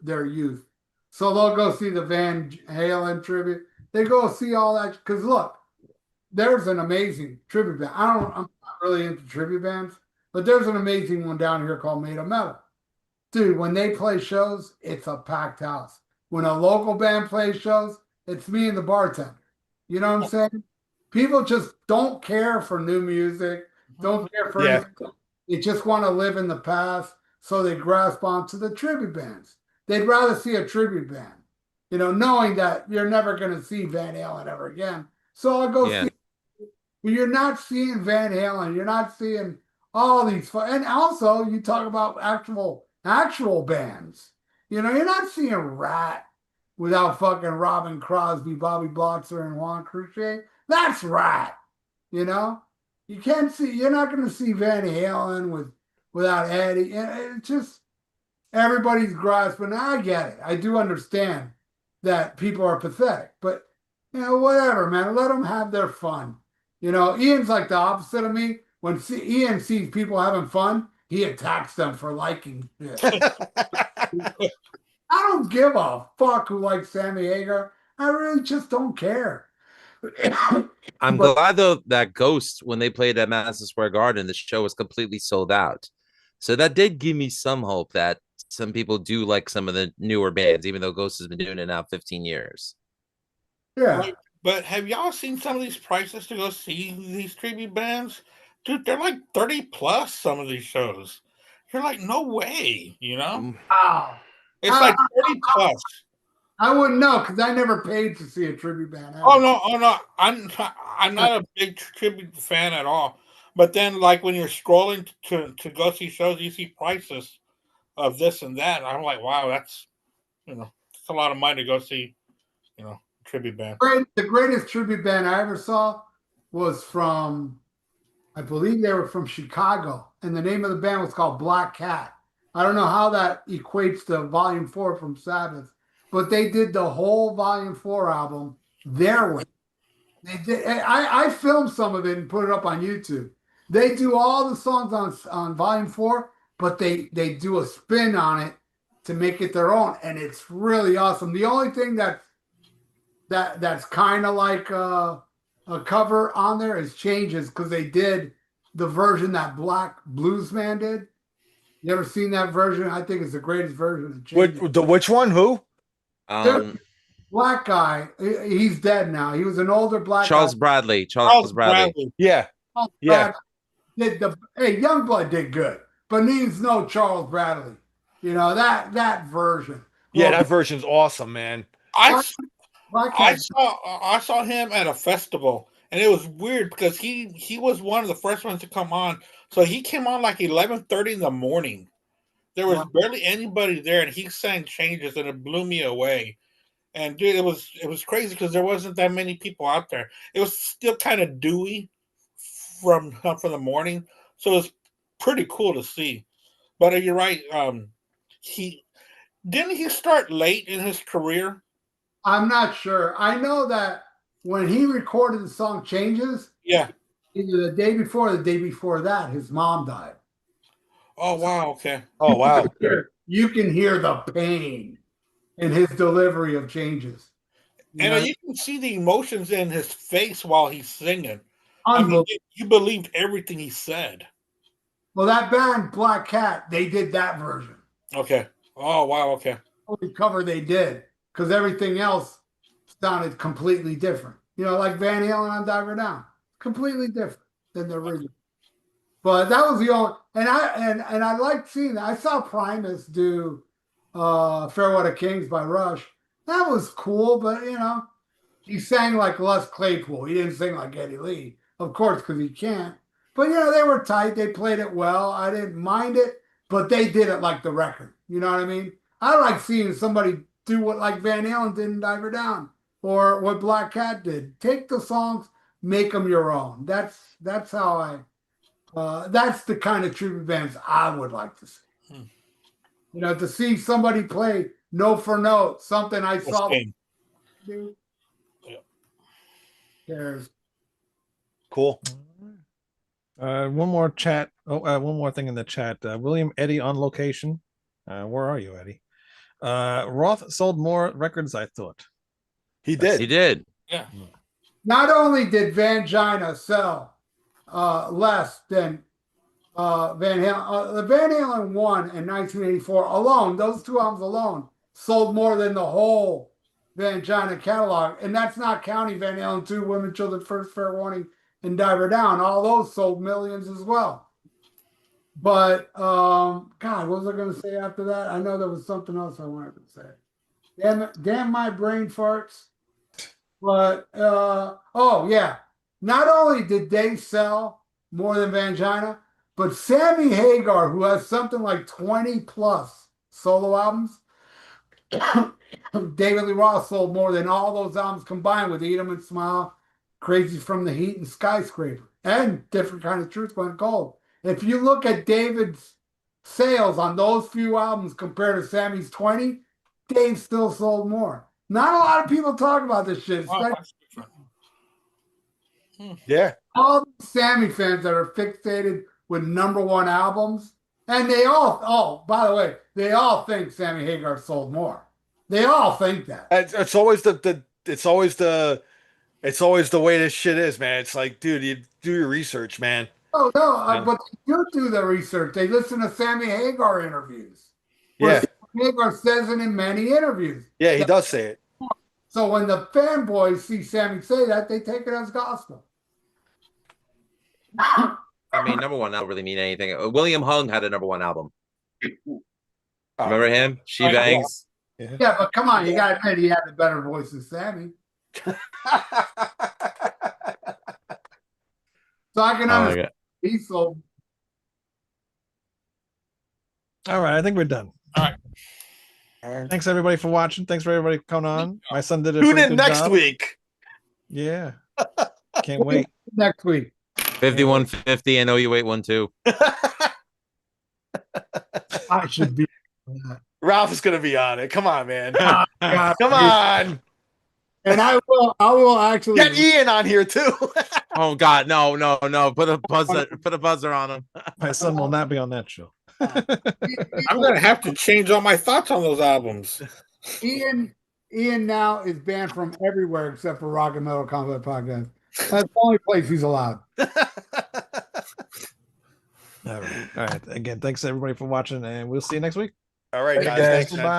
their youth, so they'll go see the Van Halen tribute. They go see all that because look, there's an amazing tribute band. I'm not really into tribute bands, but there's an amazing one down here called Made of Metal. Dude, when they play shows, it's a packed house. When a local band plays shows, it's me and the bartender. You know what I'm saying? People just don't care for new music, don't care for Yeah. anything. They just want to live in the past, so they grasp onto the tribute bands. They'd rather see a tribute band, knowing that you're never going to see Van Halen ever again. So I'll go Yeah. see. But you're not seeing Van Halen. You're not seeing all these and also you talk about actual bands. You're not seeing Rat without fucking Robin Crosby, Bobby Blotzer, and Juan Crucier. That's Rat. You can't see. You're not going to see Van Halen without Eddie. It's just everybody's grasping. I get it. I do understand that people are pathetic, but whatever, man. Let them have their fun. Ian's like the opposite of me. When Ian sees people having fun, he attacks them for liking shit. I don't give a fuck who likes Sammy Hagar. I really just don't care. I'm But- glad though that Ghost, when they played at Madison Square Garden, the show was completely sold out. So that did give me some hope that some people do like some of the newer bands, even though Ghost has been doing it now 15 years. Yeah. Right. But have y'all seen some of these prices to go see these tribute bands? Dude, they're like 30 plus some of these shows. You're like, no way, Wow. It's like 30 plus. I wouldn't know because I never paid to see a tribute band. Oh no. I'm not a big tribute fan at all. But then like when you're scrolling to go see shows, you see prices of this and that. And I'm like, wow, that's it's a lot of money to go see, tribute band. The greatest tribute band I ever saw was from, I believe they were from Chicago, and the name of the band was called Black Cat. I don't know how that equates to Volume 4 from Sabbath, but they did the whole Volume 4 album their way. They did. I filmed some of it and put it up on YouTube. They do all the songs on Volume 4, but they do a spin on it to make it their own, and it's really awesome. The only thing that's kind of like a cover on there is Changes, because they did the version that Black Blues Man did. You ever seen that version? I think it's the greatest version of Changes. Which one? Who? Black guy. He's dead now. He was an older black Charles guy. Bradley. Charles Bradley. Yeah. Charles Yeah. Bradley hey, Youngblood did good, but needs no Charles Bradley. That version. Yeah, that version's awesome, man. I Black saw him at a festival, and it was weird because he was one of the first ones to come on. So he came on like 11:30 in the morning. There was barely anybody there, and he sang Changes, and it blew me away. And dude, it was crazy because there wasn't that many people out there. It was still kind of dewy from the morning, so it was pretty cool to see. But you're right. He start late in his career. I'm not sure. I know that when he recorded the song Changes, yeah, either the day before or the day before that, his mom died. Oh wow, okay. Oh wow. You can hear the pain in his delivery of Changes. And know, you can see the emotions in his face while he's singing. I mean, unbelievable. you believed everything he said. Well, that band Black Cat, they did that version. Okay. Oh wow. Okay. Only cover they did because everything else sounded completely different. You know, like Van Halen on Diver Down, completely different than the original. But that was the only, and I liked seeing that. I saw Primus do "Farewell to Kings" by Rush. That was cool, but you know, he sang like Les Claypool. He didn't sing like Eddie Lee, of course, because he can't. But you know, they were tight. They played it well. I didn't mind it, but they did it like the record. You know what I mean? I like seeing somebody do what like Van Halen did in Diver Down or what Black Cat did. Take the songs, make them your own. That's how I. That's the kind of tribute bands I would like to see. You know, to see somebody play note for note something I saw them do. There's Cool. One more chat. One more thing in the chat. William Eddie on location. Where are you, Eddie? Roth sold more records, I thought. He did. He did. Yeah. not only did Vangina sell less than Van Halen, the Van Halen 1 in 1984 alone, those two albums alone sold more than the whole Vangina catalog. And that's not counting Van Halen 2, Women, Children, First, Fair Warning, and Diver Down. All those sold millions as well. But God, what was I going to say after that? I know there was something else I wanted to say. Damn my brain farts. But oh yeah, not only did they sell more than Vangina, but Sammy Hagar, who has something like 20 plus solo albums, David Lee Roth sold more than all those albums combined with Eat 'Em and Smile, Crazy from the Heat, and Skyscraper, and Different Kind of Truth Went Cold. If you look at David's sales on those few albums compared to Sammy's 20, Dave still sold more. Not a lot of people talk about this shit, especially Yeah. all the Sammy fans that are fixated with #1 albums. And they all, oh, by the way, they all think Sammy Hagar sold more. They all think that. It's always it's always the way this shit is, man. It's like, dude, you do your research, man. Oh, no, Yeah. but they do the research. They listen to Sammy Hagar interviews. Yeah. Sammy Hagar says it in many interviews. Yeah, he does say it. So when the fanboys see Sammy say that, they take it as gospel. I mean, #1 don't really mean anything. William Hung had a #1 album. Remember him? She Oh, yeah. Bangs. Yeah, but come on, you got to admit he had a better voice than Sammy. So I can understand. He sold. All right, I think we're done. All right. Thanks everybody for watching. Thanks for everybody for coming on. My son did a Tune pretty in good next job. week. Yeah. Can't wait. Next week. 5150 and OU812. I should be. Ralph is gonna be on it. Come on, man. God, Come on. And I will actually Get Ian on here too. Oh God, no. Put a buzzer on him. My son will not be on that show. I'm gonna have to change all my thoughts on those albums. Ian now is banned from everywhere except for Rock and Metal Combat Podcast. That's the only place he's allowed. All right. Again, thanks everybody for watching, and we'll see you next week. All right, Hey, guys. guys. Thanks, man. Bye.